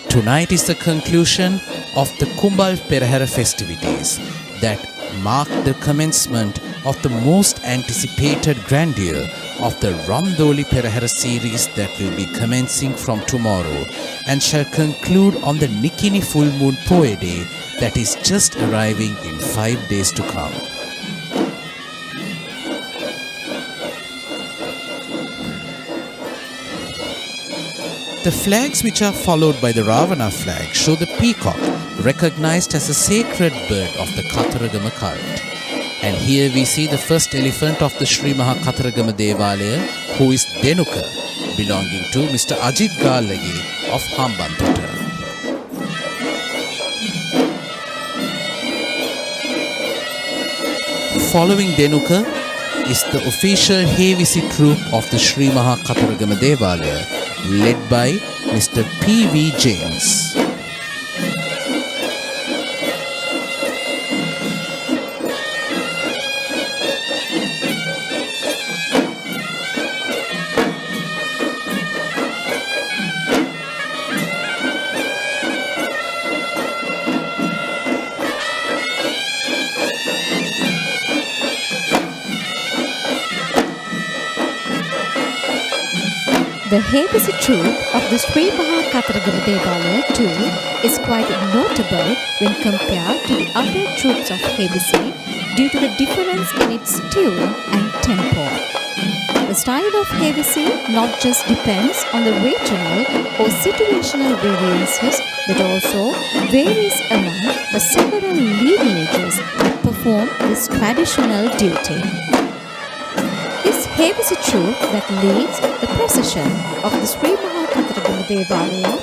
Tonight is the conclusion of the Kumbal Perahera festivities that mark the commencement of the most anticipated grandeur of the Ramdoli Perahera series that will be commencing from tomorrow and shall conclude on the Nikini full moon Poe day that is just arriving in 5 days to come. The flags which are followed by the Ravana flag show the peacock, recognized as a sacred bird of the Kataragama cult. And here we see the first elephant of the Sri Maha Kataragama Devalaya, who is Denuka, belonging to Mr. Ajit Gallage of Hambantota. Following Denuka is the official Hevisi troop of the Sri Maha Kataragama Devalaya, led by Mr. P.V. James. The Hevisi troop of the Sri Maha Kataragama Devalaya too is quite notable when compared to the other troops of Hevisi due to the difference in its tune and tempo. The style of Hevisi not just depends on the regional or situational variances but also varies among the several lineages that perform this traditional duty. This Hevisi troop that leads the procession of the Sri Maha Kataragama Devalaya,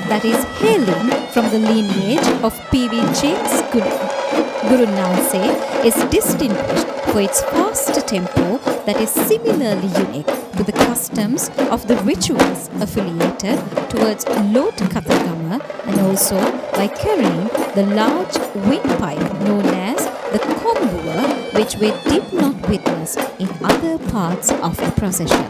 that is hailing from the lineage of P.V. James Guru Nanse, is distinguished for its fast tempo that is similarly unique to the customs of the rituals affiliated towards Lord Kataragama, and also by carrying the large windpipe known as the kombua, which we did not witnessed in other parts of the procession.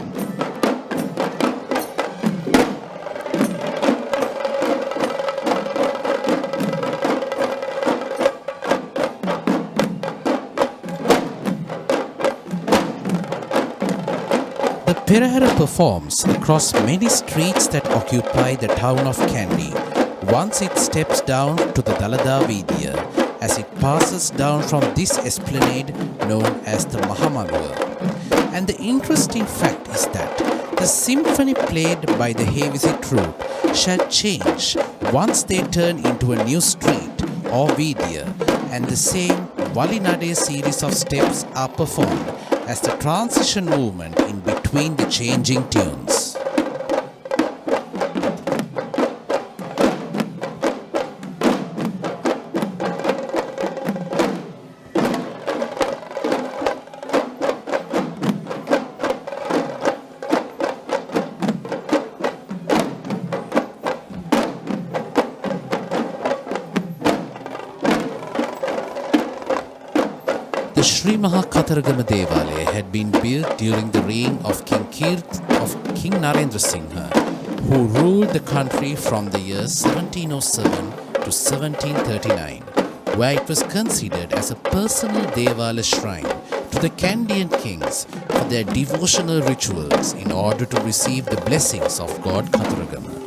The Perahera performs across many streets that occupy the town of Kandy once it steps down to the Dalada Vidya as it passes down from this esplanade known as the Mahamagawa. And the interesting fact is that the symphony played by the Hevisi troupe shall change once they turn into a new street or Vidya, and the same Valinade series of steps are performed as the transition movement in between the changing tunes. The Sri Maha Katharagama Devalaya had been built during the reign of King Narendra Singha, who ruled the country from the years 1707 to 1739, where it was considered as a personal Devala shrine to the Kandian kings for their devotional rituals in order to receive the blessings of God Katharagama.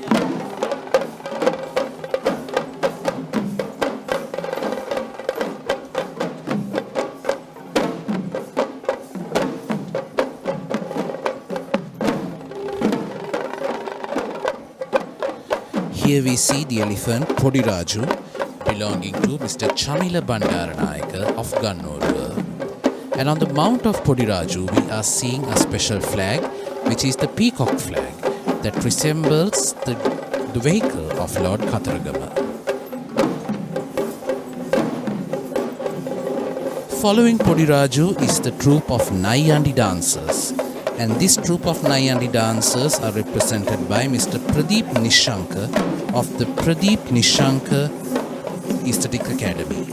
Here we see the elephant Podiraju belonging to Mr. Chamila Bandaranayaka of Gannoru. And on the mount of Podiraju we are seeing a special flag, which is the peacock flag that resembles the vehicle of Lord Katharagama. Following Podiraju is the troupe of Nayandi dancers. And this troupe of Nayandi dancers are represented by Mr. Pradeep Nishanka of the Pradeep Nishanka Aesthetic Academy.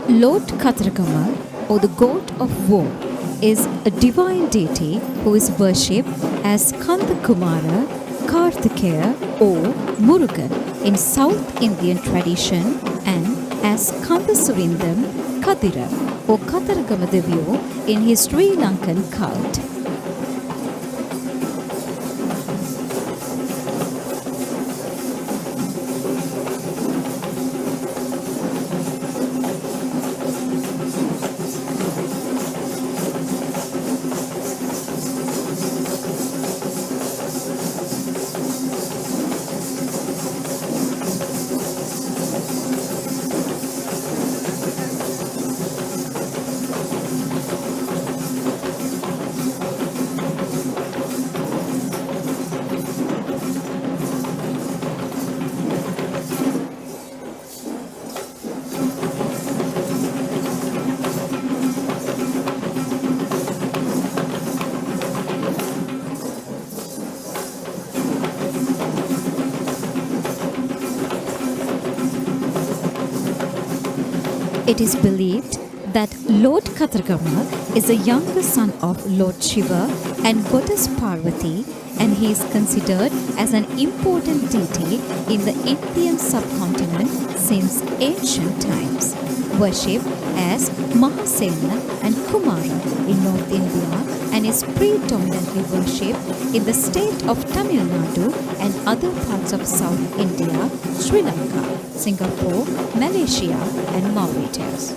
Lord Katharagama, or the god of war, is a divine deity who is worshipped as Kanda Kumara, Karthikeya or Murugan in South Indian tradition, and as Kanda Suvindam, Kadira or Katharagama Devyo in his Sri Lankan cult. It is believed that Lord Katharagama is a younger son of Lord Shiva and Goddess Parvati, and he is considered as an important deity in the Indian subcontinent since ancient times. Worshipped as Mahasena and Kumara in North India, and is predominantly worshipped in the state of Tamil Nadu and other parts of South India, Sri Lanka, Singapore, Malaysia and Mauritius.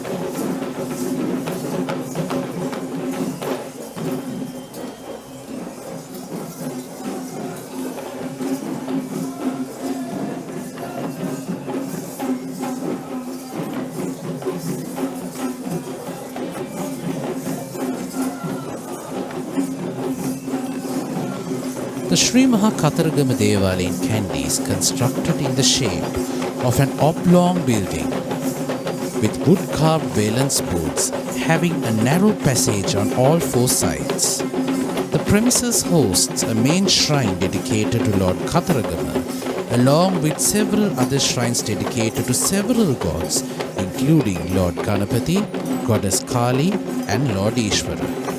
The Sri Maha Katharagama Devalaya in Kandy is constructed in the shape of an oblong building with wood-carved valance booths having a narrow passage on all four sides. The premises hosts a main shrine dedicated to Lord Katharagama, along with several other shrines dedicated to several gods, including Lord Ganapati, Goddess Kali, and Lord Ishvara.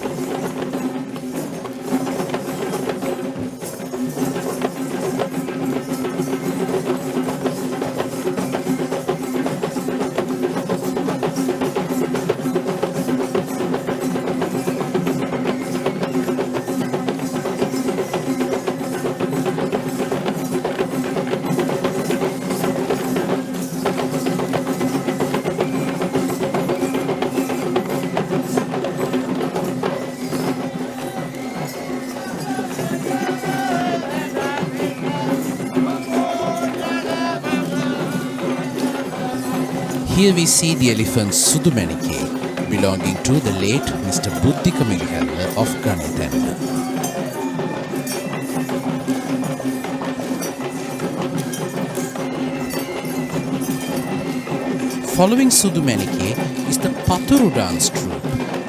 Here we see the elephant Sudumanike, belonging to the late Mr. Buddhika Milihalla of Ganathanna. Following Sudumanike is the Paturu dance troupe,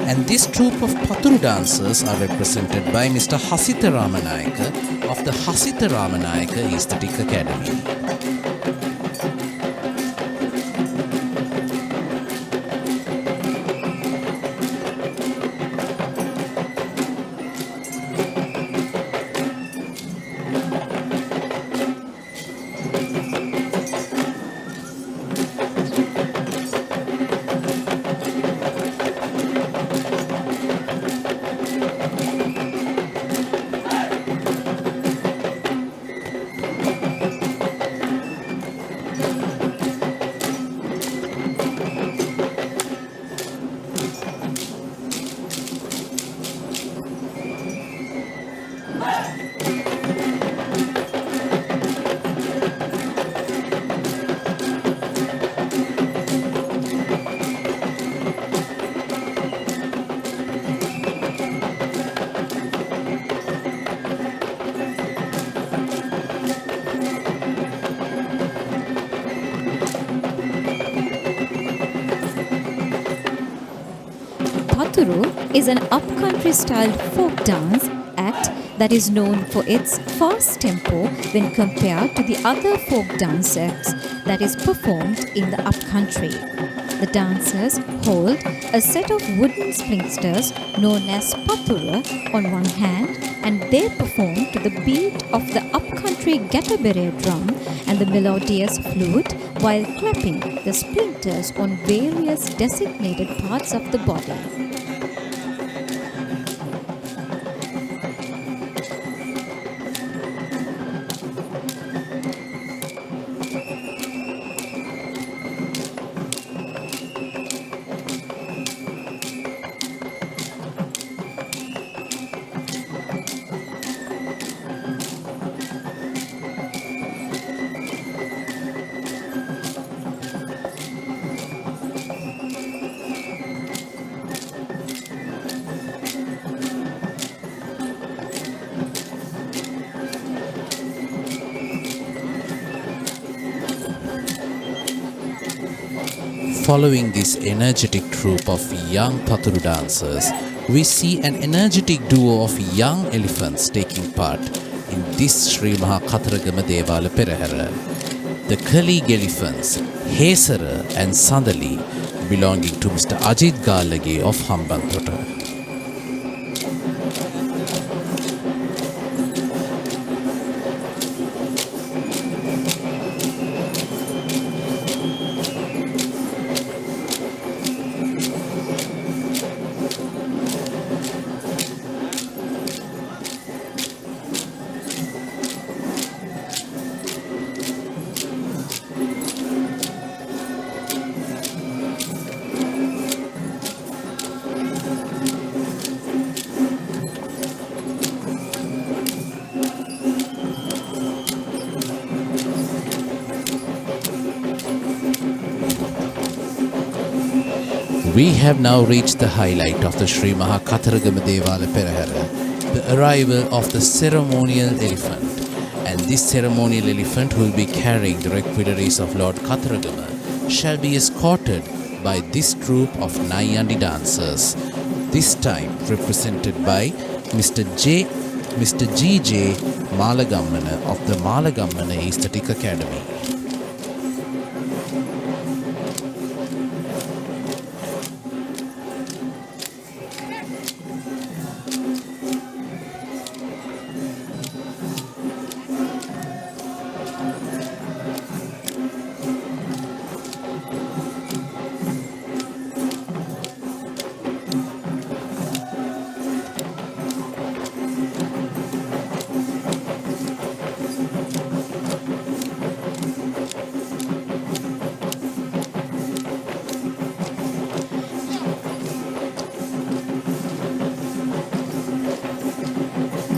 and this troupe of Paturu dancers are represented by Mr. Hasitha Ramanayaka of the Hasitha Ramanayaka Aesthetic Academy. Paturu is an upcountry styled folk dance act that is known for its fast tempo when compared to the other folk dance acts that is performed in the upcountry. The dancers hold a set of wooden splinters known as patura on one hand, and they perform to the beat of the upcountry gatabere drum and the melodious flute while clapping the splinters on various designated parts of the body. Following this energetic troupe of young Paturu dancers, we see an energetic duo of young elephants taking part in this Sri Maha Katharagama Esala Perahera. The colleague elephants, Hesara and Sandali, belonging to Mr. Ajit Galage of Hambantota. We have now reached the highlight of the Sri Maha Katharagama Esala Perahera, the arrival of the ceremonial elephant. And this ceremonial elephant will be carrying the requiraries of Lord Katharagama, shall be escorted by this troupe of Nayandi dancers, this time represented by Mr. G.J. Malagammana of the Malagammana Aesthetic Academy.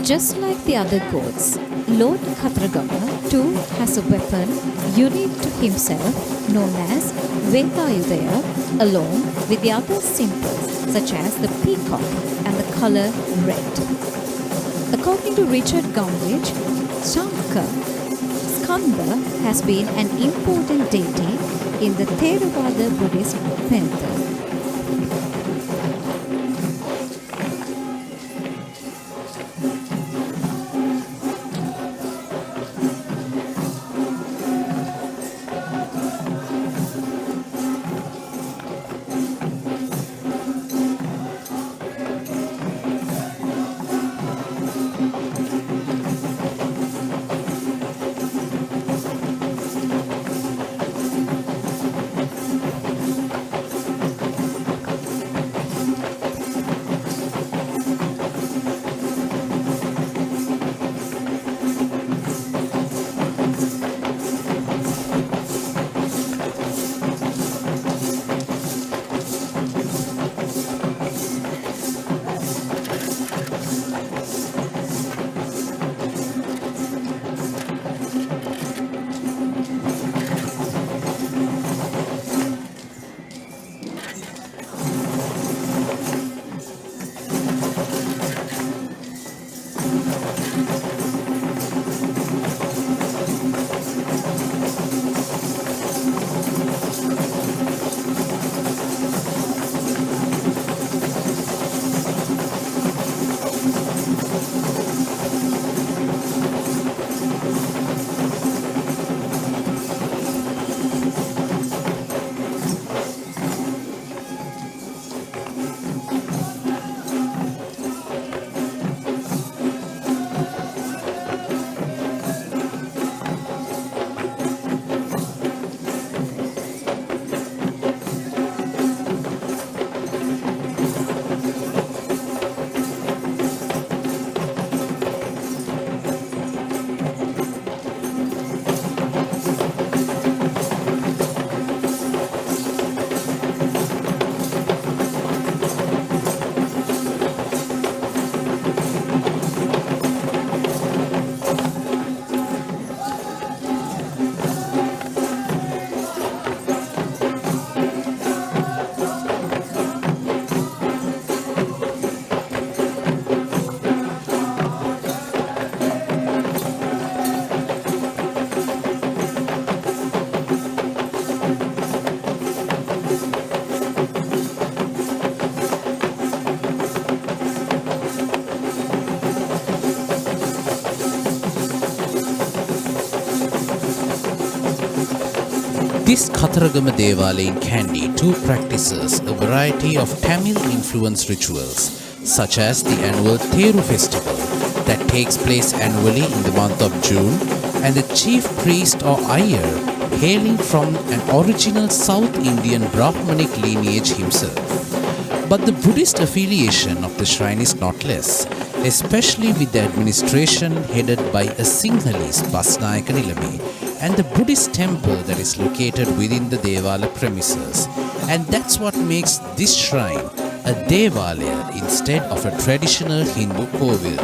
Just like the other gods, Lord Khatragama too has a weapon unique to himself known as Vedayudaya, along with the other symbols such as the peacock and the color red. According to Richard Gumrich, Skanda has been an important deity in the Theravada Buddhist pantheon. This Katharagama Devala in Kandy too practices a variety of Tamil-influenced rituals, such as the annual Theru festival that takes place annually in the month of June, and the chief priest or Iyer hailing from an original South Indian Brahmanic lineage himself. But the Buddhist affiliation of the shrine is not less, especially with the administration headed by a Sinhalese Basnayaka Nilame, and the Buddhist temple that is located within the Devala premises. And that's what makes this shrine a Devalaya instead of a traditional Hindu kovil.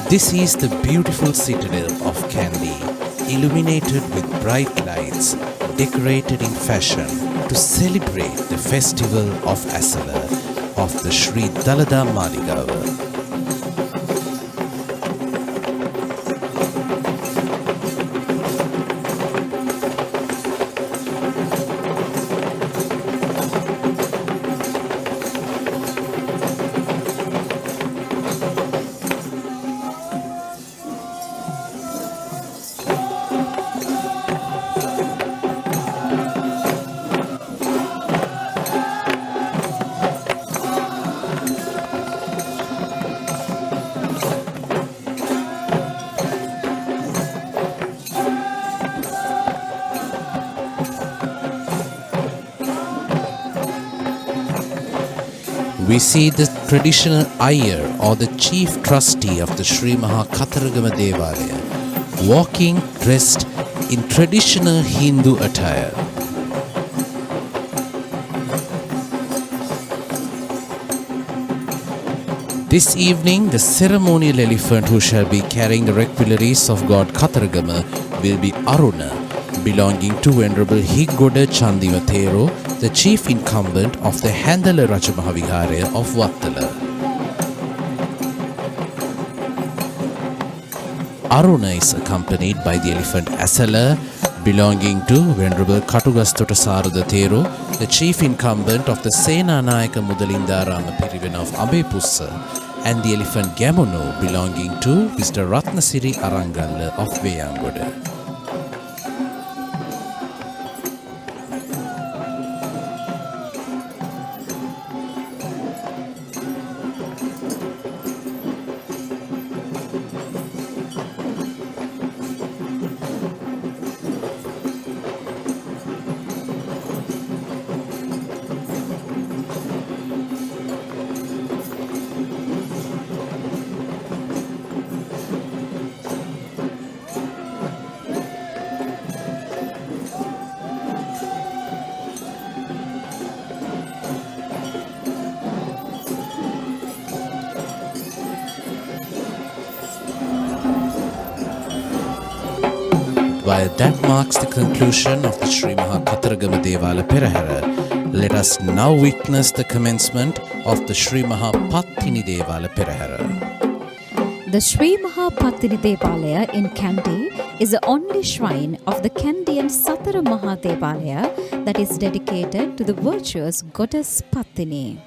This is the beautiful citadel of Kandy, illuminated with bright lights, decorated in fashion to celebrate the festival of Esala of the Sri Dalada Maligawa. We see the traditional Iyer or the chief trustee of the Sri Maha Katharagama Devalaya walking dressed in traditional Hindu attire. This evening, the ceremonial elephant who shall be carrying the requelaries of God Katharagama will be Aruna, belonging to Venerable Higgoda Chandima Thero, the chief incumbent of the Handala Rajamahaviharaya of Vattala. Aruna is accompanied by the elephant Esala, belonging to Venerable Katugastota Sarada Thero, the chief incumbent of the Senanayaka Mudalindarama Piriven of Ambepussa, and the elephant Gamono, belonging to Mr. Ratnasiri Arangalla of Veyangoda. While that marks the conclusion of the Sri Maha Katharagama Esala Perahera, let us now witness the commencement of the Sri Maha Pattini Esala Perahera. The Sri Maha Pattini Devalaya in Kandy is the only shrine of the Kandian Satara Maha Devalaya that is dedicated to the virtuous goddess Pattini.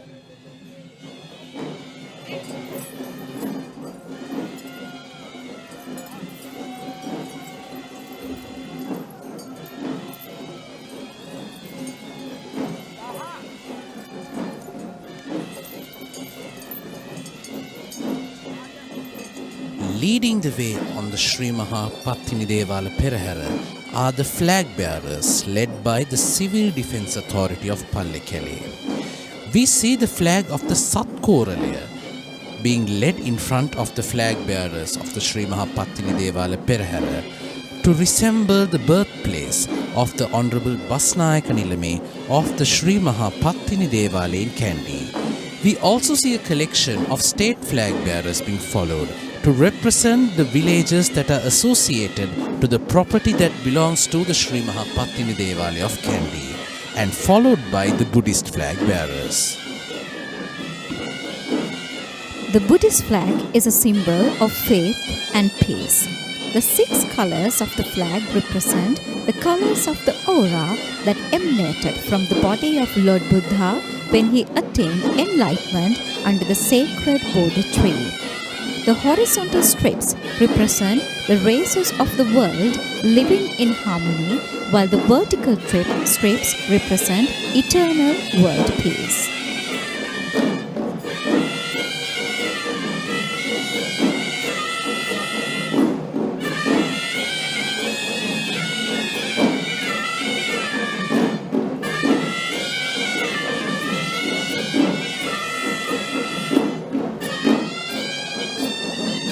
Leading the way on the Sri Maha Pattini Esala Perahera are the flag bearers led by the Civil Defence Authority of Pallekele. We see the flag of the Satkoralaya being led in front of the flag bearers of the Sri Maha Pattini Esala Perahera to resemble the birthplace of the Honourable Basnayaka Nilame of the Sri Maha Pattini Esala in Kandy. We also see a collection of state flag bearers being followed to represent the villages that are associated to the property that belongs to the Sri Maha Pattini Esala of Kandy, and followed by the Buddhist flag bearers. The Buddhist flag is a symbol of faith and peace. The 6 colors of the flag represent the colors of the aura that emanated from the body of Lord Buddha when he attained enlightenment under the sacred Bodhi tree. The horizontal strips represent the races of the world living in harmony, while the vertical strips represent eternal world peace.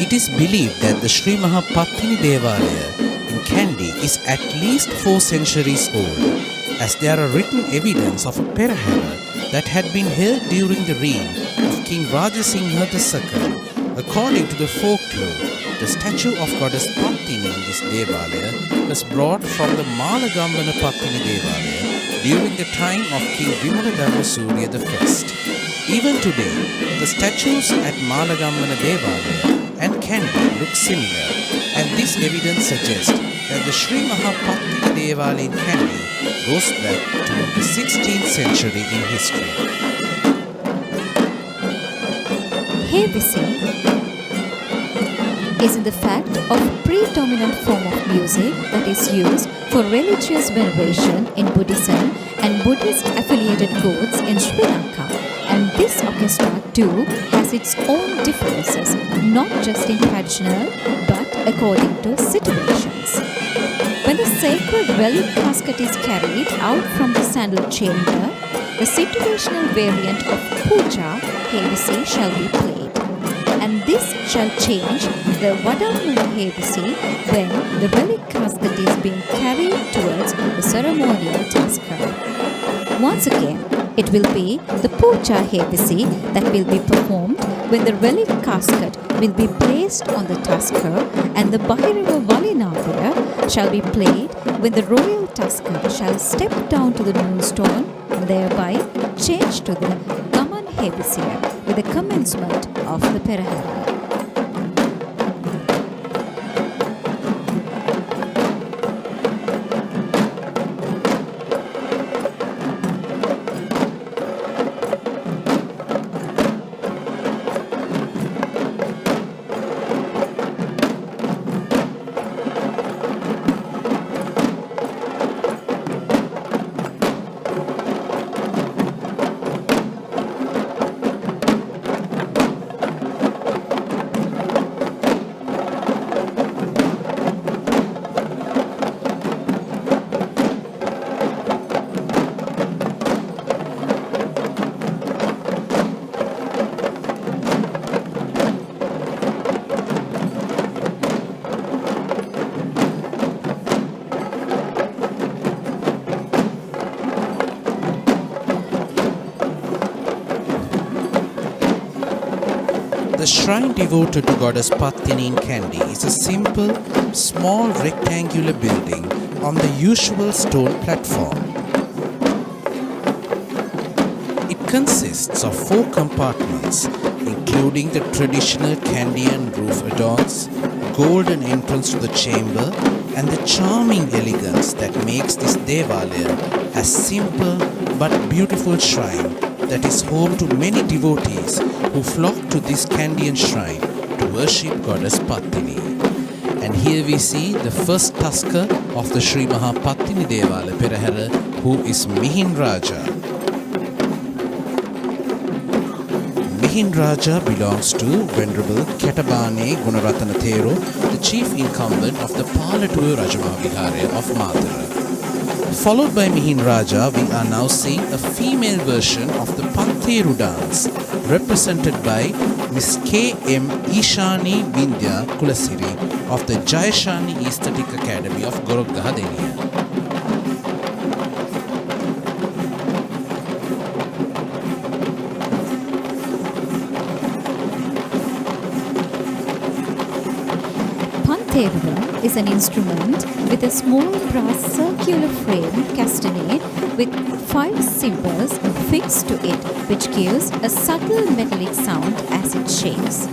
It is believed that the Sri Maha Pattini Devalaya in Kandy is at least 4 centuries old, as there are written evidence of a Perahera that had been held during the reign of King Rajasingha II. According to the folklore, The statue of goddess Pattini in this Devalaya was brought from the Maligawa Pattini Devalaya during the time of King Vimaladharma Surya I. Even today, the statues at Maligawa Devalaya and Kandy look similar, and this evidence suggests that the Sri Mahapattini Devalaya in Kandy goes back to the 16th century in history. Hebisi is in the fact of predominant form of music that is used for religious veneration in Buddhism and Buddhist affiliated gods in Sri Lanka. And this orchestra too has its own differences, not just in traditional but according to situations. When the sacred relic casket is carried out from the sandal chamber, the situational variant of puja Hebisi shall be played. And this shall change the Vadamuna Hebisi when the relic casket is being carried towards the ceremonial tasker. Once again, it will be the puja Hebisi that will be performed when the relic casket will be placed on the tasker, and the Bhairava Valinavaya shall be played when the royal tasker shall step down to the moonstone and thereby change to the Gaman Hebisi with the commencement of the Perahera. The shrine devoted to goddess Pattini in Kandy is a simple, small rectangular building on the usual stone platform. It consists of 4 compartments, including the traditional Kandian roof adorns, golden entrance to the chamber, and the charming elegance that makes this Devalaya a simple but beautiful shrine that is home to many devotees who flock to this Kandian shrine to worship goddess Pattini. And here we see the first tasker of the Sri Mahapattini Esala Perahera, who is Mihin Raja. Mihin Raja belongs to Venerable Katabane Gunaratana Thero, the chief incumbent of the Palatuya Rajamavihara of Madhura. Followed by Mihin Raja, we are now seeing a female version of the Pantheru dance, represented by Miss K.M. Ishani Vindya Kulasiri of the Jayashani Aesthetic Academy of Goroggaha, Deniya. Pantheru is an instrument with a small brass circular frame castanet with 5 cymbals fixed to it, which gives a subtle metallic sound as it shakes.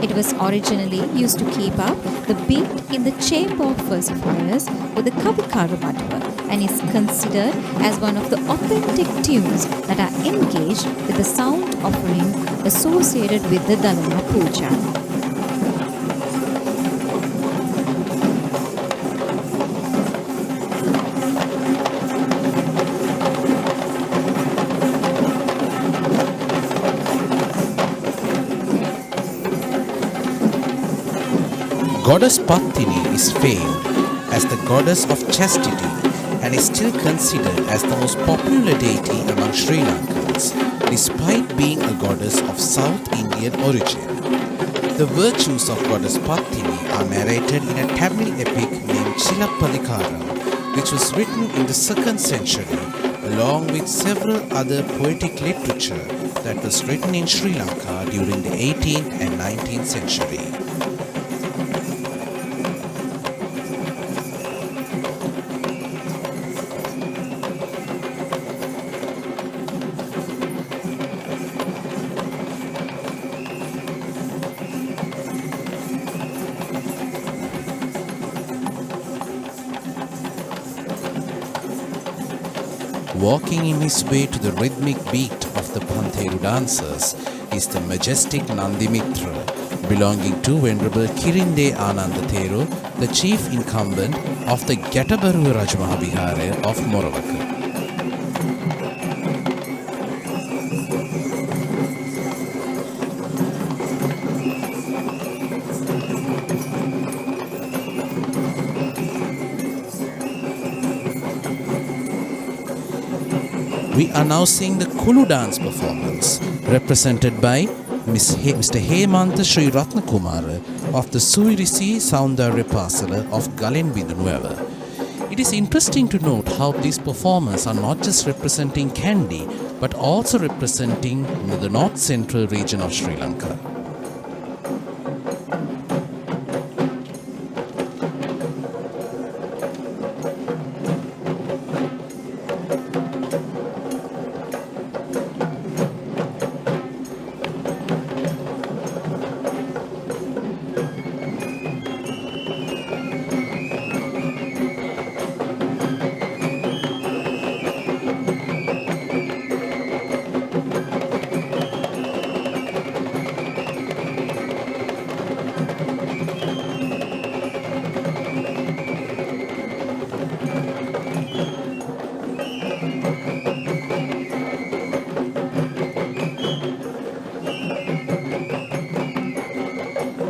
It was originally used to keep up the beat in the chamber of versifiers with the Kavikara Madhva, and is considered as one of the authentic tunes that are engaged with the sound offering associated with the Dalada Puja. Goddess Pattini is famed as the goddess of chastity and is still considered as the most popular deity among Sri Lankans, despite being a goddess of South Indian origin. The virtues of goddess Pattini are narrated in a Tamil epic named Chilappadikaram, which was written in the 2nd century, along with several other poetic literature that was written in Sri Lanka during the 18th and 19th century. walking in his way to the rhythmic beat of the Pantheru dancers is the majestic Nandimitra, belonging to Venerable Kirinde Ananda Theru, the chief incumbent of the Gatabaruwa Rajamaha Vihara of Morawaka. We are now seeing the Kulu dance performance, represented by Mr. Hemanta Sri Ratnakumara of the Suirisi Soundarya Pasala of Galen Vidanueva. It is interesting to note how these performers are not just representing Kandy, but also representing the north central region of Sri Lanka.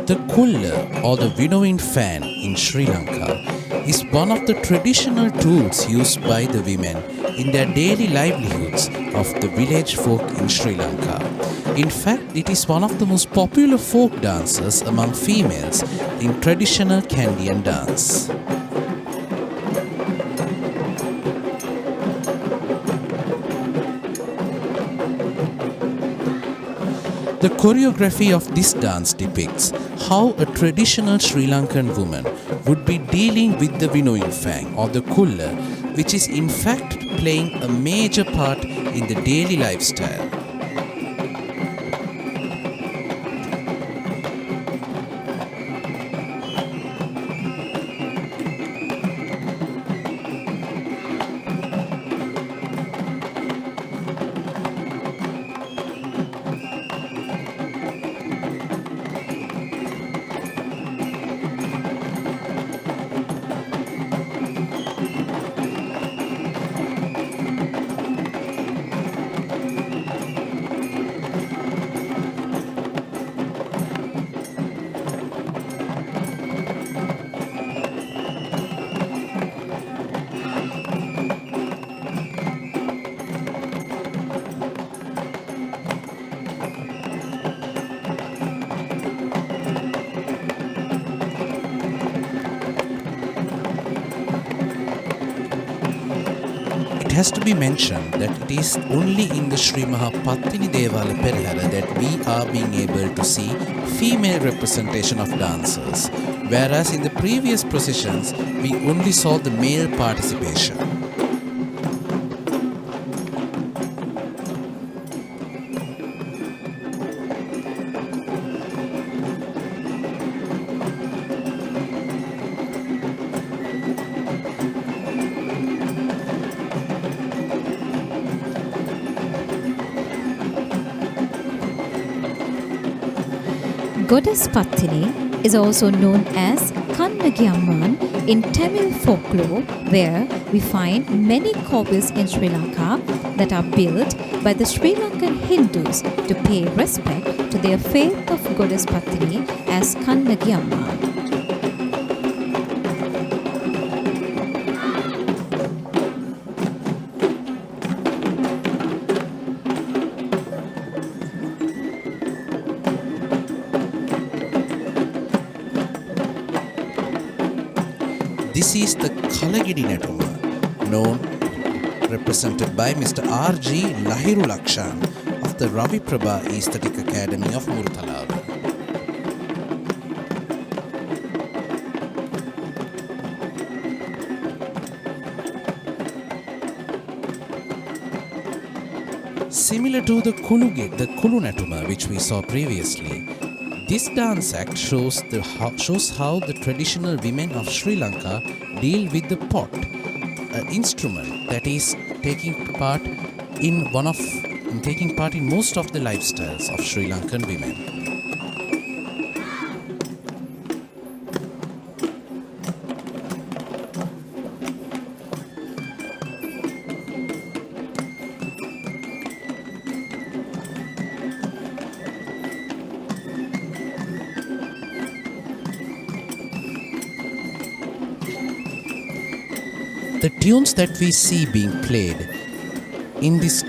The kulla or the winnowing fan in Sri Lanka is one of the traditional tools used by the women in their daily livelihoods of the village folk in Sri Lanka. In fact, it is one of the most popular folk dances among females in traditional Kandian dance. The choreography of this dance depicts how a traditional Sri Lankan woman would be dealing with the winnowing fang or the kulla, which is in fact playing a major part in the daily lifestyle. It has to be mentioned that it is only in the Sri Mahapattini Esala Perahera that we are being able to see female representation of dancers, whereas in the previous processions we only saw the male participation. Goddess Pattini is also known as Kannagiyamman in Tamil folklore, where we find many couples in Sri Lanka that are built by the Sri Lankan Hindus to pay respect to their faith of Goddess Pattini as Kannagiyamman. This is the Kalagidi Netuma, known represented by Mr. R.G. Lahiru Lakshan of the Ravi Prabha Aesthetic Academy of Murthalava. Similar to the Kulu Netuma which we saw previously, this dance act shows how the traditional women of Sri Lanka deal with the pot, an instrument that is taking part in most of the lifestyles of Sri Lankan women. The tunes that we see being played in this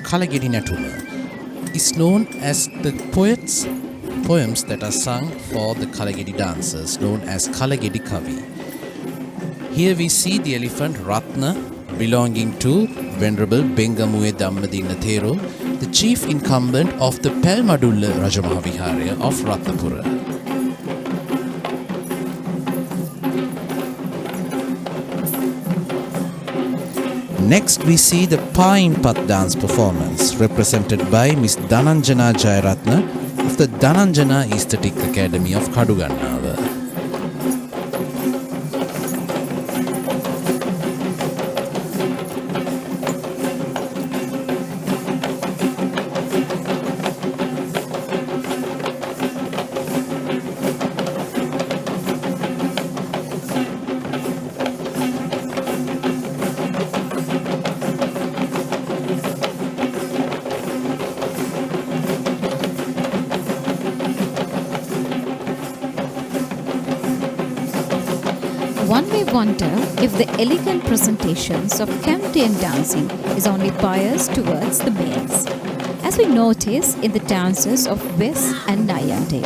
Kalagedi Natuma is known as the poems that are sung for the Kalagedi dancers, known as Kalagedi Kavi. Here we see the elephant Ratna belonging to Venerable Bengamuwe Dhammadinna Thero, the chief incumbent of the Pelmadulla Rajamahaviharaya of Ratnapura. Next, we see the Pine Path dance performance represented by Miss Dhananjana Jayaratna of the Dhananjana Aesthetic Academy of Kadugannawa. One may wonder if the elegant presentations of Kandian dancing is only biased towards the males, as we notice in the dances of Wes and Nayande.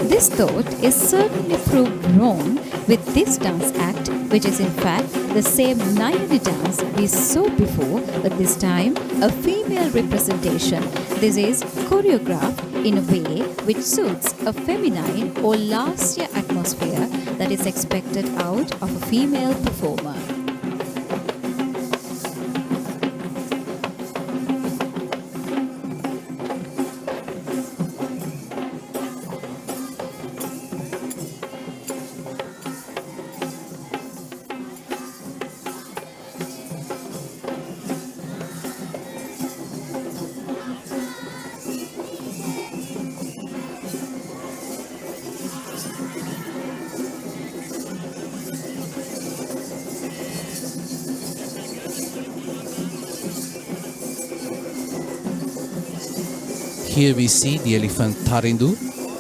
This thought is certainly proved wrong with this dance act, which is in fact the same Nayande dance we saw before, but this time a female representation. This is choreographed in a way which suits a feminine or lascivious atmosphere that is expected out of a female performer. Here we see the elephant Tarindu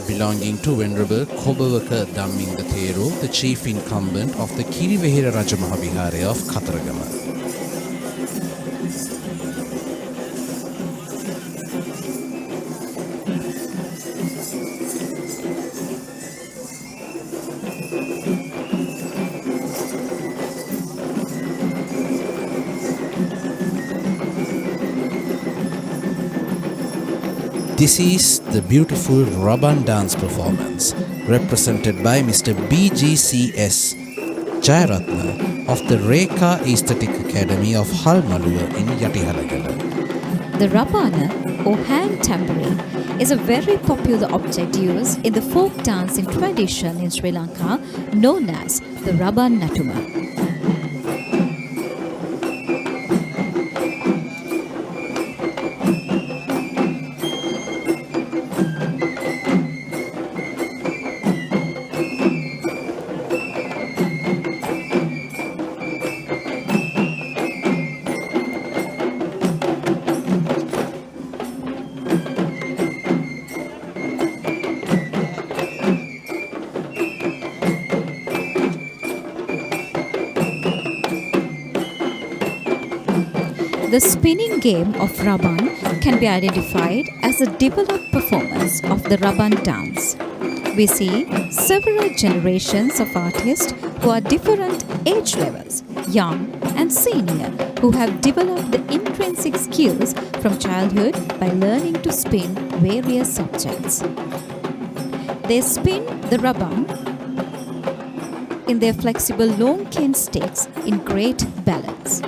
belonging to Venerable Kobawaka Dhamminda Thero, the chief incumbent of the Kirivehera Rajamahaviharaya of Kataragama. This is the beautiful Raban dance performance represented by Mr. BGCS Jayaratna of the Rekha Aesthetic Academy of Halmaluwa in Yatihalagala. The Rabana or hand tambourine is a very popular object used in the folk dancing tradition in Sri Lanka known as the Raban Natuma. The spinning game of Raban can be identified as a developed performance of the Raban dance. We see several generations of artists who are different age levels, young and senior, who have developed the intrinsic skills from childhood by learning to spin various subjects. They spin the Raban in their flexible long cane sticks in great balance.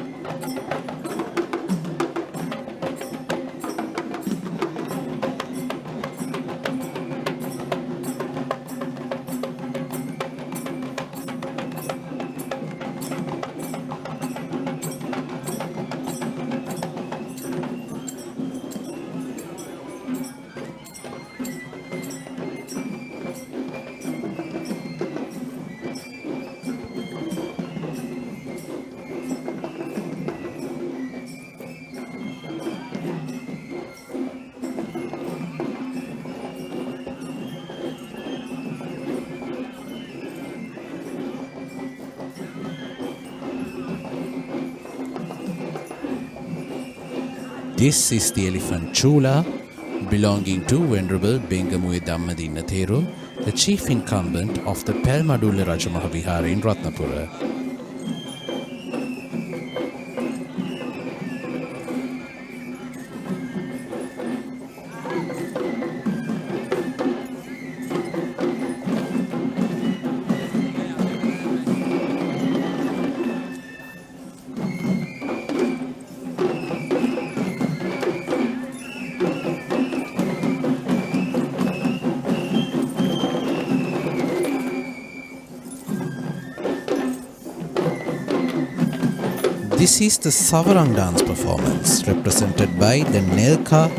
This is the elephant Chula, belonging to Venerable Bengamuwe Dhammadinna Theru, the chief incumbent of the Pelmadulla Rajamaha Vihara in Ratnapura. This is the Savarang dance performance represented by the Nelka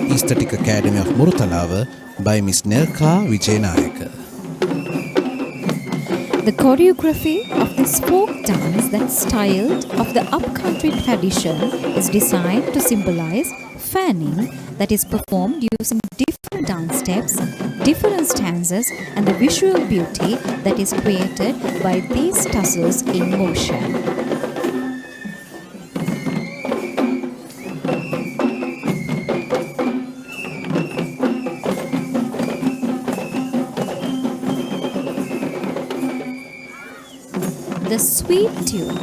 Aesthetic Academy of Murutalawa by Miss Nelka Vijayanayaka. The choreography of this folk dance that's styled of the upcountry tradition is designed to symbolize fanning that is performed using different dance steps, different stanzas and the visual beauty that is created by these tassels in motion. The sweet tune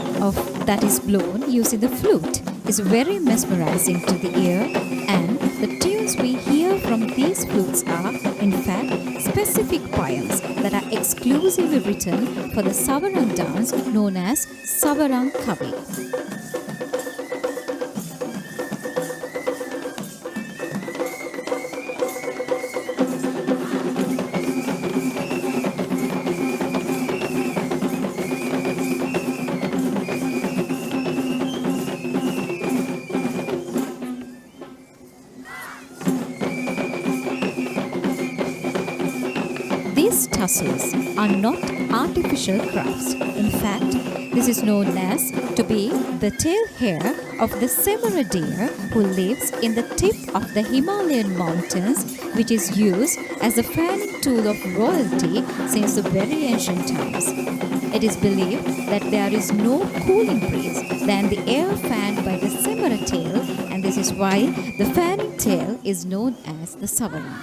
that is blown using the flute is very mesmerizing to the ear, and the tunes we hear from these flutes are, in fact, specific poems that are exclusively written for the Savarang dance known as Savarang Kavi. These tassels are not artificial crafts. In fact, this is known as to be the tail hair of the Semara deer who lives in the tip of the Himalayan mountains, which is used as a fanning tool of royalty since the very ancient times. It is believed that there is no cooling breeze than the air fanned by the Semara tail, and this is why the fanning tail is known as the Savarang.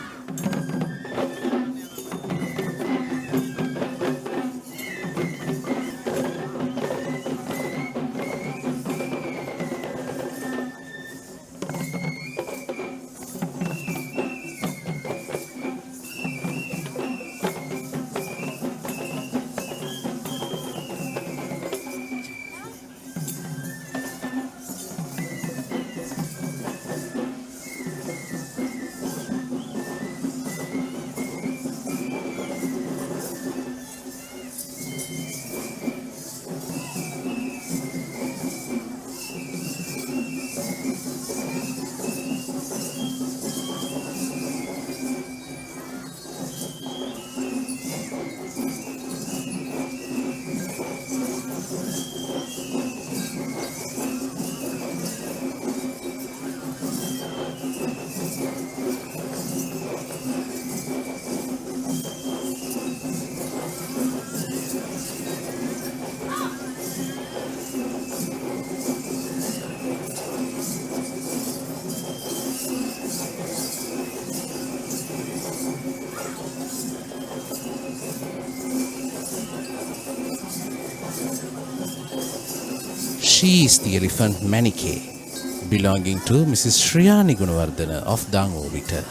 She is the elephant Manike, belonging to Mrs. Shriyani Gunawardena of Mobitel.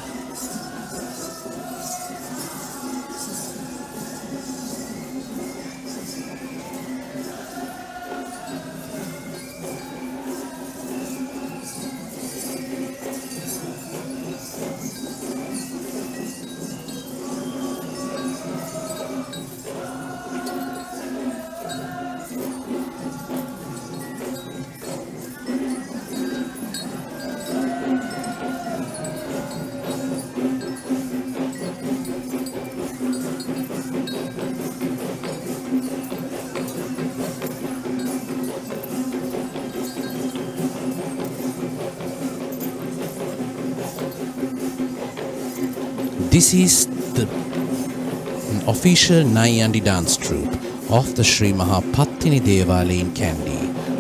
This is the official Nayandi dance troupe of the Sri Maha Pattini Devale in Kandy,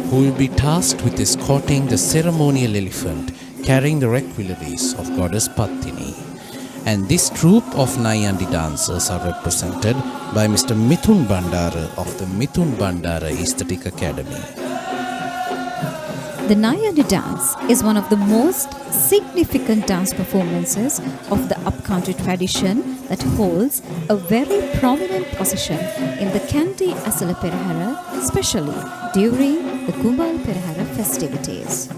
who will be tasked with escorting the ceremonial elephant carrying the requilleries of goddess Pattini. And this troupe of Nayandi dancers are represented by Mr. Mithun Bandara of the Mithun Bandara Aesthetic Academy. The Nayandi dance is one of the most significant dance performances of the upcountry tradition that holds a very prominent position in the Kandy Esala Perahera, especially during the Kumbal Perahera festivities.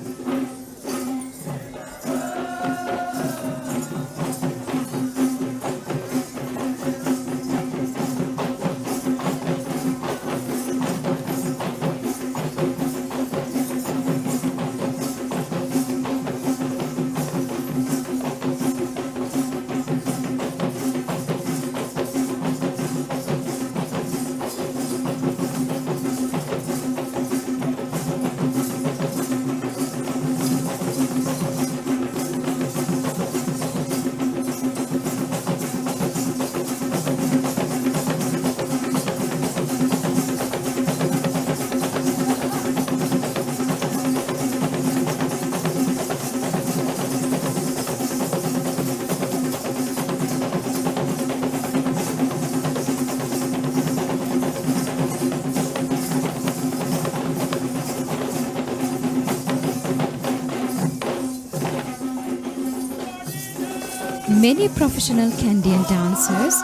Many professional Kandian dancers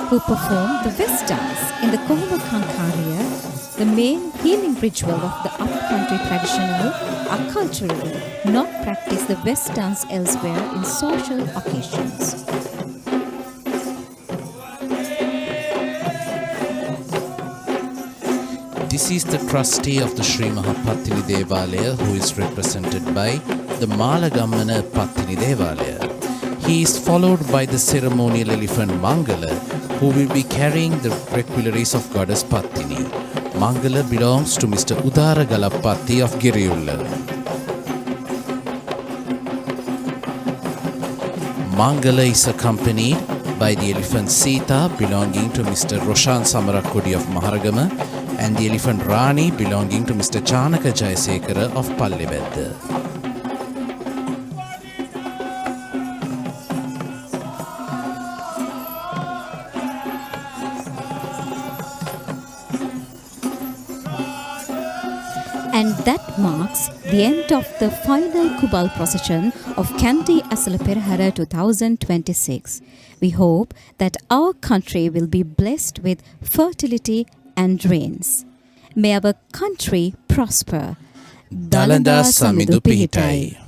who perform the West dance in the Kohima Kankaria, the main healing ritual of the upcountry traditional, are culturally not practice the West dance elsewhere in social occasions. This is the trustee of the Sri Mahapattini Devalaya, who is represented by the Maligawa Pattini Devalaya. He is followed by the ceremonial elephant Mangala, who will be carrying the requilleries of goddess Pattini. Mangala belongs to Mr. Udara Galapatti of Giriyulla. Mangala is accompanied by the elephant Sita belonging to Mr. Roshan Samarakudi of Maharagama and the elephant Rani belonging to Mr. Chanaka Jayasekara of Pallebedda. And that marks the end of the final Kumbal procession of Kandy Esala Perahera 2026. We hope that our country will be blessed with fertility and rains. May our country prosper. Dalada Samidu Pihitai.